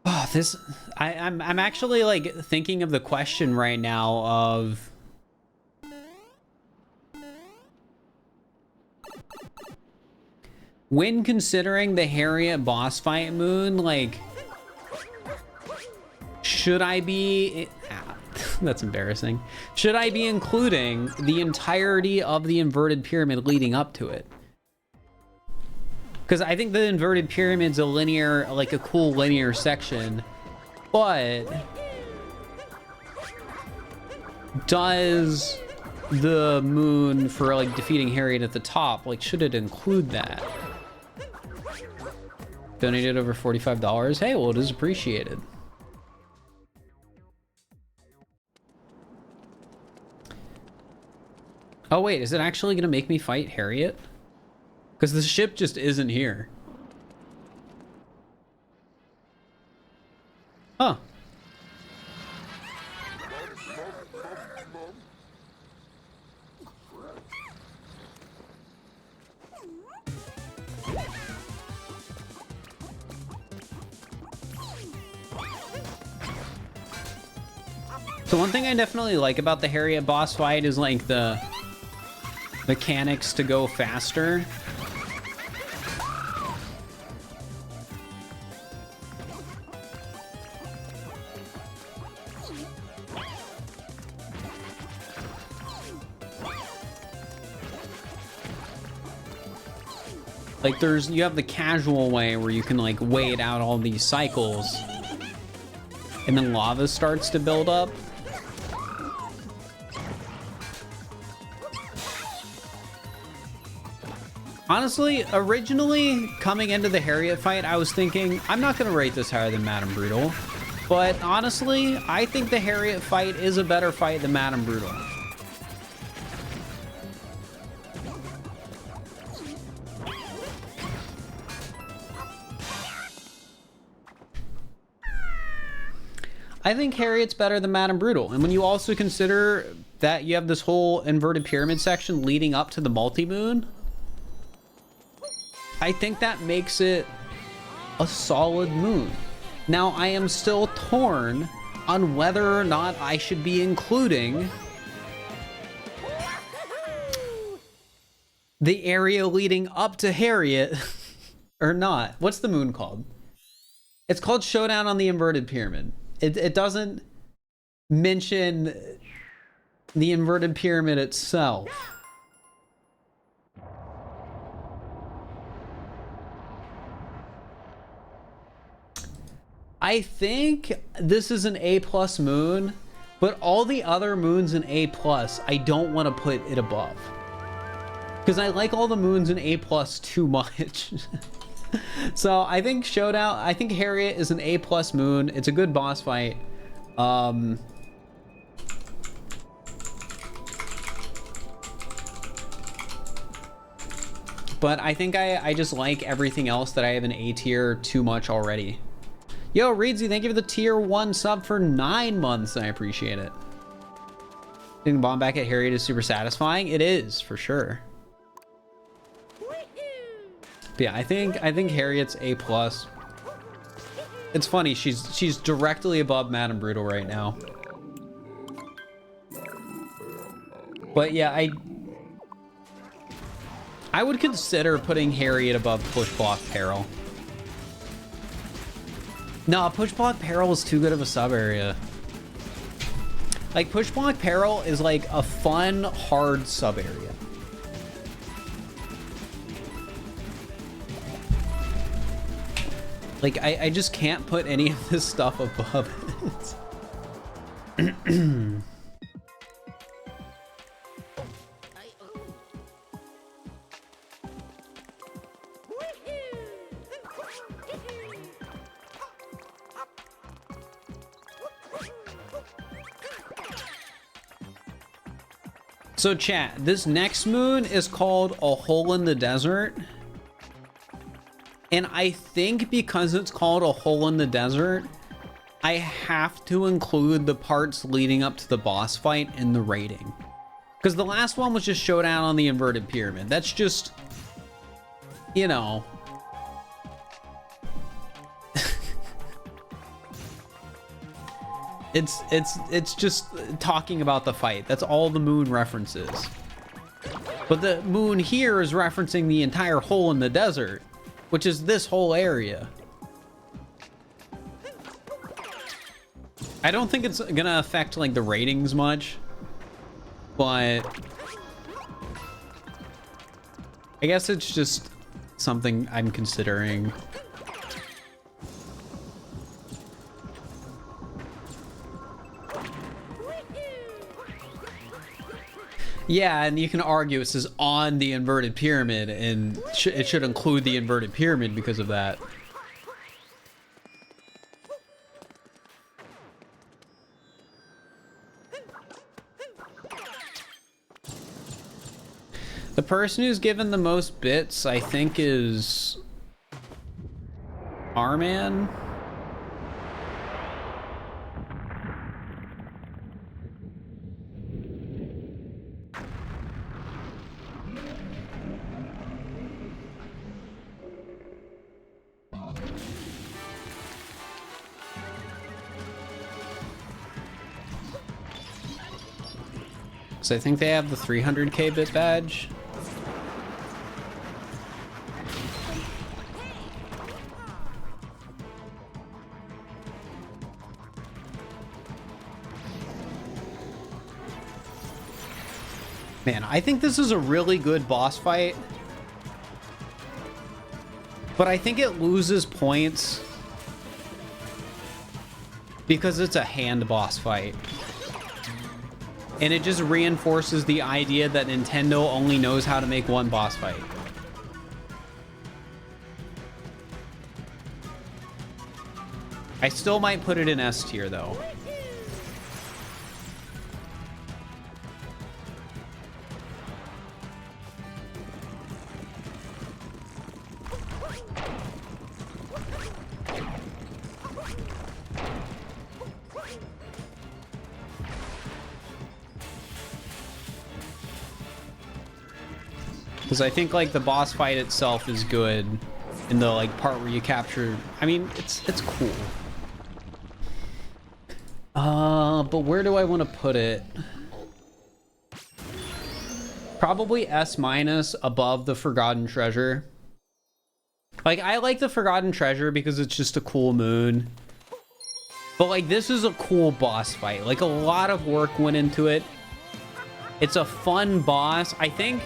Oh, this I'm actually like thinking of the question right now of when considering the Harriet boss fight moon, like should I be that's embarrassing. Should I be including the entirety of the inverted pyramid leading up to it? Because I think the inverted pyramid's a linear, like a cool linear section, but does the moon for like defeating Harriet at the top, like should it include that? Donated over $45. Hey, well, it is appreciated. Oh wait, is it actually gonna make me fight Harriet? Because the ship just isn't here. Huh. So one thing I definitely like about the Harriet boss fight is like the mechanics to go faster. Like you have the casual way where you can like wait out all these cycles and then lava starts to build up. Honestly, originally coming into the Harriet fight, I was thinking, I'm not going to rate this higher than Madame Brutal. But honestly, I think the Harriet fight is a better fight than Madame Brutal. I think Harriet's better than Madame Brutal. And when you also consider that you have this whole inverted pyramid section leading up to the multi-moon, I think that makes it a solid moon. Now, I am still torn on whether or not I should be including the area leading up to Harriet or not. What's the moon called? It's called Showdown on the Inverted Pyramid. It doesn't mention the inverted pyramid itself. I think this is an A+ moon, but all the other moons in A+, I don't want to put it above. Because I like all the moons in A+ too much. So I think I think Harriet is an A+ moon. It's a good boss fight. But I think I just like everything else that I have in A tier too much already. Yo, Reedsy, thank you for the tier 1 sub for 9 months. I appreciate it. Getting bomb back at Harriet is super satisfying. It is, for sure. But yeah, I think Harriet's A+. It's funny, she's directly above Madame Brutal right now. But yeah, I would consider putting Harriet above Push Block Peril. No, Push Block Peril is too good of a sub area. Like, Push Block Peril is like a fun, hard sub area. Like, I just can't put any of this stuff above it. So chat, this next moon is called A Hole in the Desert. And I think because it's called A Hole in the Desert, I have to include the parts leading up to the boss fight in the rating. Because the last one was just showdown on the inverted pyramid. That's just, you know. It's just talking about the fight. That's all the moon references. But the moon here is referencing the entire hole in the desert, which is this whole area. I don't think it's gonna affect like the ratings much, but I guess it's just something I'm considering. Yeah, and you can argue it says on the inverted pyramid, and it should include the inverted pyramid because of that. The person who's given the most bits, I think, is Arman. So I think they have the 300k bit badge. Man, I think this is a really good boss fight. But I think it loses points because it's a hand boss fight. And it just reinforces the idea that Nintendo only knows how to make one boss fight. I still might put it in S tier though. Because I think like the boss fight itself is good in the like part where you capture. I mean, it's cool. But where do I want to put it? Probably S- above the Forgotten Treasure. Like, I like the Forgotten Treasure because it's just a cool moon. But like, this is a cool boss fight. Like, a lot of work went into it. It's a fun boss. I think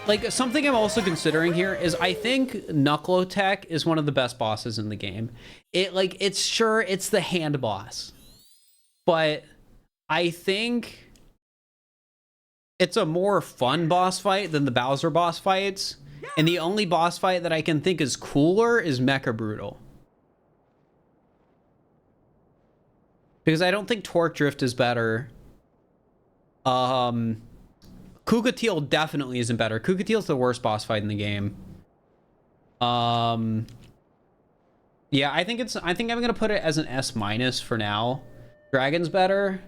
like something I'm also considering here is I think Knuckle-Tech is one of the best bosses in the game. It's the hand boss, but I think it's a more fun boss fight than the Bowser boss fights. And the only boss fight that I can think is cooler is Mecha Brutal. Because I don't think Torque Drift is better. Kukatil definitely isn't better. Kukatil's the worst boss fight in the game. Yeah, I think I'm gonna put it as an S- for now. Dragon's better.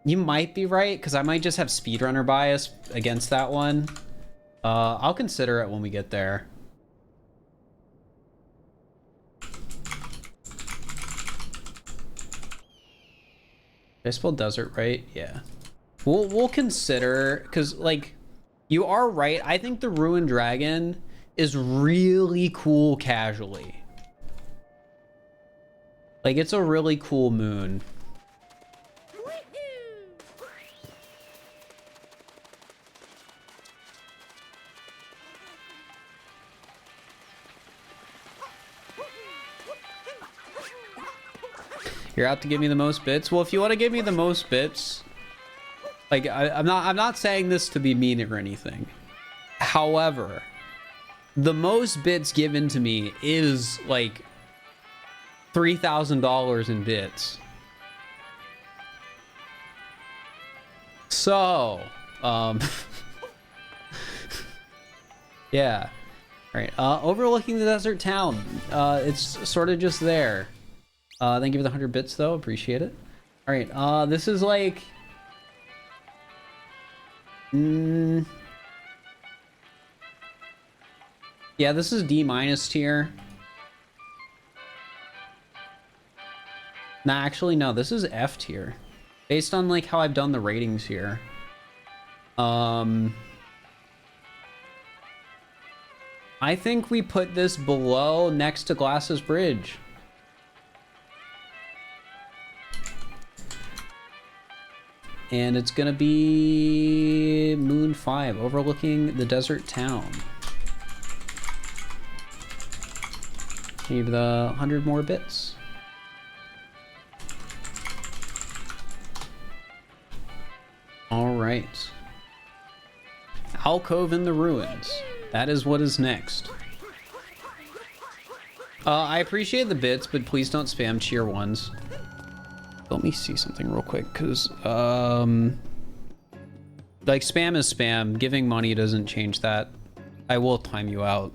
You might be right, because I might just have speedrunner bias against that one. I'll consider it when we get there. Did I spell desert right? Yeah. We'll consider, because like you are right. I think the Ruined Dragon is really cool casually. Like, it's a really cool moon. You're out to give me the most bits? Well, if you want to give me the most bits, like, I'm not saying this to be mean or anything. However, the most bits given to me is like $3,000 in bits. So, yeah. All right, overlooking the desert town. It's sort of just there. Thank you for the 100 bits, though. Appreciate it. All right, this is like... yeah, this is D- tier. Nah, actually, no, this is F tier. Based on, like, how I've done the ratings here. I think we put this below next to Glass's Bridge. And it's gonna be Moon 5, overlooking the desert town. Give the 100 more bits. All right. Alcove in the Ruins. That is what is next. I appreciate the bits, but please don't spam tier 1s. Let me see something real quick, because, like, spam is spam. Giving money doesn't change that. I will time you out.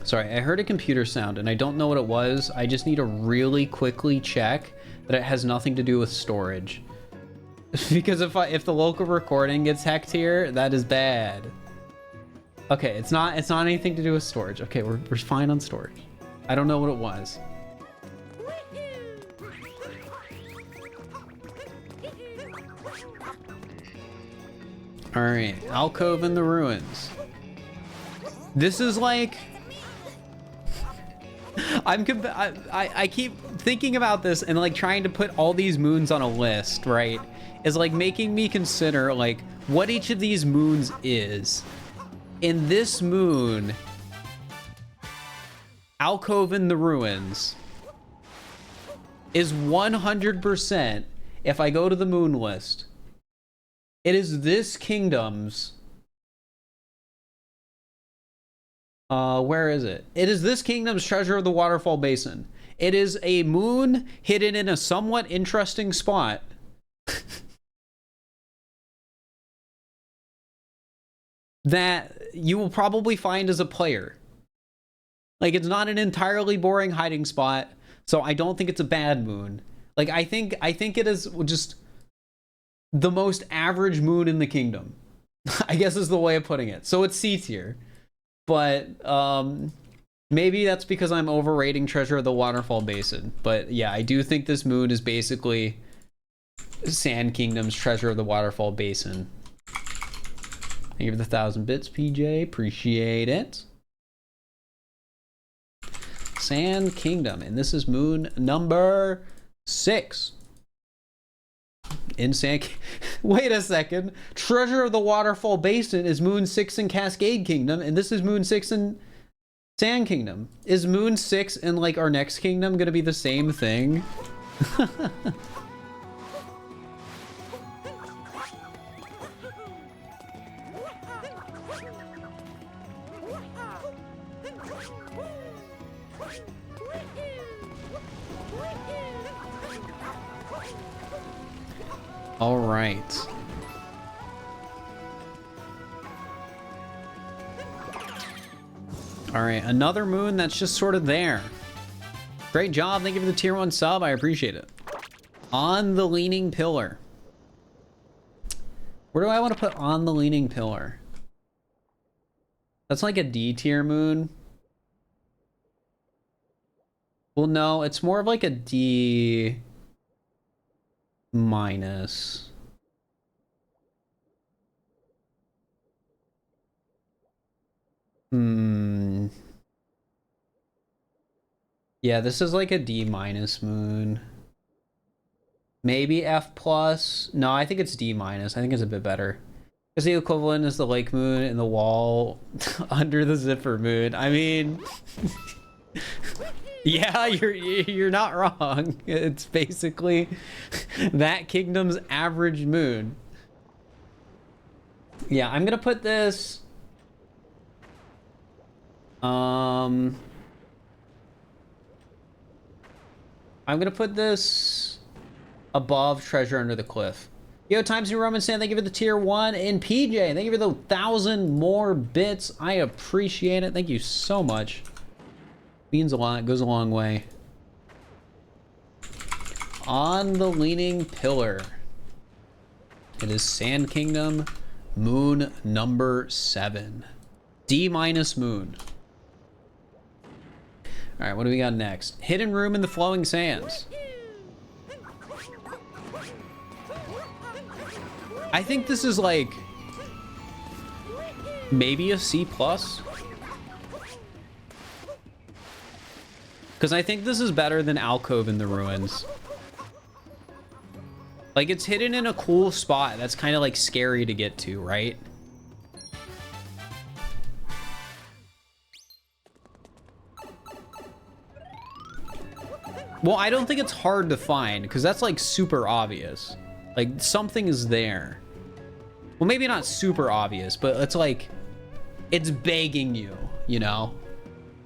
Sorry, I heard a computer sound, and I don't know what it was. I just need to really quickly check that it has nothing to do with storage. Because if the local recording gets hacked here, that is bad. Okay, it's not anything to do with storage. Okay, we're fine on storage. I don't know what it was. All right, Alcove in the Ruins. This is like... I keep thinking about this and like trying to put all these moons on a list, right? Is like making me consider like what each of these moons is. In this moon, Alcove in the Ruins is 100%, if I go to the moon list, it is this kingdom's... where is it? It is this kingdom's Treasure of the Waterfall Basin. It is a moon hidden in a somewhat interesting spot. That you will probably find as a player. Like, it's not an entirely boring hiding spot, so I don't think it's a bad moon. Like, I think it is just the most average moon in the kingdom. I guess is the way of putting it. So it's C tier. But maybe that's because I'm overrating Treasure of the Waterfall Basin. But yeah, I do think this moon is basically Sand Kingdom's Treasure of the Waterfall Basin. Thank you for the 1,000 bits, PJ. Appreciate it. Sand Kingdom, and this is moon number 6. In Sand... Wait a second. Treasure of the Waterfall Basin is moon 6 in Cascade Kingdom, and this is moon 6 in Sand Kingdom. Is moon 6 in like our next kingdom gonna be the same thing? All right. All right, another moon that's just sort of there. Great job. Thank you for the tier 1 sub. I appreciate it. On the Leaning Pillar. Where do I want to put On the Leaning Pillar? That's like a D tier moon. Well, no, it's more of like a D minus. Yeah, this is like a D minus moon. Maybe F plus. No, I think it's D minus. I think it's a bit better. Because the equivalent is the lake moon and the wall under the zipper moon. I mean, yeah, you're not wrong. It's basically that kingdom's average moon. Yeah, I'm gonna put this. I'm gonna put this above Treasure Under the Cliff. Yo, Times New Roman Sand, thank you for the tier 1. And PJ, thank you for the 1,000 more bits. I appreciate it. Thank you so much. Means a lot, goes a long way. On the Leaning Pillar. It is Sand Kingdom, moon number 7. D- moon. All right, what do we got next? Hidden Room in the Flowing Sands. I think this is like maybe a C+. Because I think this is better than Alcove in the Ruins. Like, it's hidden in a cool spot that's kind of like scary to get to, right? Well, I don't think it's hard to find because that's like super obvious. Like, something is there. Well, maybe not super obvious, but it's like, it's begging you, you know?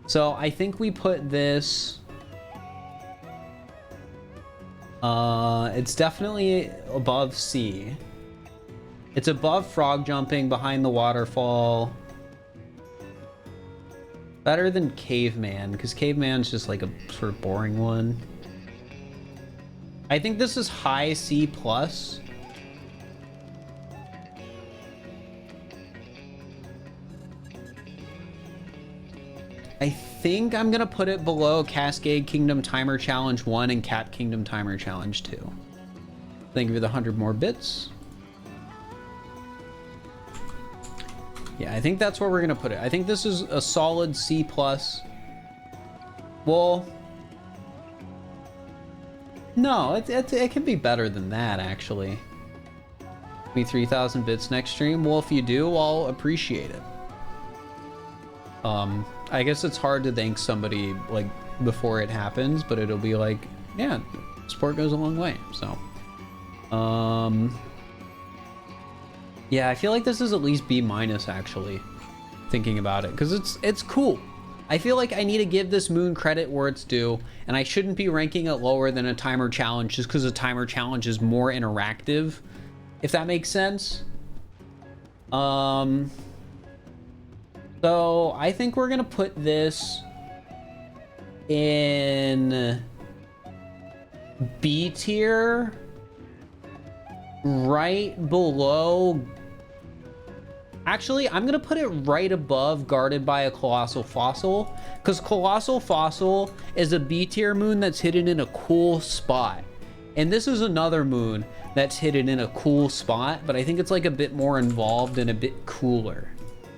So I think we put this... it's definitely above C. It's above frog jumping, behind the waterfall. Better than Caveman, because Caveman's just like a sort of boring one. I think this is high C+. I think I'm gonna put it below Cascade Kingdom Timer Challenge 1 and Cat Kingdom Timer Challenge 2. Thank you for the 100 more bits. Yeah, I think that's where we're gonna put it. I think this is a solid C+. Well, no, it can be better than that, actually. Give me 3,000 bits next stream. Well, if you do, I'll appreciate it. I guess it's hard to thank somebody like before it happens, but it'll be like, yeah, support goes a long way. So, yeah, I feel like this is at least B- actually, thinking about it, because it's cool. I feel like I need to give this moon credit where it's due, and I shouldn't be ranking it lower than a timer challenge just because a timer challenge is more interactive, if that makes sense. So I think we're gonna put this in B tier, right below. Actually, I'm gonna put it right above Guarded by a Colossal Fossil, because Colossal Fossil is a B tier moon that's hidden in a cool spot. And this is another moon that's hidden in a cool spot, but I think it's like a bit more involved and a bit cooler,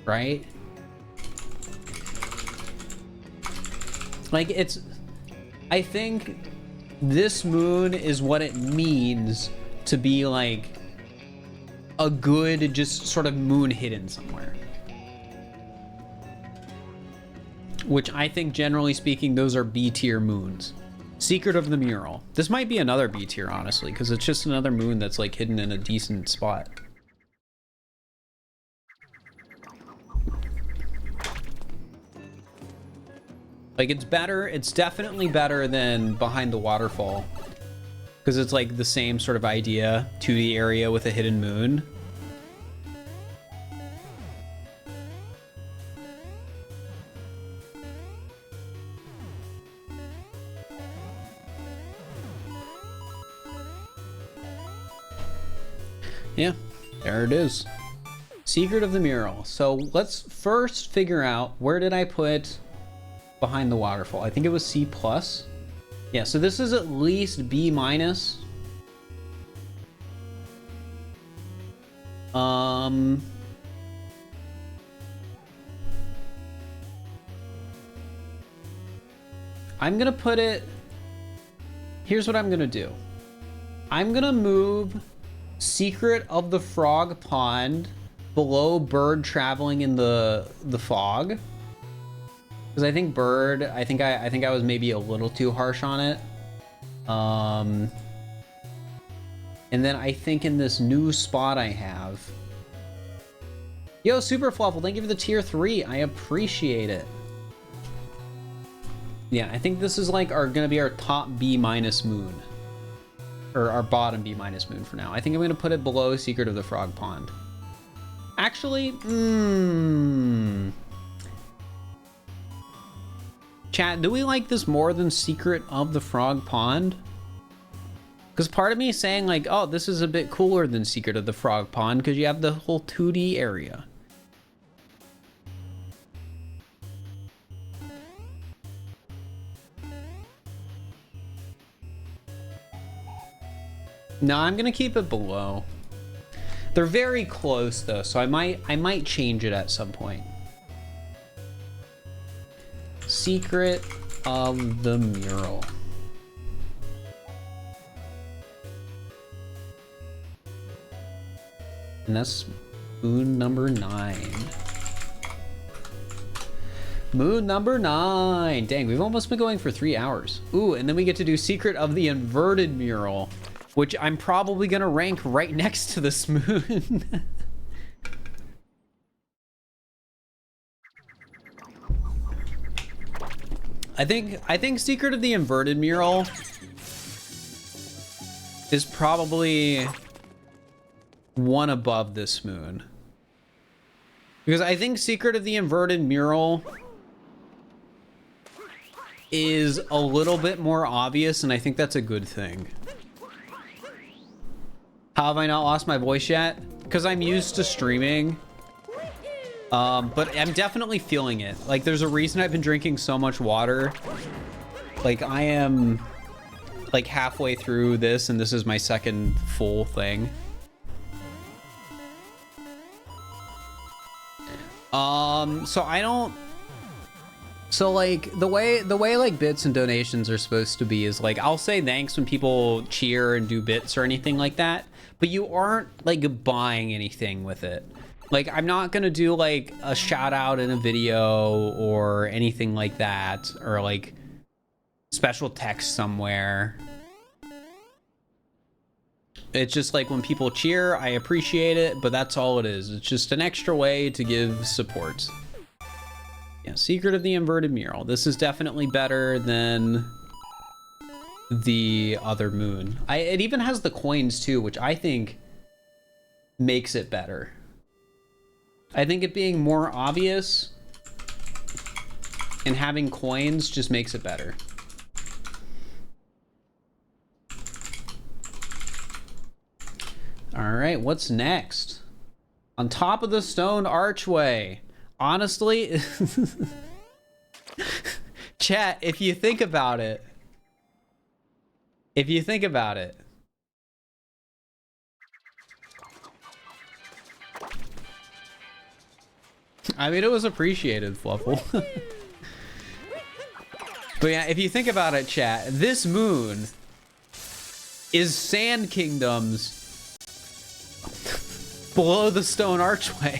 right? Like, it's, I think this moon is what it means to be like a good, just sort of moon hidden somewhere. Which I think, generally speaking, those are B tier moons. Secret of the Mural. This might be another B tier, honestly, because it's just another moon that's like hidden in a decent spot. Like, it's better, it's definitely better than Behind the Waterfall. Because it's like the same sort of idea, 2D area with a hidden moon. Yeah, there it is. Secret of the Mural. So let's first figure out, where did I put Behind the Waterfall? I think it was C+. Yeah, so this is at least B-. I'm gonna put it, here's what I'm gonna do. I'm gonna move Secret of the Frog Pond below Bird Traveling in the Fog. Because I think Bird, I think I was maybe a little too harsh on it. And then I think in this new spot I have. Yo, Super Fluffle, thank you for the tier 3. I appreciate it. Yeah, I think this is like gonna be our top B- moon. Or our bottom B- moon for now. I think I'm gonna put it below Secret of the Frog Pond. Actually, chat, do we like this more than Secret of the Frog Pond? Because part of me is saying like, oh, this is a bit cooler than Secret of the Frog Pond because you have the whole 2D area. No, I'm gonna keep it below. They're very close though, so I might change it at some point. Secret of the Mural. And that's moon number 9. Moon number 9. Dang, we've almost been going for 3 hours. Ooh, and then we get to do Secret of the Inverted Mural, which I'm probably gonna rank right next to this moon. I think Secret of the Inverted Mural is probably one above this moon. Because I think Secret of the Inverted Mural is a little bit more obvious, and I think that's a good thing. How have I not lost my voice yet? Because I'm used to streaming. But I'm definitely feeling it. Like, there's a reason I've been drinking so much water. Like, I am like halfway through this, and this is my second full thing. So I don't... So, like, the way like bits and donations are supposed to be is, like, I'll say thanks when people cheer and do bits or anything like that, but you aren't, like, buying anything with it. Like, I'm not gonna do, like, a shout out in a video or anything like that, or, like, special text somewhere. It's just, like, when people cheer, I appreciate it, but that's all it is. It's just an extra way to give support. Yeah, Secret of the Inverted Mural. This is definitely better than the other moon. It even has the coins, too, which I think makes it better. I think it being more obvious and having coins just makes it better. All right, what's next? On top of the stone archway. Honestly, chat, if you think about it, I mean, it was appreciated, Fluffle. But yeah, if you think about it, chat, this moon is Sand Kingdoms below the stone archway.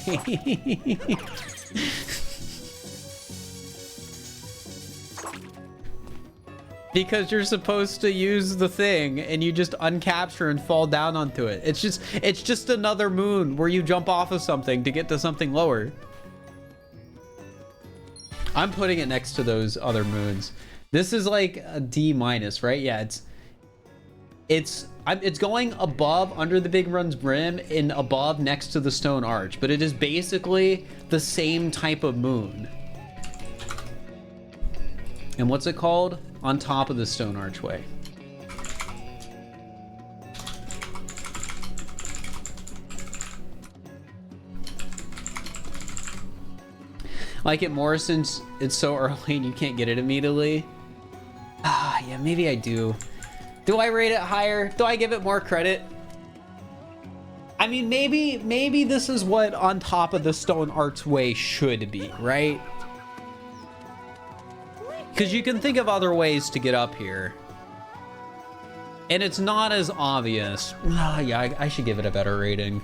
Because you're supposed to use the thing and you just uncapture and fall down onto it. It's just another moon where you jump off of something to get to something lower. I'm putting it next to those other moons. This is like a D-, right? Yeah, it's going above under the Big Run's brim and above next to the stone arch, but it is basically the same type of moon. And what's it called? On top of the stone archway. I like it more since it's so early and you can't get it immediately. Ah, yeah, maybe I do. Do I rate it higher? Do I give it more credit? I mean, maybe this is what on top of the stone archway should be, right? Because you can think of other ways to get up here. And it's not as obvious. Yeah, I should give it a better rating.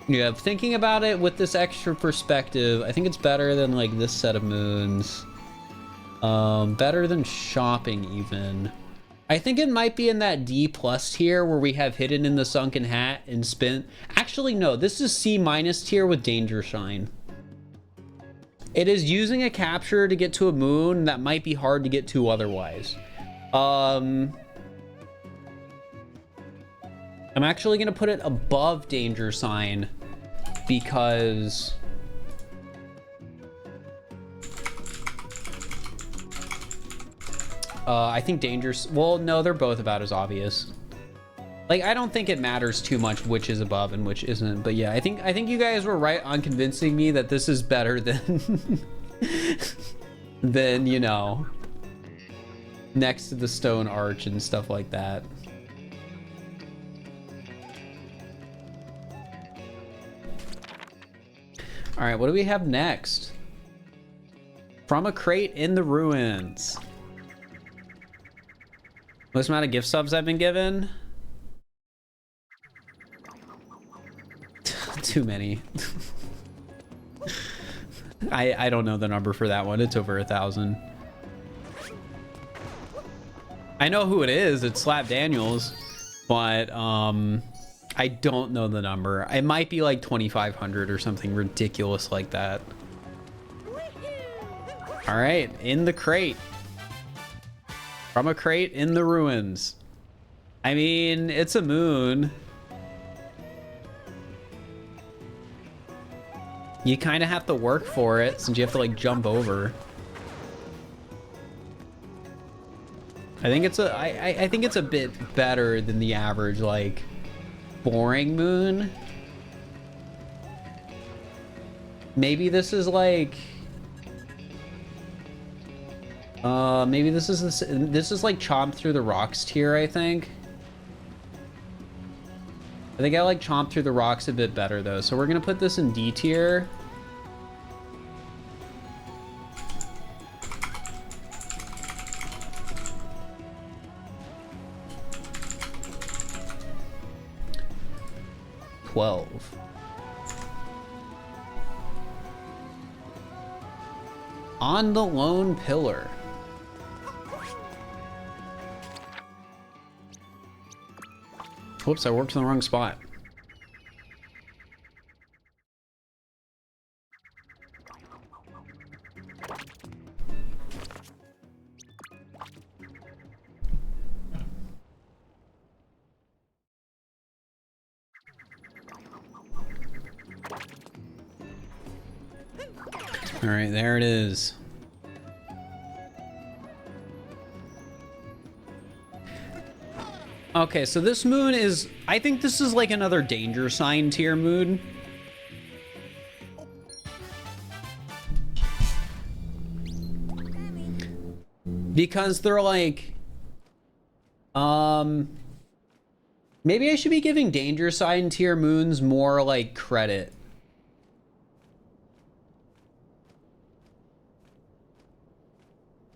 Yeah, thinking about it with this extra perspective, I think it's better than, like, this set of moons. Better than shopping, even. I think it might be in that D+ tier where we have Hidden in the Sunken Hat and Spin. Actually, no, this is C- tier with Danger Shine. It is using a capture to get to a moon that might be hard to get to otherwise. I'm actually gonna put it above danger sign because I think well, no, they're both about as obvious. Like, I don't think it matters too much which is above and which isn't, but yeah, I think you guys were right on convincing me that this is better than than, you know, next to the stone arch and stuff like that. All right, what do we have next? From a crate in the ruins. Most amount of gift subs I've been given? Too many. I don't know the number for that one. It's over 1,000. I know who it is. It's Slap Daniels, but I don't know the number. It might be like 2,500 or something ridiculous like that. All right, in the crate. From a crate in the ruins. I mean, it's a moon. You kind of have to work for it since you have to like jump over. I think it's I think it's a bit better than the average like boring moon. Maybe this is like maybe this is like Chomp Through the Rocks tier, I think. I think I like Chomp Through the Rocks a bit better though, so we're gonna put this in D tier. On the Lone Pillar. Whoops, I worked in the wrong spot. All right, there it is. Okay, so this moon is, I think this is like another danger sign tier moon. Because they're like, maybe I should be giving danger sign tier moons more like credit.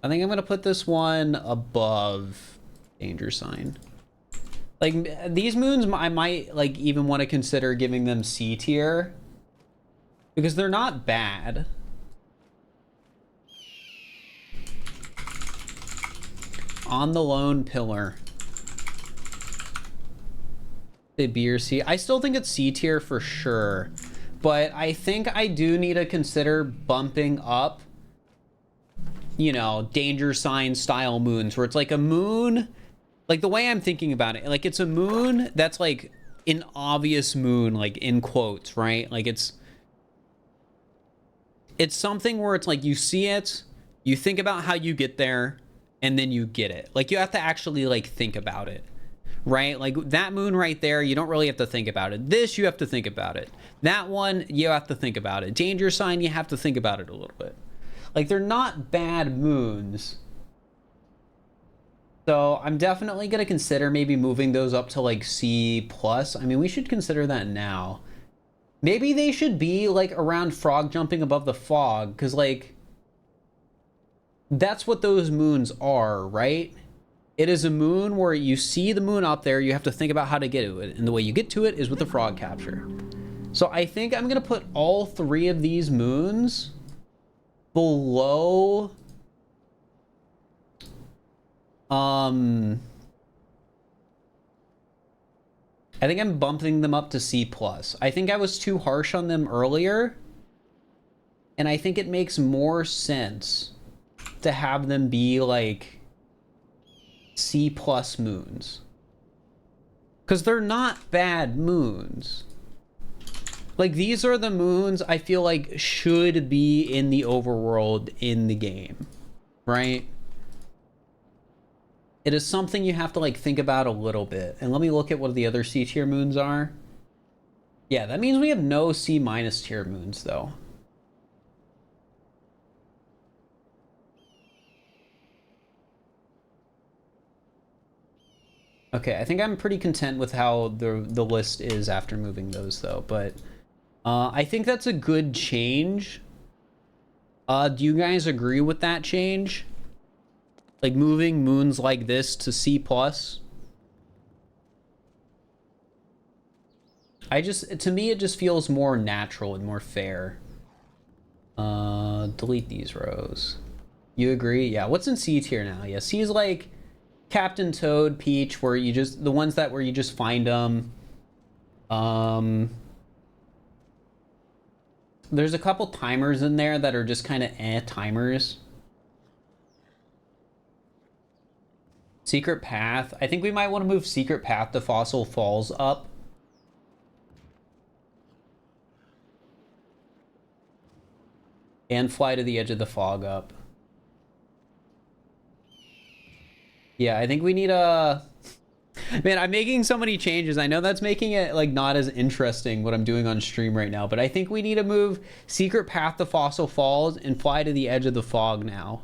I think I'm gonna put this one above danger sign. Like, these moons, I might, like, even want to consider giving them C tier. Because they're not bad. On the Lone Pillar. The B or C. I still think it's C tier for sure. But I think I do need to consider bumping up, you know, danger sign style moons. Where it's like a moon... Like, the way I'm thinking about it, like, it's a moon that's, like, an obvious moon, like, in quotes, right? Like, it's something where it's, like, you see it, you think about how you get there, and then you get it. Like, you have to actually, like, think about it, right? Like, that moon right there, you don't really have to think about it. This, you have to think about it. That one, you have to think about it. Danger sign, you have to think about it a little bit. Like, they're not bad moons. So I'm definitely going to consider maybe moving those up to like C+. I mean, we should consider that now. Maybe they should be like around frog jumping above the fog, because like that's what those moons are, right? It is a moon where you see the moon up there, you have to think about how to get to it, and the way you get to it is with the frog capture. So I think I'm going to put all three of these moons below... I think I'm bumping them up to C+. I think I was too harsh on them earlier. And I think it makes more sense to have them be like C+ moons. Because they're not bad moons. Like, these are the moons I feel like should be in the overworld in the game, right? It is something you have to like think about a little bit. And let me look at what the other C tier moons are. Yeah, that means we have no C- tier moons though. Okay, I think I'm pretty content with how the list is after moving those though, but I think that's a good change. Do you guys agree with that change? Like moving moons like this to C+? To me, it just feels more natural and more fair. Delete these rows. You agree? Yeah, what's in C tier now? Yeah, C is like Captain Toad, Peach, where you just, the ones that where you just find them. There's a couple timers in there that are just kind of timers. Secret Path. I think we might want to move Secret Path to Fossil Falls up. And Fly to the Edge of the Fog up. Yeah, I think we need a... Man, I'm making so many changes. I know that's making it like not as interesting what I'm doing on stream right now, but I think we need to move Secret Path to Fossil Falls and Fly to the Edge of the Fog now.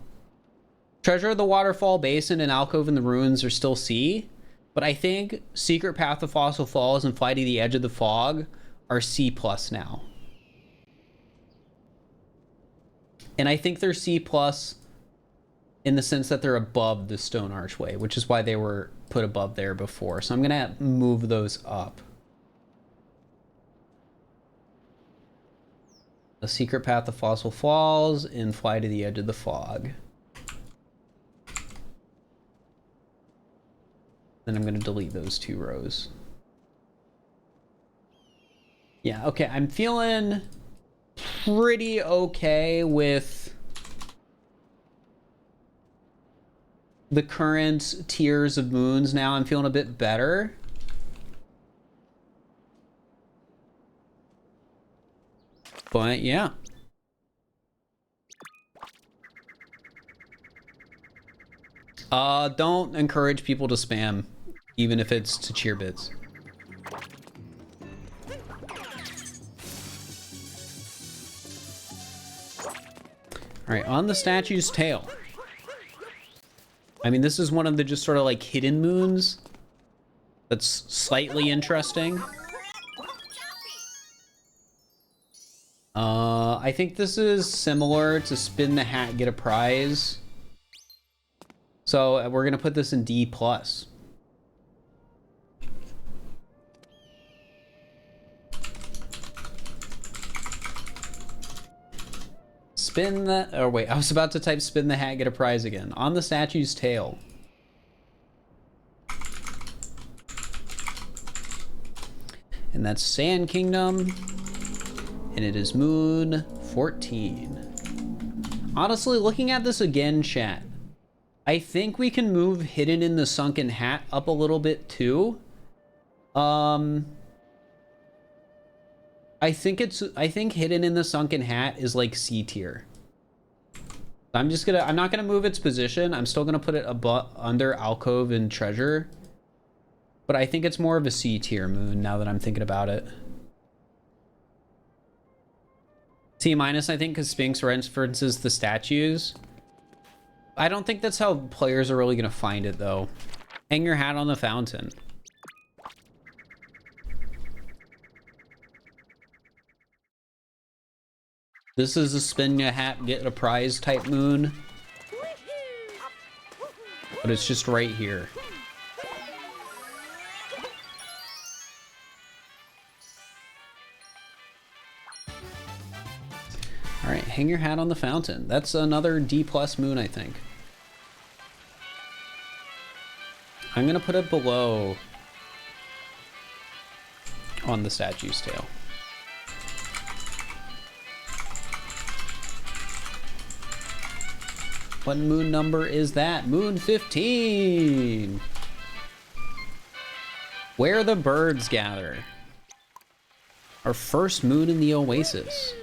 Treasure of the Waterfall Basin and Alcove in the Ruins are still C, but I think Secret Path to Fossil Falls and Fly to the Edge of the Fog are C+ now. And I think they're C+ in the sense that they're above the Stone Archway, which is why they were put above there before. So I'm gonna move those up. The Secret Path of Fossil Falls and Fly to the Edge of the Fog. Then I'm gonna delete those 2 rows. Yeah, okay, I'm feeling pretty okay with the current tiers of moons now. I'm feeling a bit better. But yeah. Don't encourage people to spam, even if it's to cheer bits. All right, on the statue's tail. I mean, this is one of the just sort of like hidden moons that's slightly interesting. I think this is similar to Spin the Hat, Get a Prize. So we're gonna put this in D+. Spin the... Oh, wait. I was about to type Spin the Hat, Get a Prize again. On the statue's tail. And that's Sand Kingdom. And it is Moon 14. Honestly, looking at this again, chat, I think we can move Hidden in the Sunken Hat up a little bit, too. I think Hidden in the Sunken Hat is like C tier. I'm not gonna move its position. I'm still gonna put it under Alcove and Treasure. But I think it's more of a C tier moon now that I'm thinking about it. C-, I think, because Sphinx references the statues. I don't think that's how players are really gonna find it though. Hang your hat on the fountain. This is a Spin your hat, get a prize type moon. But it's just right here. Alright, hang your hat on the fountain. That's another D+ moon, I think. I'm gonna put it below on the statue's tail. What moon number is that? Moon 15. Where the birds gather. Our first moon in the oasis.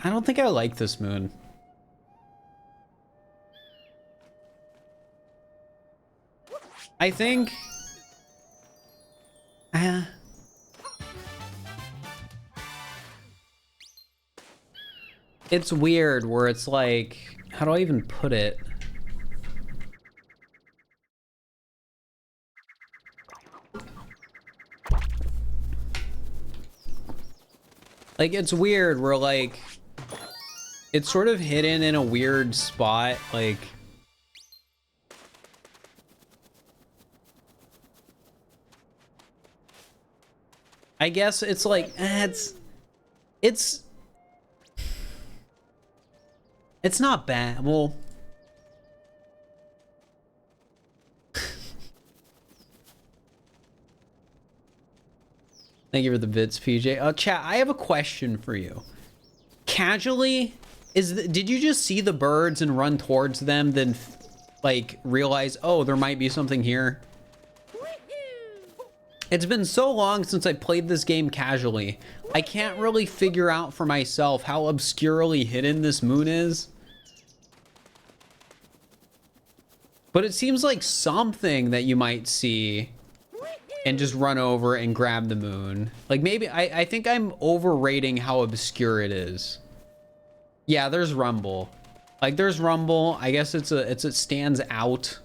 I don't think I like this moon. I think... it's weird where it's like... How do I even put it? Like, it's weird where, like, it's sort of hidden in a weird spot, like... I guess it's like, it's not bad. Well... Thank you for the bits, PJ. Chat, I have a question for you. Casually, did you just see the birds and run towards them, then, like, realize, oh, there might be something here? It's been so long since I played this game casually. I can't really figure out for myself how obscurely hidden this moon is. But it seems like something that you might see and just run over and grab the moon. Like, maybe I think I'm overrating how obscure it is. Yeah, there's Rumble. Like, there's Rumble. I guess it stands out.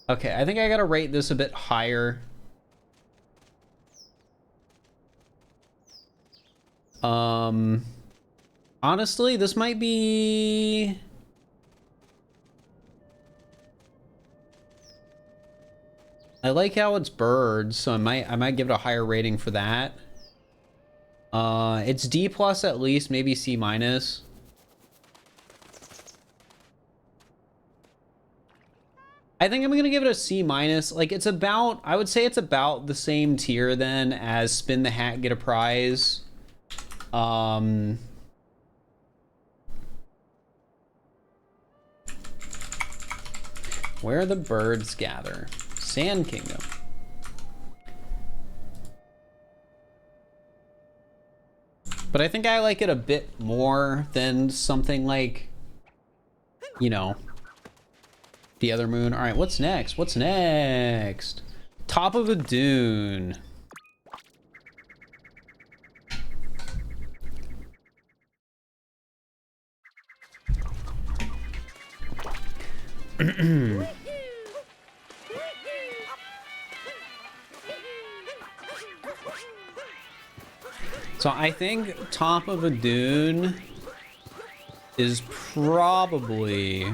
Okay, I think I gotta rate this a bit higher. Honestly, this might be... I like how it's birds, so I might give it a higher rating for that. It's D+ at least, maybe C-. I think I'm gonna give it a C-. Like, it's about, I would say it's about the same tier then as Spin the Hat, Get a Prize. Where the birds gather. Sand Kingdom. But I think I like it a bit more than something like, you know, the other moon. All right, what's next? What's next? Top of a dune. So I think Top of a Dune is probably...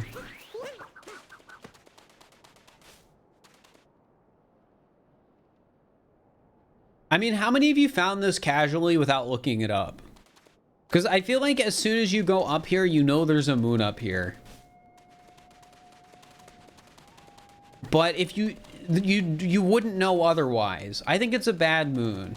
I mean, how many of you found this casually without looking it up? Because I feel like as soon as you go up here, you know there's a moon up here. But if you wouldn't know otherwise. I think it's a bad moon.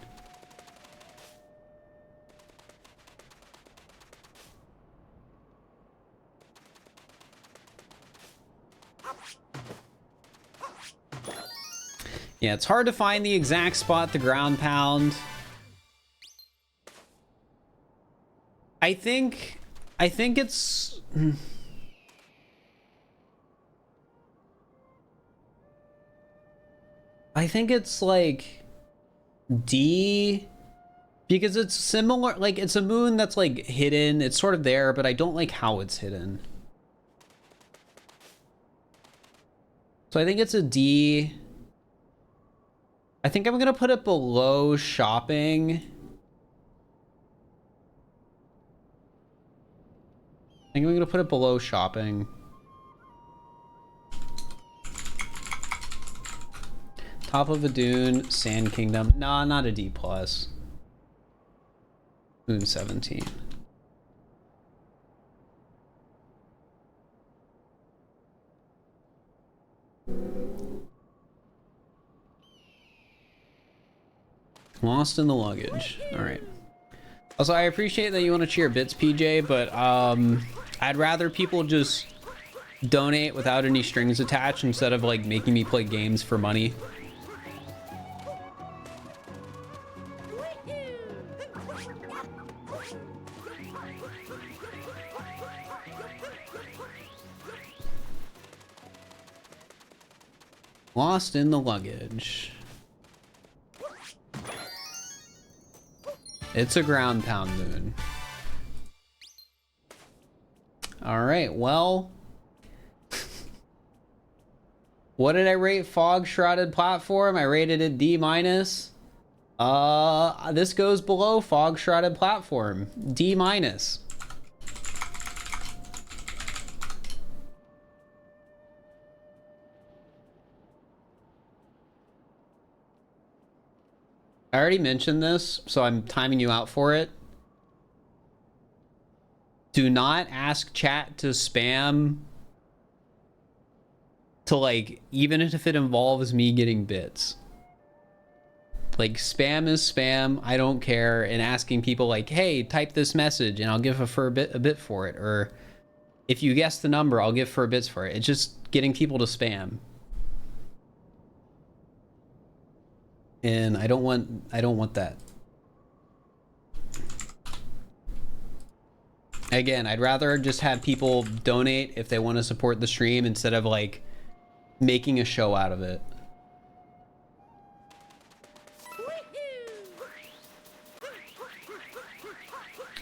Yeah, it's hard to find the exact spot to ground pound. I think it's... I think it's like D, because it's similar, like it's a moon that's like hidden. It's sort of there, but I don't like how it's hidden. So I think it's a D. I think I'm gonna put it below shopping. I think I'm gonna put it below Top of a dune, Sand Kingdom. Nah, not a D+. Moon 17. Lost in the luggage. All right. Also, I appreciate that you want to cheer bits, PJ, but I'd rather people just donate without any strings attached instead of like making me play games for money. Lost in the luggage. It's a ground pound moon. All right, well, what did I rate Fog Shrouded Platform? I rated it D-. This goes below Fog Shrouded Platform, D-. I already mentioned this, so I'm timing you out for it. Do not ask chat to spam to, like, even if it involves me getting bits. Like, spam is spam, I don't care, and asking people like, hey, type this message and I'll give a bit for it, or if you guess the number, I'll give Fir bits for it. It's just getting people to spam. And I don't want that. Again, I'd rather just have people donate if they want to support the stream instead of like making a show out of it.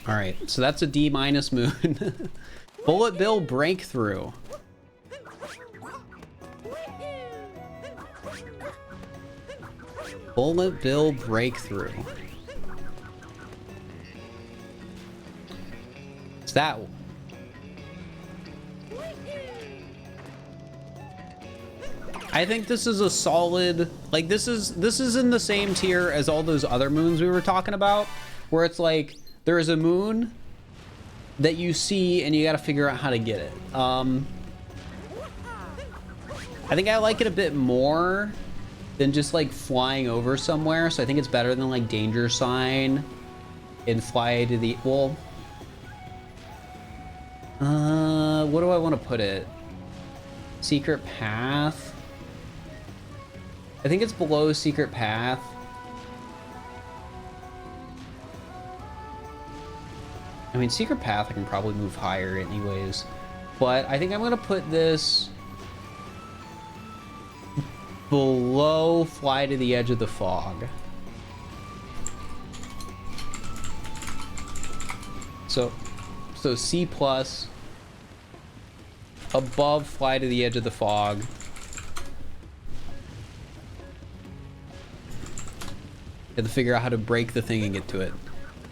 All right, so that's a D- moon. Bullet Bill Breakthrough. Bullet Bill Breakthrough. It's that one. I think this is a solid, like this is in the same tier as all those other moons we were talking about, where it's like there is a moon that you see and you got to figure out how to get it. I think I like it a bit more than just like flying over somewhere, so I think it's better than like Danger Sign and Fly to the, well, what do I want to put it? Secret Path. I think it's below Secret Path. I mean, Secret Path I can probably move higher anyways, but I think I'm gonna put this below Fly to the Edge of the Fog. So C plus, above Fly to the Edge of the Fog. Had to figure out how to break the thing and get to it.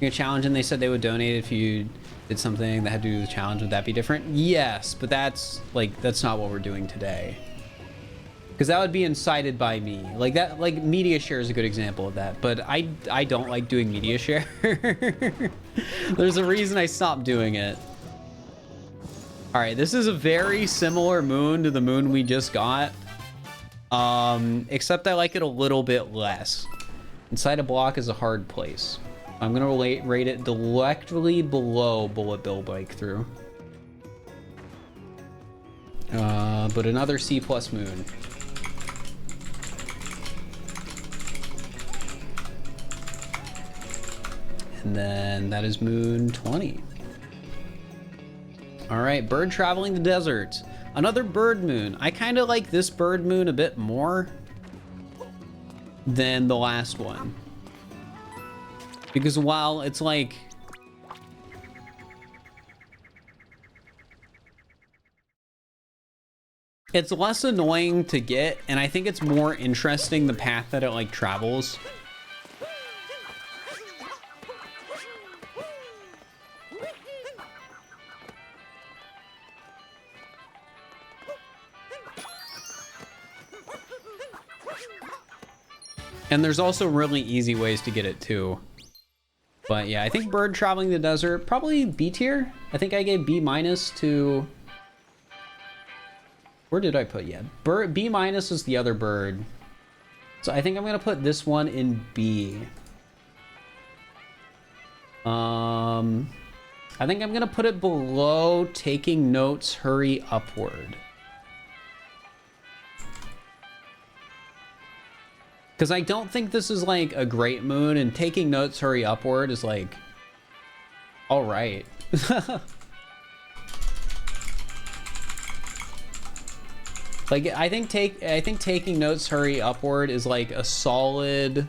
Your challenge, and they said they would donate if you did something that had to do with the challenge. Would that be different? Yes, but that's not what we're doing today. Because that would be incited by me. Like that, like media share is a good example of that. But I don't like doing media share. There's a reason I stopped doing it. All right, this is a very similar moon to the moon we just got. Except I like it a little bit less. Inside a block is a hard place. I'm gonna rate it directly below Bullet Bill Breakthrough. But another C plus moon. And then that is moon 20. All right, bird traveling the desert. Another bird moon. I kind of like this bird moon a bit more than the last one. Because while it's like, it's less annoying to get, and I think it's more interesting the path that it like travels. And there's also really easy ways to get it too. But yeah, I think bird traveling the desert, probably B tier. I think I gave B minus to... Where did I put? Yeah, B minus is the other bird. So I think I'm gonna put this one in B. I think I'm gonna put it below taking notes, hurry upward. Because I don't think this is like a great moon, and taking notes, hurry upward is like, all right. Like I think taking notes, hurry upward is like a solid.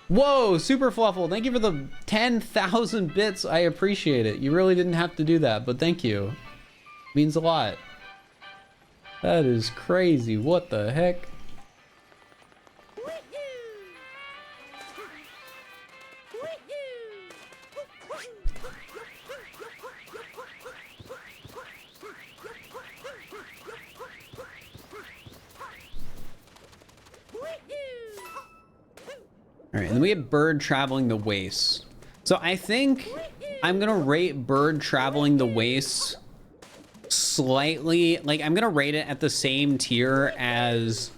Whoa, Super Fluffle, thank you for the 10,000 bits. I appreciate it. You really didn't have to do that, but thank you. Means a lot. That is crazy. What the heck? All right, and then we have bird traveling the wastes. So I think I'm gonna rate bird traveling the wastes slightly, like I'm gonna rate it at the same tier as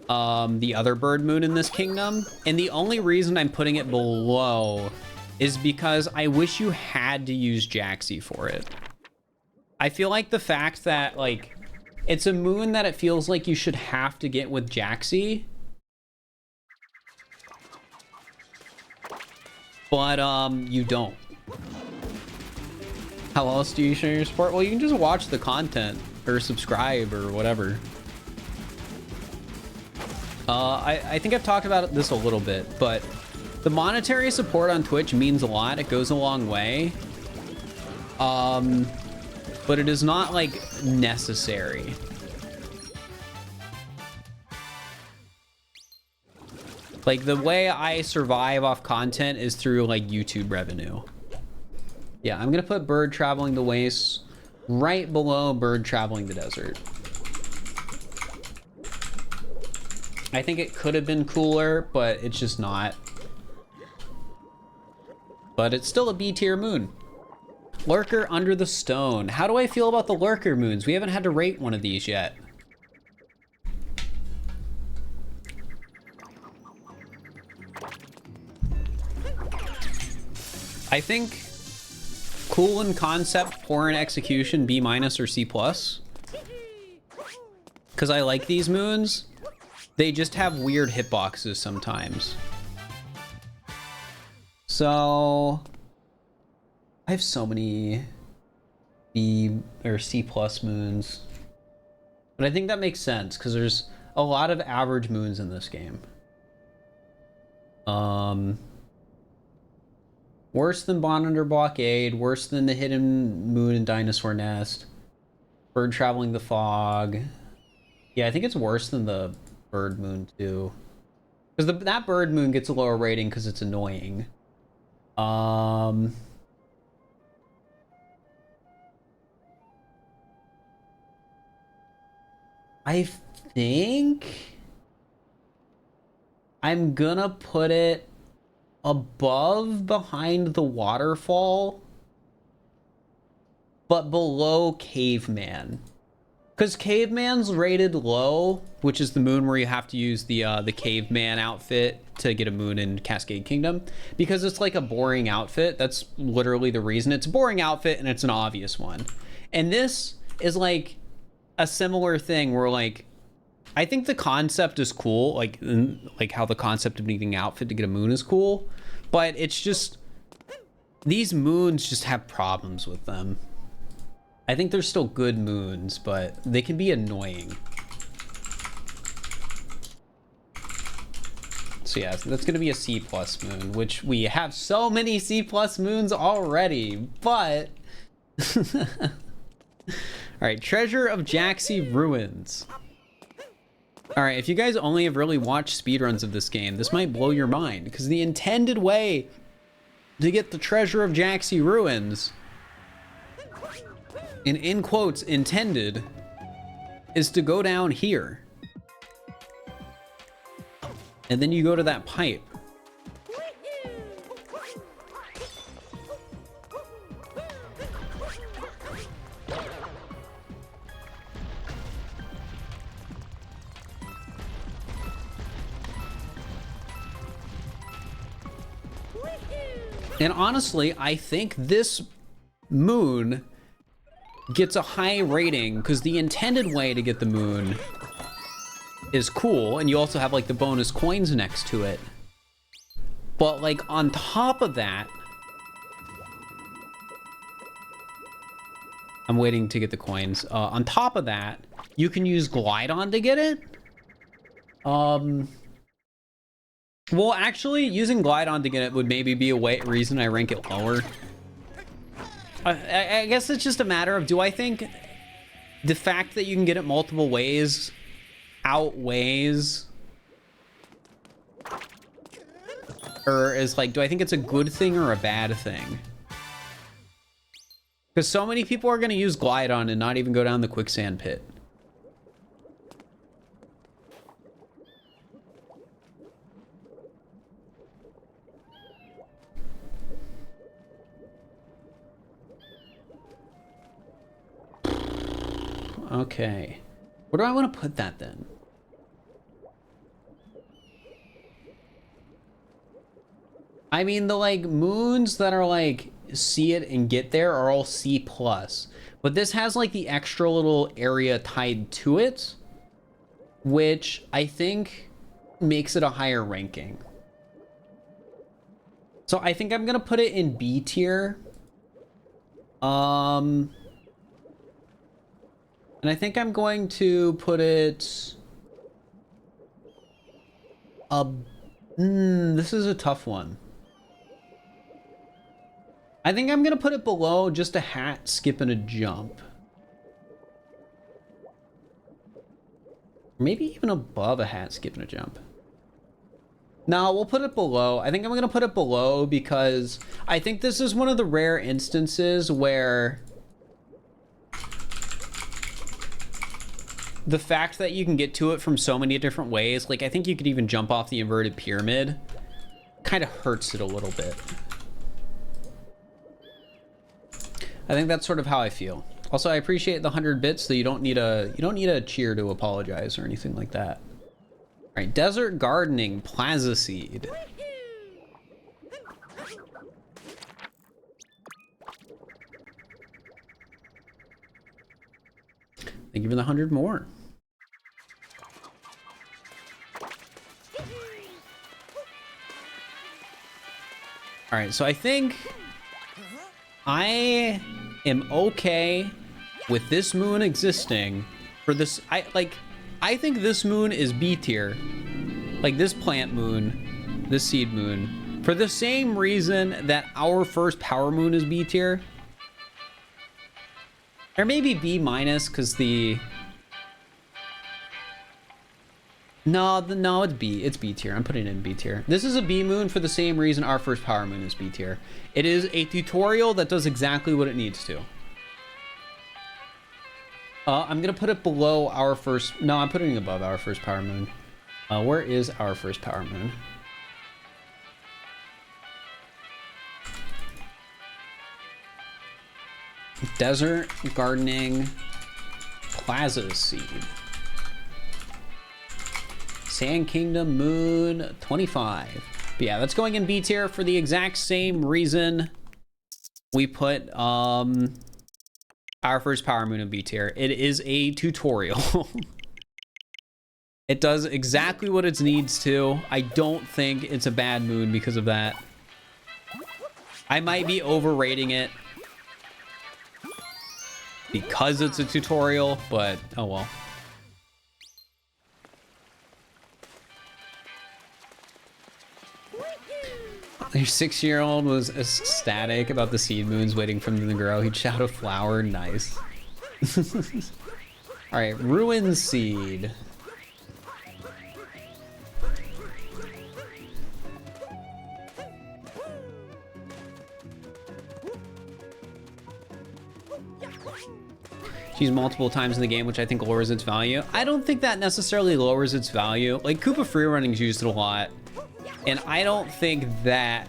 the other bird moon in this kingdom. And the only reason I'm putting it below is because I wish you had to use Jaxi for it. I feel like the fact that like it's a moon that it feels like you should have to get with Jaxi. But you don't. How else do you show your support? Well, you can just watch the content or subscribe or whatever. I think I've talked about this a little bit, but the monetary support on Twitch means a lot. It goes a long way. But it is not like necessary. Like the way I survive off content is through like YouTube revenue. Yeah, I'm gonna put bird traveling the wastes right below bird traveling the desert. I think it could have been cooler, but it's just not. But it's still a B tier moon. Lurker under the stone. How do I feel about the lurker moons? We haven't had to rate one of these yet. I think cool in concept, poor in execution, B minus or C plus. Because I like these moons. They just have weird hitboxes sometimes. So I have so many B or C plus moons. But I think that makes sense because there's a lot of average moons in this game. Worse than Bond Under Blockade, worse than the Hidden Moon and Dinosaur Nest. Bird Traveling the Fog. Yeah, I think it's worse than the Bird Moon too. Because that Bird Moon gets a lower rating because it's annoying. I think I'm gonna put it above Behind the Waterfall, but below Caveman. Because Caveman's rated low, which is the moon where you have to use the Caveman outfit to get a moon in Cascade Kingdom. Because it's like a boring outfit. That's literally the reason. It's a boring outfit and it's an obvious one. And this is like a similar thing where like, I think the concept is cool, like how the concept of needing an outfit to get a moon is cool, but it's just, these moons just have problems with them. I think they're still good moons, but they can be annoying. So yeah, that's gonna be a C plus moon, which we have so many C plus moons already, but... All right, Treasure of Jaxi Ruins. All right, if you guys only have really watched speedruns of this game, this might blow your mind, because the intended way to get the Treasure of Jaxi Ruins, and in quotes, intended, is to go down here. And then you go to that pipe. And honestly, I think this moon gets a high rating because the intended way to get the moon is cool, and you also have like the bonus coins next to it. But like on top of that, I'm waiting to get the coins. On top of that, you can use Glide On to get it. Well, actually, using Glide On to get it would maybe be a reason I rank it lower. I guess it's just a matter of, do I think the fact that you can get it multiple ways outweighs, or is like, do I think it's a good thing or a bad thing? Because so many people are going to use Glide On and not even go down the quicksand pit. Okay. Where do I want to put that then? I mean, the like moons that are like see it and get there are all C+, but this has like the extra little area tied to it, which I think makes it a higher ranking. So I think I'm gonna put it in B tier. And I think I'm going to put it... this is a tough one. I think I'm going to put it below just a hat, skip, and a jump. Maybe even above a hat, skip, and a jump. No, we'll put it below. I think I'm going to put it below because I think this is one of the rare instances where... the fact that you can get to it from so many different ways, like I think you could even jump off the inverted pyramid, kind of hurts it a little bit. I think that's sort of how I feel. Also, I appreciate the 100 bits, so you don't need a cheer to apologize or anything like that. All right, desert gardening, plaza seed. Thank you for the 100 more. All right, so I think I am okay with this moon existing for this. I think this moon is B tier, like this plant moon, this seed moon, for the same reason that our first power moon is B tier. Or maybe B minus, because the... No, it's B. It's B tier. I'm putting it in B tier. This is a B moon for the same reason our first power moon is B tier. It is a tutorial that does exactly what it needs to. I'm going to put it below our first... No, I'm putting it above our first power moon. Where is our first power moon? Desert gardening plaza seed. Sand Kingdom moon 25. But yeah, that's going in B tier for the exact same reason we put our first power moon in B tier. It is a tutorial. It does exactly what it needs to. I don't think it's a bad moon because of that. I might be overrating it because it's a tutorial, but oh well. Your 6-year-old was ecstatic about the seed moons waiting for them to grow. He'd shout a flower. Nice. All right, ruin seed. It's used multiple times in the game, which I think lowers its value. I don't think that necessarily lowers its value. Like, Koopa free running's used it a lot, and I don't think that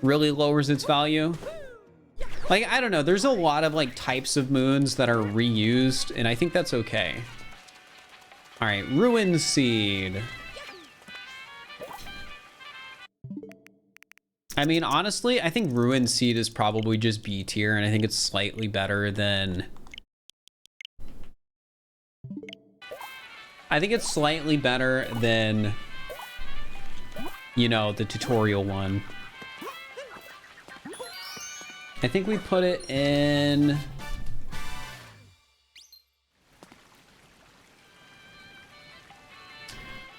really lowers its value. Like, I don't know. There's a lot of, like, types of moons that are reused, and I think that's okay. All right, Ruin Seed. I mean, honestly, I think Ruin Seed is probably just B tier, and I think it's slightly better than... I think it's slightly better than, you know, the tutorial one. I think we put it in...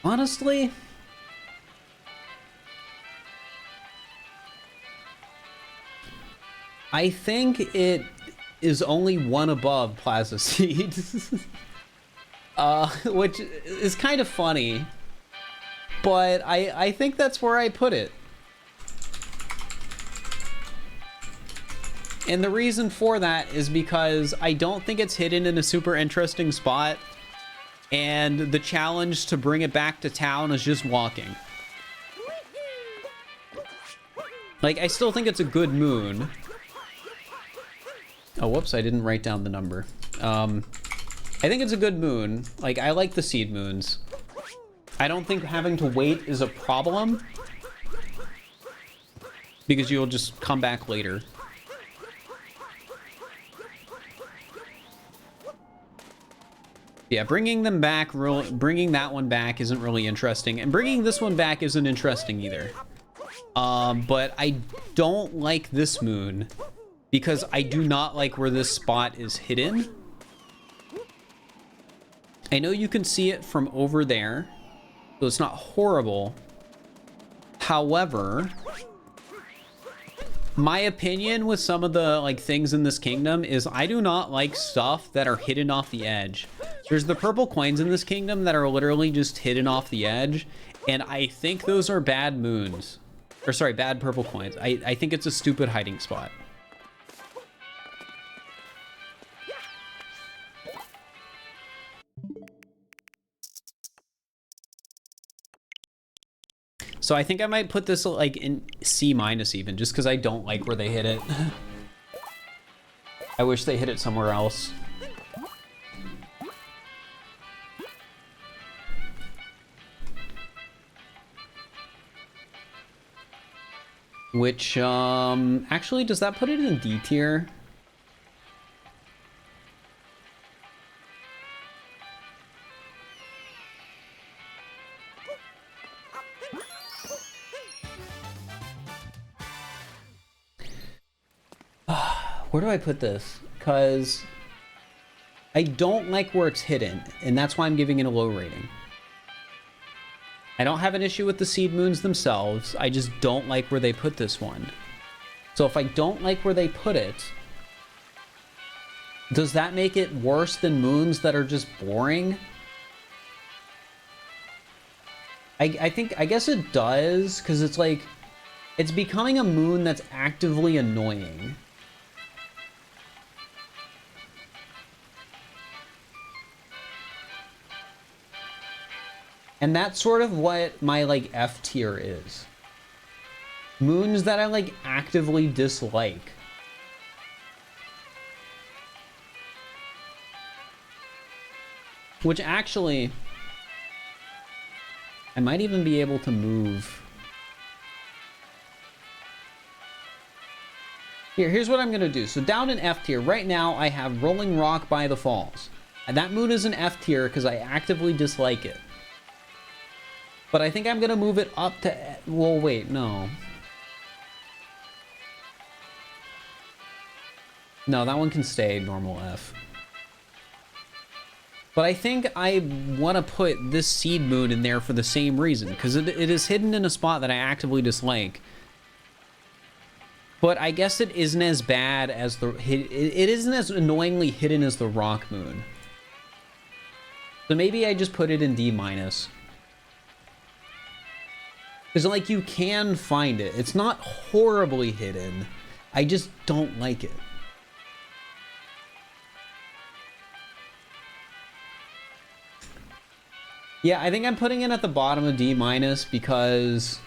Honestly... I think it is only one above Plaza Seed. Which is kind of funny. But I think that's where I put it. And the reason for that is because I don't think it's hidden in a super interesting spot. And the challenge to bring it back to town is just walking. Like, I still think it's a good moon. Oh, whoops, I didn't write down the number. I think it's a good moon. Like, I like the seed moons. I don't think having to wait is a problem. Because you'll just come back later. Yeah, bringing them back, bringing that one back isn't really interesting. And bringing this one back isn't interesting either. But I don't like this moon because I do not like where this spot is hidden. I know you can see it from over there, so it's not horrible. However, my opinion with some of the like things in this kingdom is I do not like stuff that are hidden off the edge. There's the purple coins in this kingdom that are literally just hidden off the edge, and I think those are bad moons. Or sorry, bad purple coins. I think it's a stupid hiding spot. So I think I might put this like in C- even, just because I don't like where they hit it. I wish they hit it somewhere else. Which, actually, does that put it in D tier? Where do I put this? Because I don't like where it's hidden, and that's why I'm giving it a low rating. I don't have an issue with the seed moons themselves. I just don't like where they put this one. So if I don't like where they put it, does that make it worse than moons that are just boring? I guess it does, because it's like, it's becoming a moon that's actively annoying. And that's sort of what my, like, F tier is. Moons that I, like, actively dislike. Which actually, I might even be able to move. Here's what I'm gonna do. So down in F tier, right now I have Rolling Rock by the Falls. And that moon is an F tier because I actively dislike it. But I think I'm gonna move it up to, well, wait, no. No, that one can stay normal F. But I think I want to put this seed moon in there for the same reason, because it is hidden in a spot that I actively dislike. But I guess it isn't as bad as the, it isn't as annoyingly hidden as the rock moon. So maybe I just put it in D-. Because, like, you can find it. It's not horribly hidden. I just don't like it. Yeah, I think I'm putting it at the bottom of D- because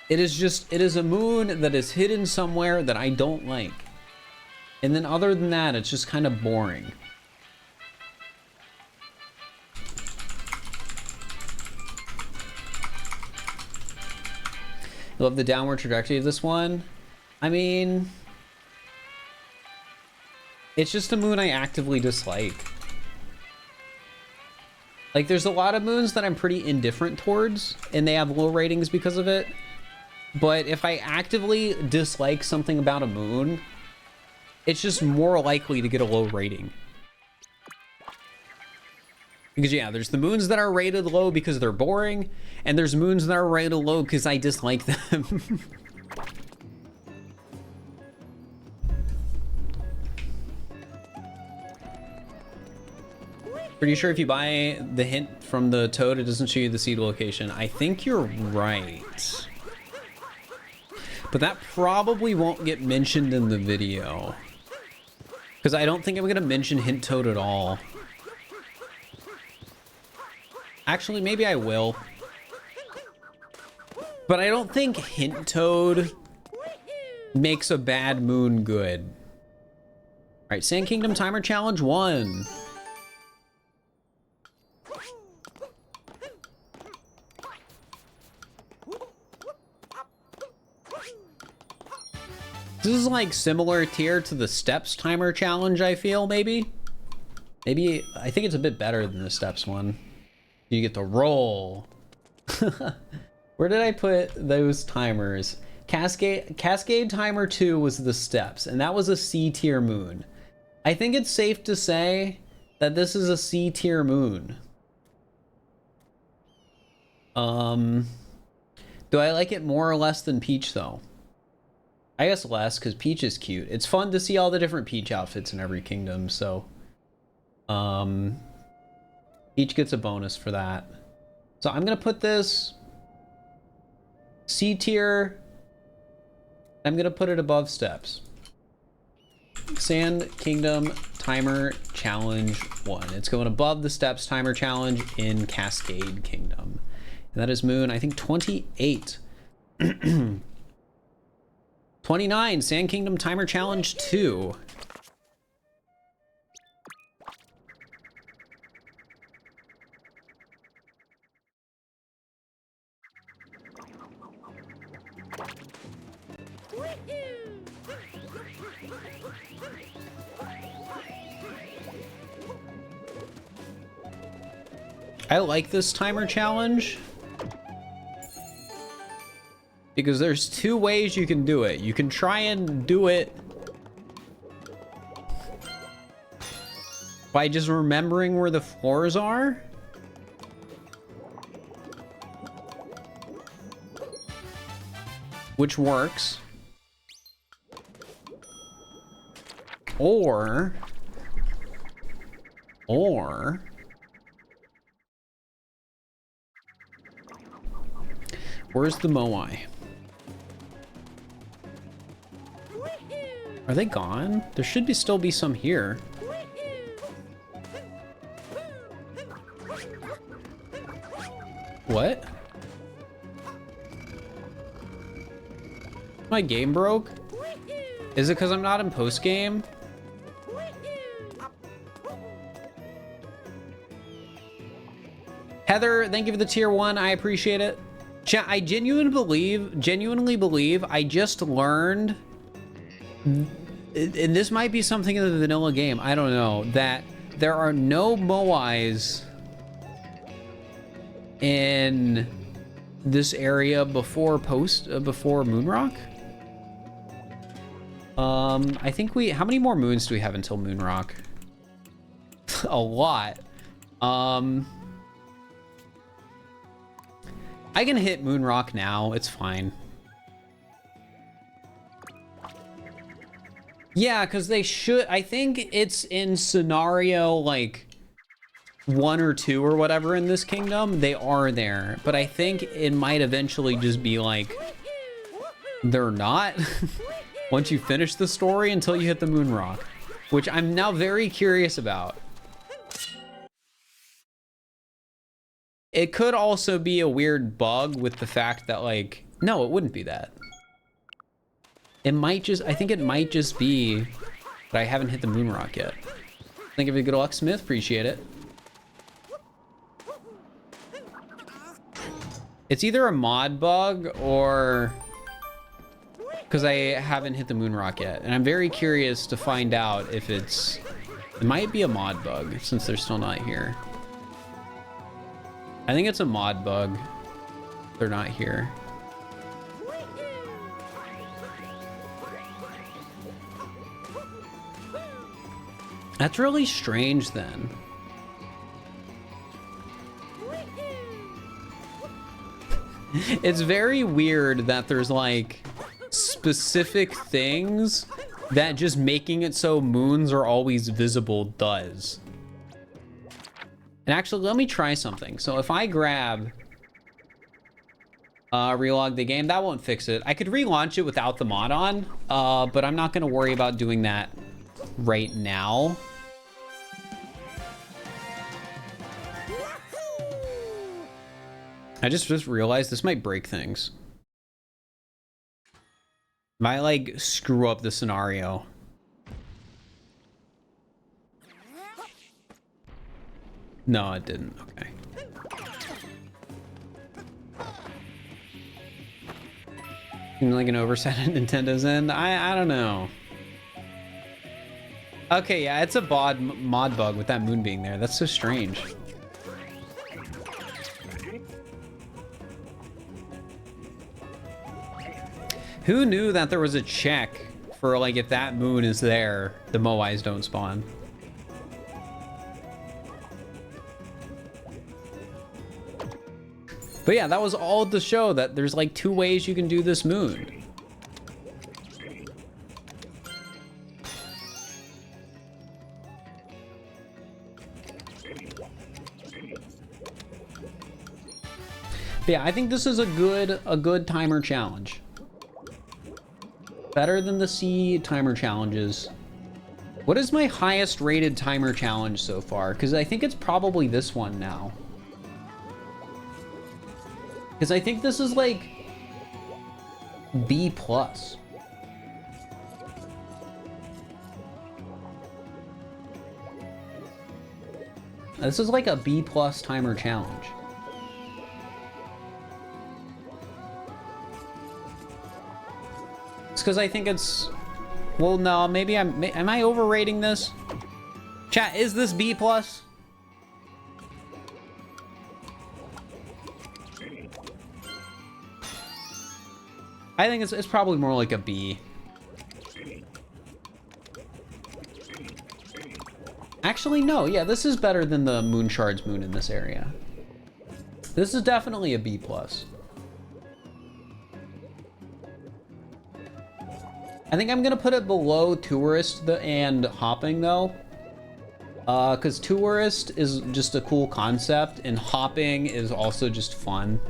it is a moon that is hidden somewhere that I don't like. And then other than that, it's just kind of boring. I love the downward trajectory of this one. I mean, it's just a moon I actively dislike. Like, there's a lot of moons that I'm pretty indifferent towards, and they have low ratings because of it. But if I actively dislike something about a moon, it's just more likely to get a low rating. Because, yeah, there's the moons that are rated low because they're boring, and there's moons that are rated low because I dislike them. Pretty sure if you buy the hint from the toad, it doesn't show you the seed location. I think you're right. But that probably won't get mentioned in the video. Because I don't think I'm going to mention hint toad at all. Actually, maybe I will. But I don't think hint toad makes a bad moon good. All right, Sand Kingdom Timer Challenge 1. This is like similar tier to the Steps Timer Challenge, I feel, maybe. Maybe, I think it's a bit better than the Steps one. You get to roll. Where did I put those timers? Cascade Timer 2 was the Steps, and that was a C tier moon. I think it's safe to say that this is a C tier moon. Do I like it more or less than Peach, though? I guess less, because Peach is cute. It's fun to see all the different Peach outfits in every kingdom, so... Peach gets a bonus for that. So I'm gonna put this... C tier. I'm gonna put it above Steps. Sand Kingdom Timer Challenge 1. It's going above the Steps Timer Challenge in Cascade Kingdom. And that is moon, I think, 28. 29, Sand Kingdom Timer Challenge 2. I like this timer challenge because there's two ways you can do it. You can try and do it by just remembering where the floors are. Which works. Or where's the Moai? Are they gone? There should be still be some here. What? My game broke? Is it because I'm not in post game? Heather, thank you for the tier 1. I appreciate it. Chat, I genuinely believe I just learned, and this might be something in the vanilla game, I don't know, that there are no Moais in this area before Moonrock. I think how many more moons do we have until Moonrock? A lot. I can hit Moonrock now, it's fine. Yeah, because they should, I think it's in scenario like 1 or 2 or whatever in this kingdom, they are there. But I think it might eventually just be like, they're not once you finish the story until you hit the Moonrock, which I'm now very curious about. It could also be a weird bug with the fact that, like, no, it wouldn't be that. It might just, I think it might just be that I haven't hit the moon rock yet. Thank you for the good luck, Smith. Appreciate it. It's either a mod bug or because I haven't hit the moon rock yet. And I'm very curious to find out if it might be a mod bug since they're still not here. I think it's a mod bug. They're not here. That's really strange then. It's very weird that there's like specific things that just making it so moons are always visible does. And actually, let me try something. So if I grab relog the game, that won't fix it. I could relaunch it without the mod on, but I'm not gonna worry about doing that right now. I just realized this might break things. Might like screw up the scenario. No, it didn't. Okay. Like an oversight at Nintendo's end? I don't know. Okay, yeah, it's a mod bug with that moon being there. That's so strange. Who knew that there was a check for like if that moon is there, the Moais don't spawn? But yeah, that was all to show that there's like 2 ways you can do this moon. But yeah, I think this is a good timer challenge. Better than the C timer challenges. What is my highest rated timer challenge so far? Because I think it's probably this one now. Because I think this is like B+. This is like a B+ timer challenge. It's because I think it's... Well, no, maybe am I overrating this? Chat, is this B+? I think it's probably more like a B. Actually, no. Yeah, this is better than the Moon Shards moon in this area. This is definitely a B+. I think I'm gonna put it below Tourist and Hopping though. Because Tourist is just a cool concept and Hopping is also just fun.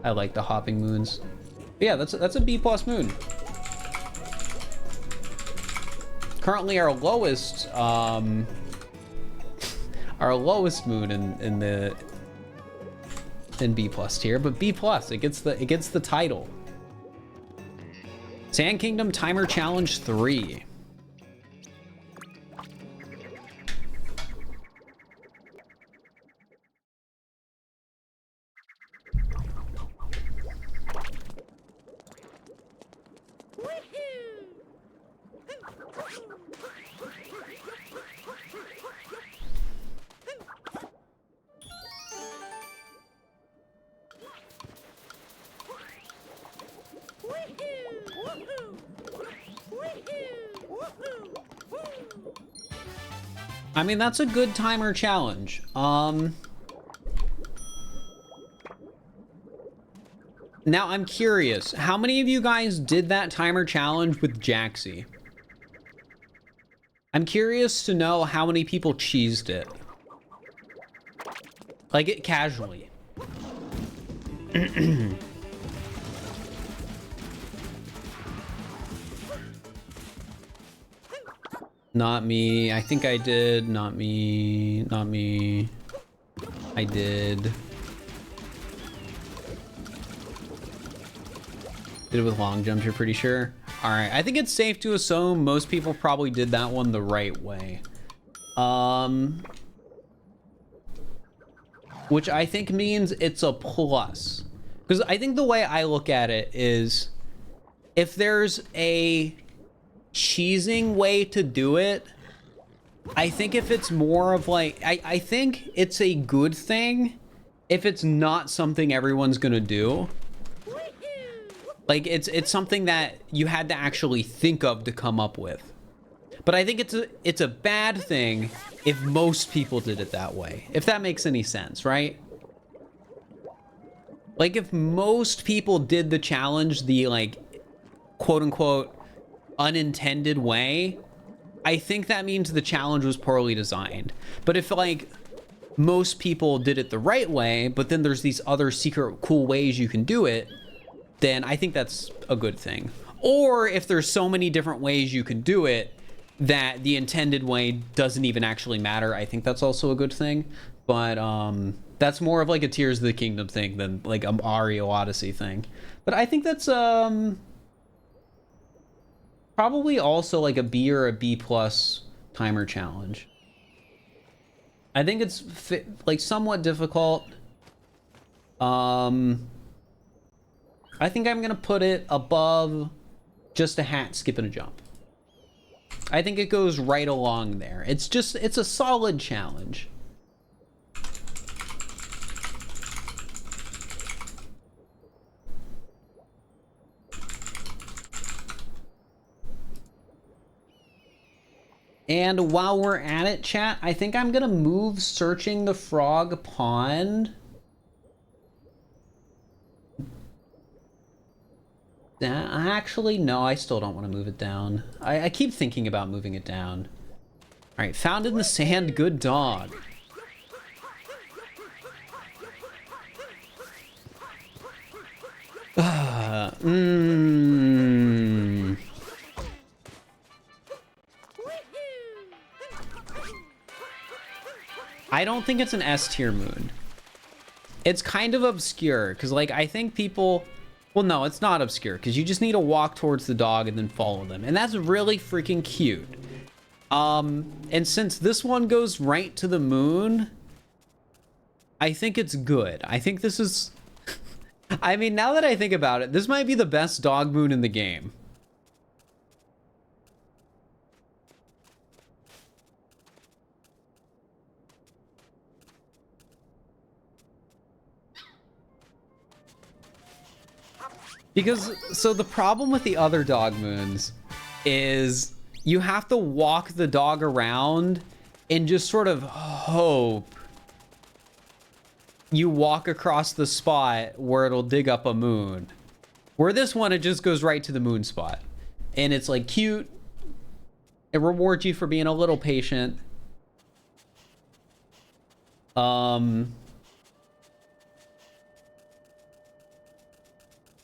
I like the hopping moons. But yeah, that's a B+ moon. Currently our lowest moon in B+ tier, but B+, it gets the title. Sand Kingdom Timer Challenge 3. I mean, that's a good timer challenge. Now I'm curious, how many of you guys did that timer challenge with Jaxie? I'm curious to know how many people cheesed it. Like it casually. Not me. I think I did. Not me. Not me. I did. Did it with long jumps, you're pretty sure? All right, I think it's safe to assume most people probably did that one the right way. Which I think means it's a plus. Because I think the way I look at it is, if there's a cheesing way to do it, I think if it's more of like, I think it's a good thing if it's not something everyone's gonna do. Like, it's something that you had to actually think of to come up with. But I think it's a bad thing if most people did it that way. If that makes any sense, right? Like, if most people did the challenge the, like, quote-unquote unintended way, I think that means the challenge was poorly designed. But if, like, most people did it the right way, but then there's these other secret cool ways you can do it, then I think that's a good thing. Or if there's so many different ways you can do it that the intended way doesn't even actually matter, I think that's also a good thing. But that's more of like a Tears of the Kingdom thing than like a Mario Odyssey thing. But I think that's probably also like a B or a B plus timer challenge. I think it's like somewhat difficult. I think I'm gonna put it above just a hat, skip, and a jump. I think it goes right along there. It's a solid challenge. And while we're at it, chat, I think I'm gonna move searching the frog pond. Actually, no, I still don't want to move it down. I keep thinking about moving it down. All right, found in the sand, good dog. I don't think it's an S tier moon. It's kind of obscure, because like I think people... Well, no, it's not obscure, because you just need to walk towards the dog and then follow them. And that's really freaking cute. And since this one goes right to the moon, I think it's good. I think this is... I mean, now that I think about it, this might be the best dog moon in the game. Because, so the problem with the other dog moons is you have to walk the dog around and just sort of hope you walk across the spot where it'll dig up a moon. Where this one, it just goes right to the moon spot. And it's like cute. It rewards you for being a little patient.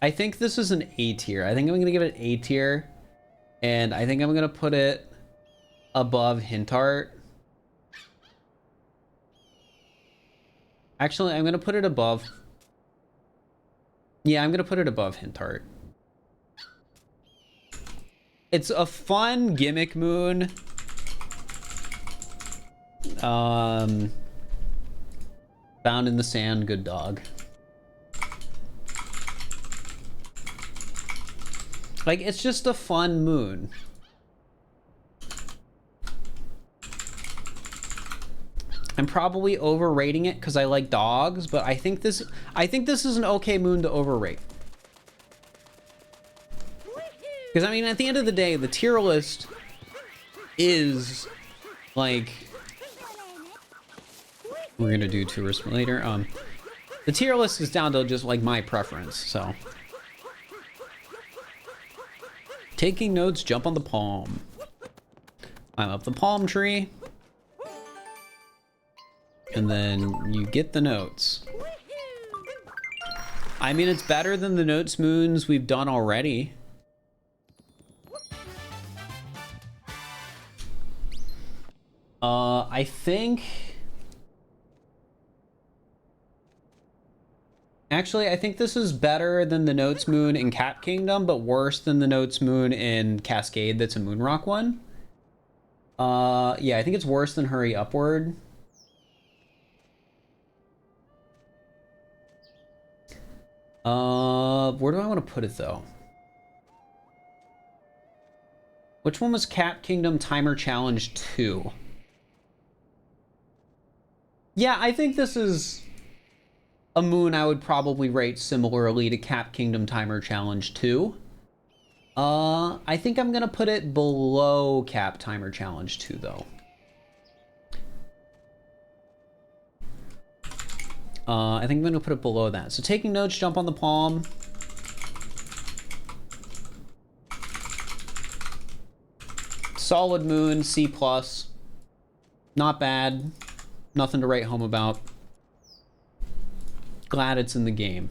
I think this is an A tier. I think I'm going to give it an A tier. And I think I'm going to put it above Hint Art. Actually, I'm going to put it above. Yeah, I'm going to put it above Hint Art. It's a fun gimmick moon. Found in the sand, good dog. Like, it's just a fun moon. I'm probably overrating it because I like dogs, but I think this is an okay moon to overrate. Because I mean, at the end of the day, the tier list is like, we're gonna do tourist later. The tier list is down to just like my preference, so. Taking notes, jump on the palm. Climb up the palm tree. And then you get the notes. I mean, it's better than the notes moons we've done already. I think... Actually, I think this is better than the Notes Moon in Cap Kingdom, but worse than the Notes Moon in Cascade that's a Moonrock one. Yeah, I think it's worse than Hurry Upward. Where do I want to put it, though? Which one was Cap Kingdom Timer Challenge 2? Yeah, I think this is a moon I would probably rate similarly to Cap Kingdom Timer Challenge 2. I think I'm gonna put it below Cap Timer Challenge 2, though. I think I'm gonna put it below that. So taking notes, jump on the palm. Solid moon, C+. Not bad. Nothing to write home about. Glad it's in the game.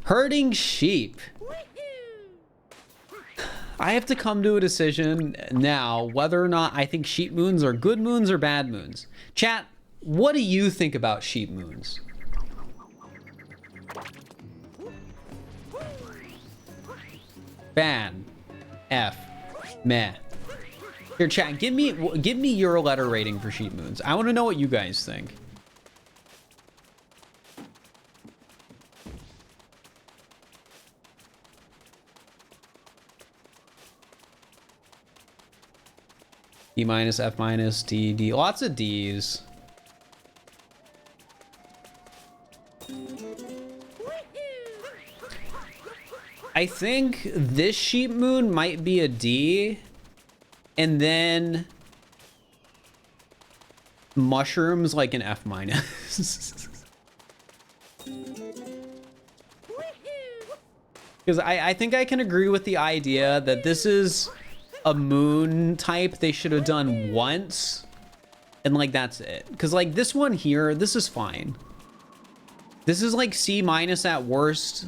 Herding sheep. I have to come to a decision now whether or not I think sheep moons are good moons or bad moons. Chat, what do you think about sheep moons? Bad. F. Meh. Here, chat, give me your letter rating for sheep moons. I want to know what you guys think. E minus, F minus, D, D. Lots of D's. I think this sheep moon might be a D. And then mushrooms like an F minus. Because I think I can agree with the idea that this is a moon type they should have done once. And like, that's it. Because like this one here, this is fine. This is like C minus at worst.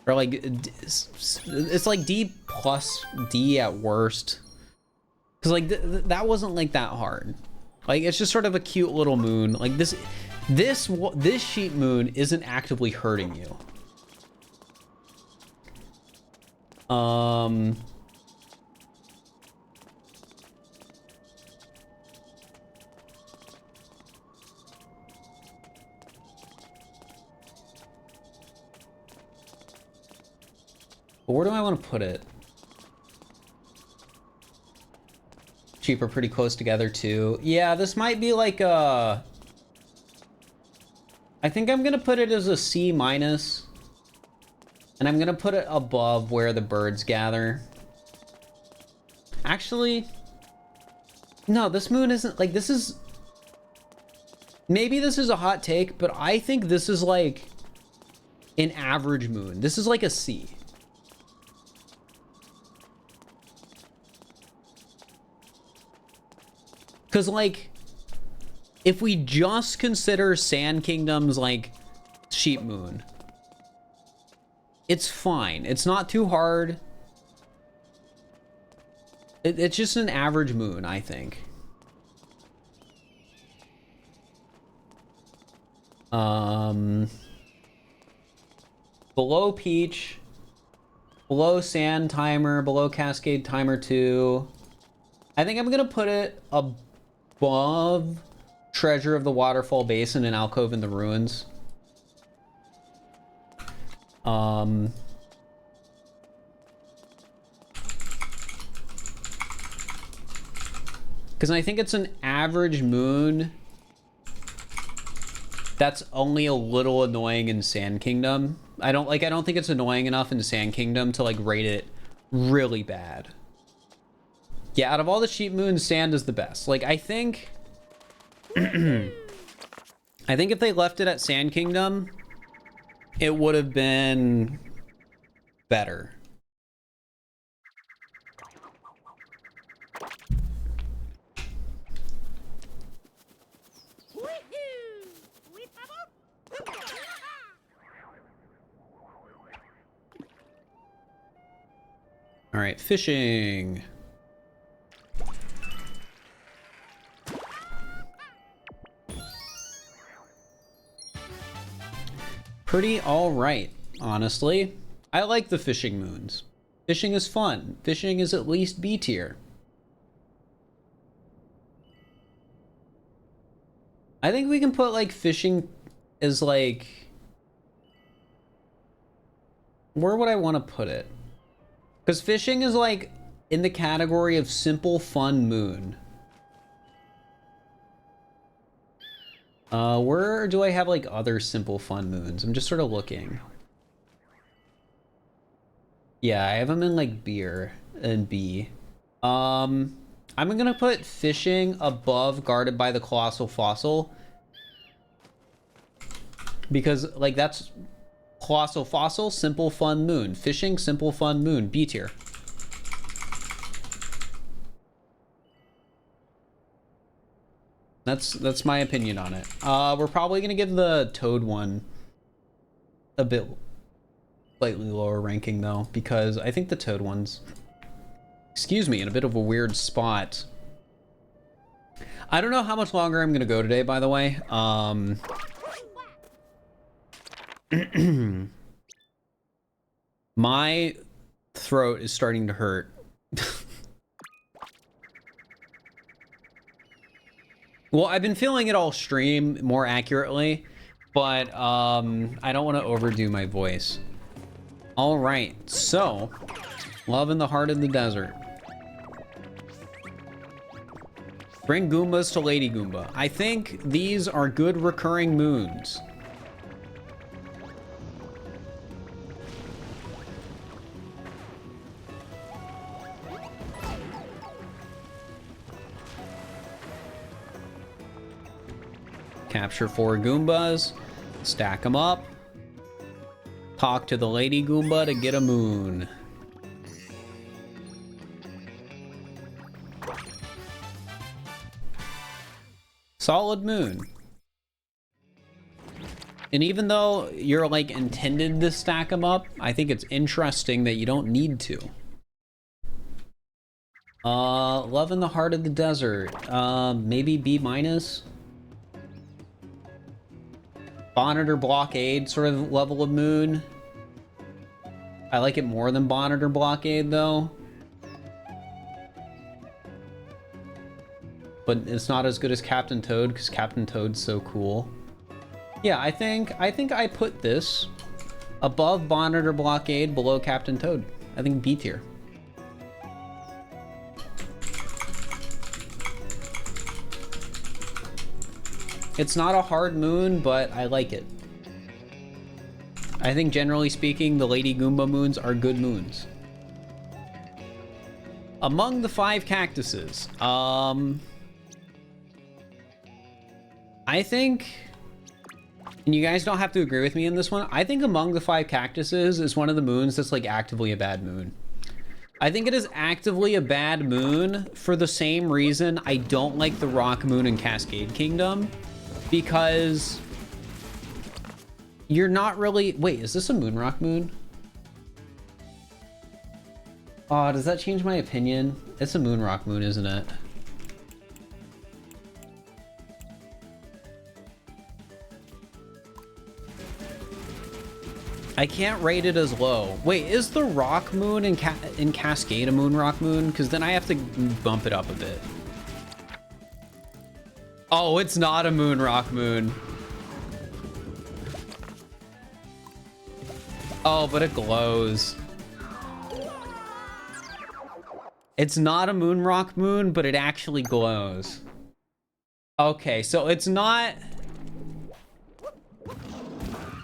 Or like, it's like D plus D at worst. Because like that wasn't like that hard. Like it's just sort of a cute little moon. Like this sheep moon isn't actively hurting you. But where do I want to put it? Sheep are pretty close together too. Yeah, this might be like a... I think I'm gonna put it as a C minus. And I'm gonna put it above where the birds gather. Actually, no, this moon isn't like, this is... Maybe this is a hot take, but I think this is like an average moon. This is like a C. Because, like, if we just consider Sand Kingdom's, like, sheep moon, it's fine. It's not too hard. It's just an average moon, I think. Below Peach, below Sand Timer, below Cascade Timer 2. I think I'm going to put it above Treasure of the Waterfall Basin and Alcove in the Ruins. Because I think it's an average moon that's only a little annoying in Sand Kingdom. I don't think it's annoying enough in Sand Kingdom to like rate it really bad. Yeah, out of all the sheep moons, Sand is the best. Like, I think... I think if they left it at Sand Kingdom, it would have been better. All right, fishing. pretty all right, honestly. I like the fishing moons. Fishing is fun. Fishing is at least B tier. I think we can put like fishing as like, where would I want to put it? Because fishing is like in the category of simple fun moon. Where do I have like other simple fun moons? I'm just sort of looking. Yeah, I have them in like beer and B. I'm gonna put fishing above guarded by the colossal fossil. Because like that's colossal fossil, simple fun moon. Fishing, simple fun moon, B tier. That's my opinion on it. We're probably gonna give the toad one a bit slightly lower ranking though, because I think the toad one's, excuse me, in a bit of a weird spot. I don't know how much longer I'm gonna go today, by the way. My throat is starting to hurt. Well, I've been feeling it all stream more accurately, but I don't want to overdo my voice. All right, so love in the heart of the desert. Bring Goombas to Lady Goomba. I think these are good recurring moons. Capture 4 Goombas, stack them up, talk to the Lady Goomba to get a moon. Solid moon. And even though you're like intended to stack them up, I think it's interesting that you don't need to. Love in the heart of the desert. Maybe B-. Bonnet or Blockade sort of level of moon. I like it more than Bonnet or Blockade though. But it's not as good as Captain Toad because Captain Toad's so cool. Yeah, I think I put this above Bonnet or Blockade, below Captain Toad. I think B tier. It's not a hard moon, but I like it. I think generally speaking, the Lady Goomba moons are good moons. Among the 5 cactuses, I think, and you guys don't have to agree with me in this one, I think among the 5 cactuses is one of the moons that's like actively a bad moon. I think it is actively a bad moon for the same reason I don't like the Rock Moon in Cascade Kingdom. Because you're not really... Wait, is this a Moon Rock moon? Oh, does that change my opinion? It's a Moon Rock moon, isn't it? I can't rate it as low. Wait, is the Rock Moon in Cascade a Moon Rock moon? Because then I have to bump it up a bit. Oh, it's not a Moon Rock moon. Oh, but it glows. It's not a Moon Rock moon, but it actually glows. Okay, so it's not...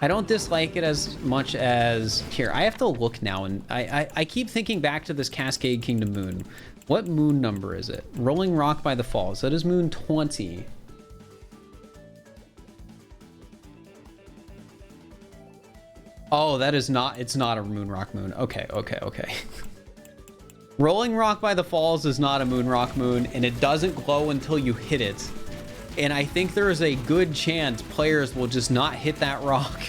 I don't dislike it as much as... Here, I have to look now, and I keep thinking back to this Cascade Kingdom moon. What moon number is it? Rolling Rock by the Falls. That is moon 20. Oh, that is not... It's not a Moon Rock moon. Okay. Rolling Rock by the Falls is not a Moon Rock moon, and it doesn't glow until you hit it. And I think there is a good chance players will just not hit that rock.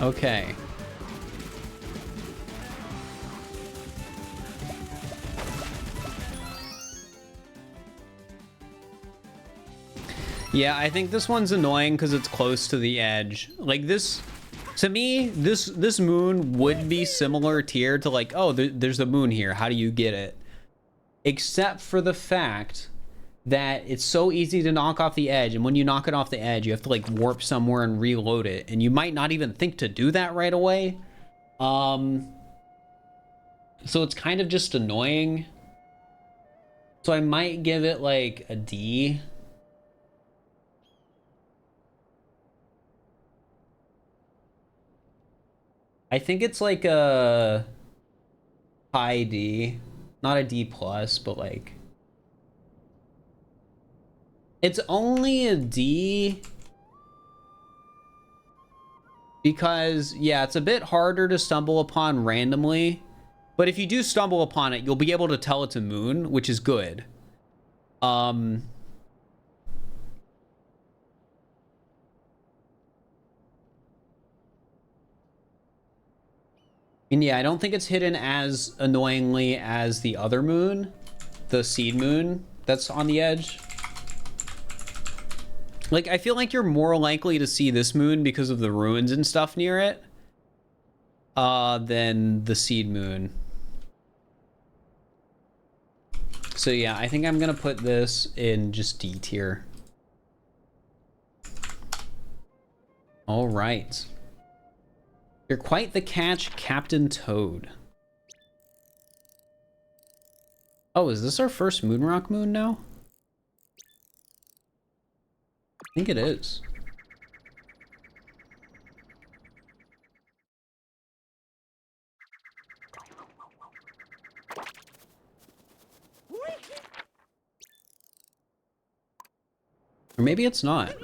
Okay. Yeah, I think this one's annoying because it's close to the edge. Like this, to me, this moon would be similar tier to like, oh, there's a moon here. How do you get it? Except for the fact that it's so easy to knock off the edge, and when you knock it off the edge, you have to like warp somewhere and reload it, and you might not even think to do that right away. So it's kind of just annoying. So I might give it like a D. I think it's like a high D, not a D plus, but like it's only a D because yeah, it's a bit harder to stumble upon randomly, but if you do stumble upon it, you'll be able to tell it's a moon, which is good. And yeah, I don't think it's hidden as annoyingly as the other moon, the seed moon that's on the edge. Like, I feel like you're more likely to see this moon because of the ruins and stuff near it than the seed moon. So yeah, I think I'm gonna put this in just D tier. All right. You're quite the catch, Captain Toad. Oh, is this our first Moonrock moon now? I think it is. Or maybe it's not.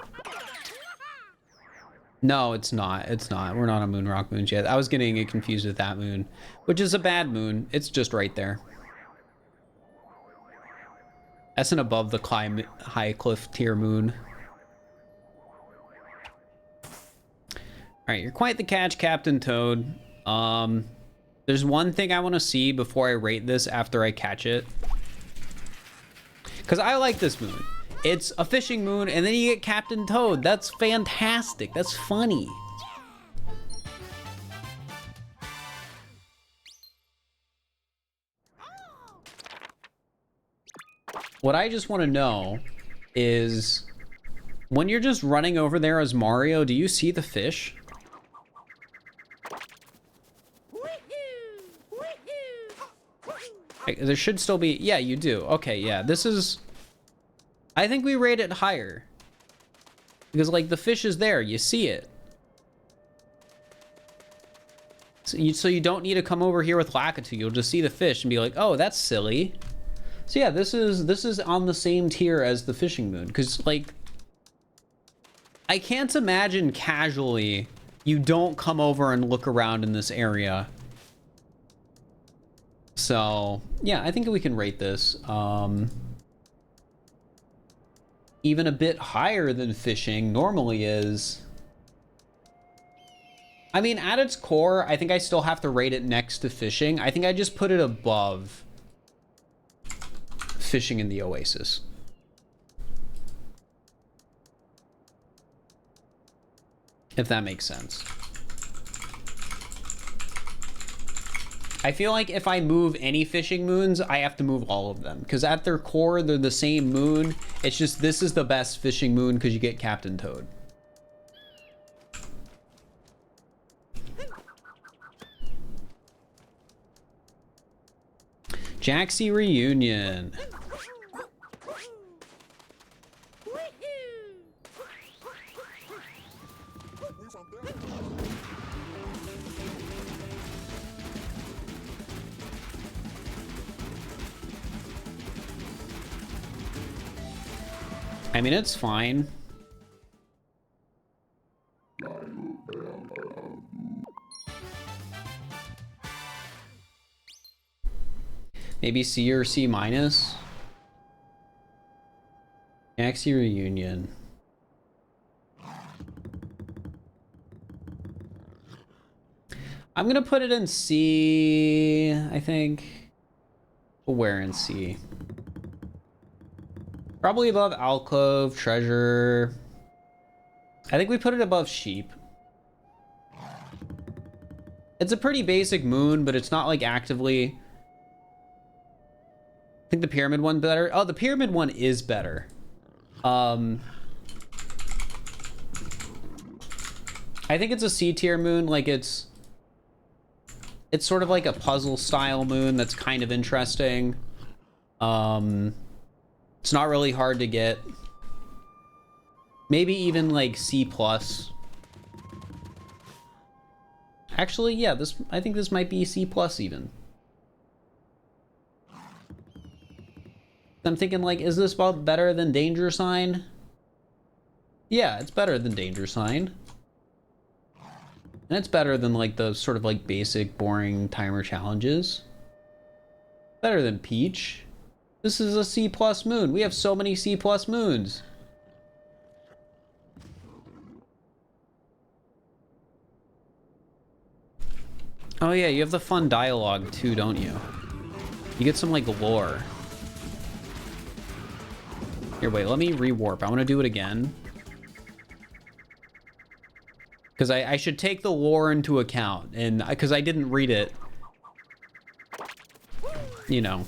No, it's not. It's not. We're not on Moonrock moons yet. I was getting it confused with that moon, which is a bad moon. It's just right there. That's an above the high cliff tier moon. All right, you're quite the catch, Captain Toad. There's one thing I want to see before I rate this after I catch it. Because I like this moon. It's a fishing moon, and then you get Captain Toad. That's fantastic. That's funny. What I just want to know is, when you're just running over there as Mario, do you see the fish? There should still be... Yeah, you do. Okay, yeah. This is... I think we rate it higher. Because, like, the fish is there. You see it. So you don't need to come over here with Lakitu. You'll just see the fish and be like, oh, that's silly. So, yeah, this is on the same tier as the fishing moon. Because, like... I can't imagine casually you don't come over and look around in this area. So, yeah, I think we can rate this. Even a bit higher than fishing normally is. I mean, at its core, I think I still have to rate it next to fishing. I think I just put it above fishing in the Oasis. If that makes sense. I feel like if I move any fishing moons, I have to move all of them. Because at their core, they're the same moon. It's just this is the best fishing moon because you get Captain Toad. Jaxie Reunion. I mean, it's fine. Maybe C or C minus. Jaxie Reunion. I'm gonna put it in C, I think. Where in C? Probably above alcove, treasure. I think we put it above sheep. It's a pretty basic moon, but it's not like actively. I think the pyramid one better. Oh, the pyramid one is better. I think it's a C tier moon. Like it's sort of like a puzzle style moon that's kind of interesting. It's not really hard to get. Maybe even like C plus. Actually, yeah, I think this might be C plus even. I'm thinking like, is this about better than Danger Sign? Yeah, it's better than Danger Sign. And it's better than like the sort of like basic boring timer challenges. Better than Peach. This is a C plus moon. We have so many C plus moons. Oh yeah, you have the fun dialogue too, don't you? You get some like lore. Here, wait, let me rewarp. I want to do it again. Because I should take the lore into account. And because I didn't read it. You know.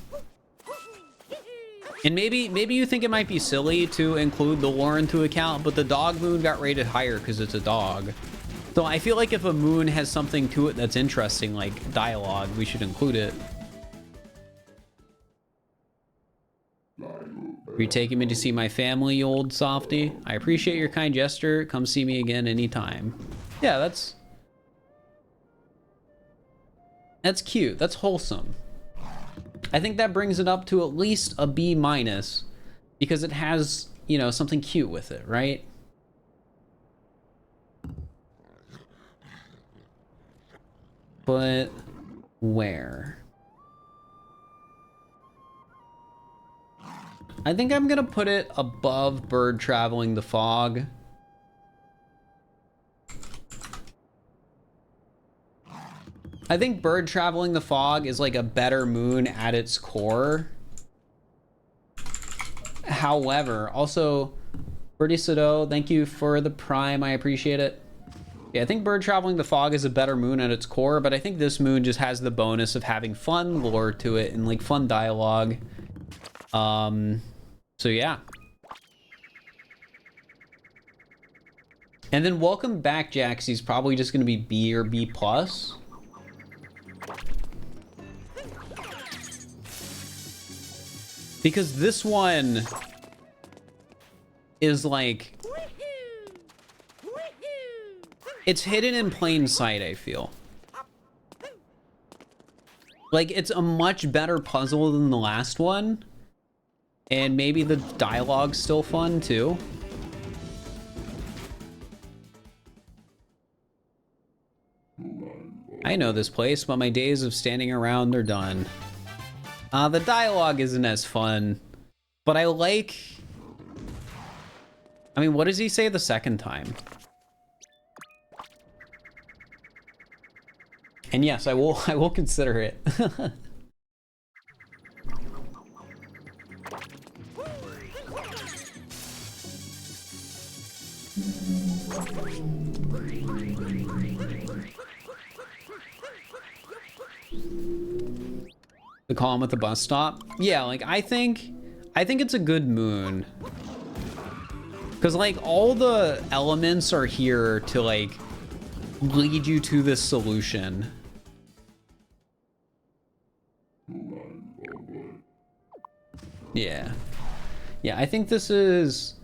And maybe you think it might be silly to include the lore into account, but the dog moon got rated higher because it's a dog. So I feel like if a moon has something to it that's interesting, like dialogue, we should include it. Are you taking me to see my family, you old softy? I appreciate your kind gesture. Come see me again anytime. Yeah, that's cute. That's wholesome. I think that brings it up to at least a B minus because it has, you know, something cute with it, right? But where? I think I'm gonna put it above Bird Traveling the Fog. I think Bird Traveling the Fog is like a better moon at its core. However, also, Birdie Sado, thank you for the prime. I appreciate it. Yeah, I think Bird Traveling the Fog is a better moon at its core, but I think this moon just has the bonus of having fun lore to it and like fun dialogue. So yeah. And then Welcome Back Jaxie's probably just gonna be B or B plus. Because this one is like, it's hidden in plain sight, I feel. Like, it's a much better puzzle than the last one. And maybe the dialogue's still fun, too. I know this place, but my days of standing around are done. The dialogue isn't as fun, but I like... I mean, what does he say the second time? And yes, I will consider it. The column at the bus stop? Yeah, like I think it's a good moon. Cause like all the elements are here to like lead you to this solution. Yeah. Yeah, I think this is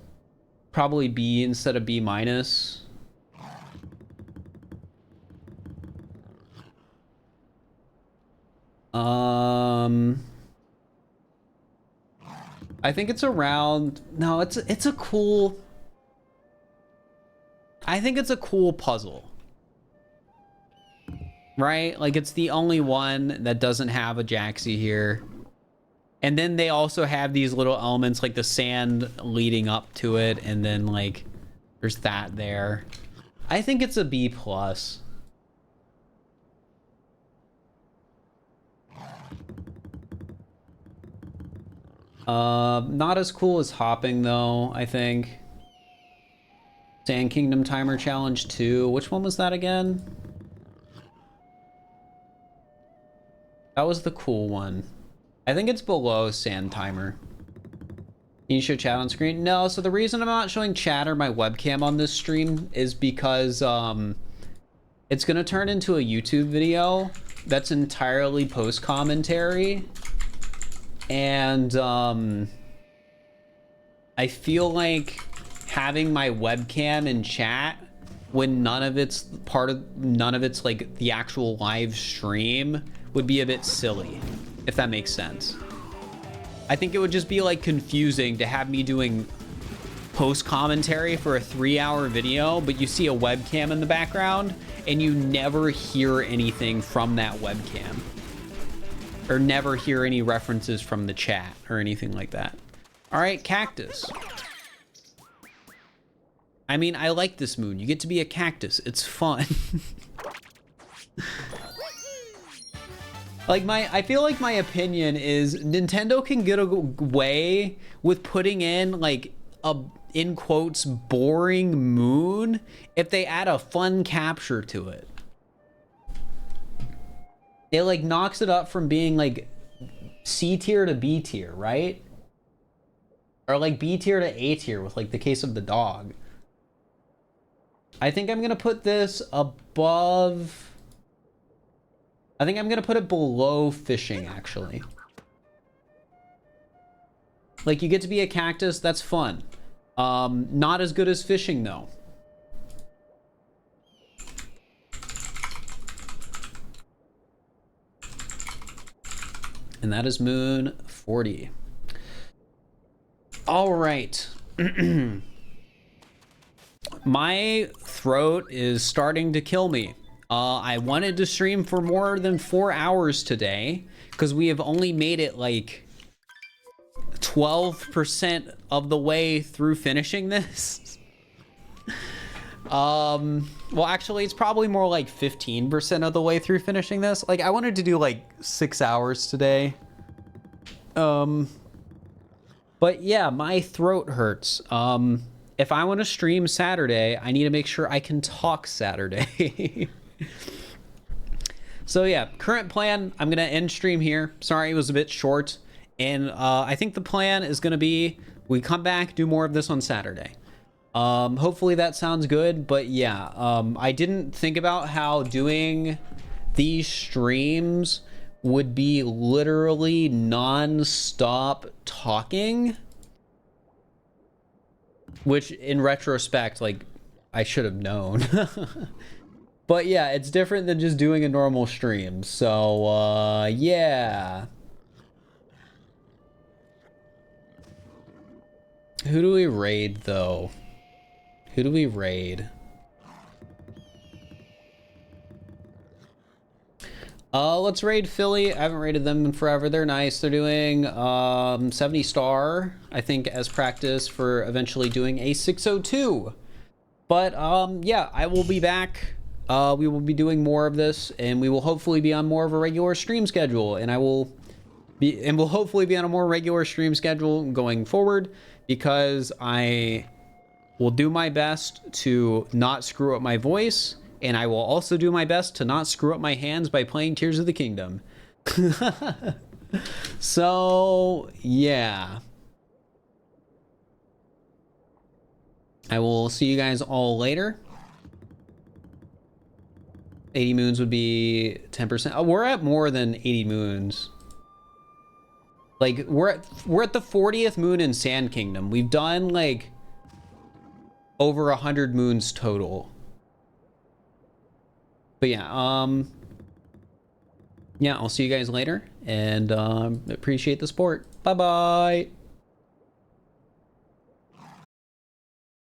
probably B instead of B minus. I think it's around, no, it's a cool, I think it's a cool puzzle. Right? Like it's the only one that doesn't have a Jaxie here. And then they also have these little elements like the sand leading up to it, and then like there's that there. I think it's a B plus. Not as cool as hopping though, I think. Sand Kingdom Timer Challenge 2. Which one was that again? That was the cool one. I think it's below Sand Timer. Can you show chat on screen? No, so the reason I'm not showing chat or my webcam on this stream is because it's gonna turn into a YouTube video that's entirely post commentary. And I feel like having my webcam in chat when none of it's like the actual live stream would be a bit silly, if that makes sense. I think it would just be like confusing to have me doing post commentary for a 3-hour video, but you see a webcam in the background and you never hear anything from that webcam, or never hear any references from the chat or anything like that. All right, cactus. I mean, I like this moon. You get to be a cactus. It's fun. Like I feel like my opinion is Nintendo can get away with putting in like a, in quotes, boring moon if they add a fun capture to it. It like knocks it up from being like C tier to B tier, right? Or like B tier to A tier with like the case of the dog. I think I'm gonna put this above. I think I'm gonna put it below fishing, actually. Like, you get to be a cactus, that's fun. Not as good as fishing, though. And that is moon 40. All right. My throat is starting to kill me. I wanted to stream for more than 4 hours today because we have only made it like 12% of the way through finishing this. Well, actually, it's probably more like 15% of the way through finishing this. Like, I wanted to do like 6 hours today. But yeah, my throat hurts. If I want to stream Saturday, I need to make sure I can talk Saturday. So yeah, current plan, I'm gonna end stream here. Sorry it was a bit short, and I think the plan is gonna be we come back, do more of this on Saturday. Hopefully that sounds good. But yeah, I didn't think about how doing these streams would be literally non-stop talking, which in retrospect, like, I should have known. But yeah, it's different than just doing a normal stream. So, yeah. Who do we raid, though? Who do we raid? Let's raid Philly. I haven't raided them in forever. They're nice. They're doing 70 star, I think, as practice for eventually doing a 602. But yeah, I will be back. We will be doing more of this, and we will hopefully be on more of a regular stream schedule, and we'll hopefully be on a more regular stream schedule going forward, because I will do my best to not screw up my voice, and I will also do my best to not screw up my hands by playing Tears of the Kingdom. So yeah, I will see you guys all later. 80 moons would be 10%. Oh, we're at more than 80 moons. Like, we're at the 40th moon in Sand Kingdom. We've done like over 100 moons total. But yeah, yeah, I'll see you guys later, and appreciate the support. Bye bye.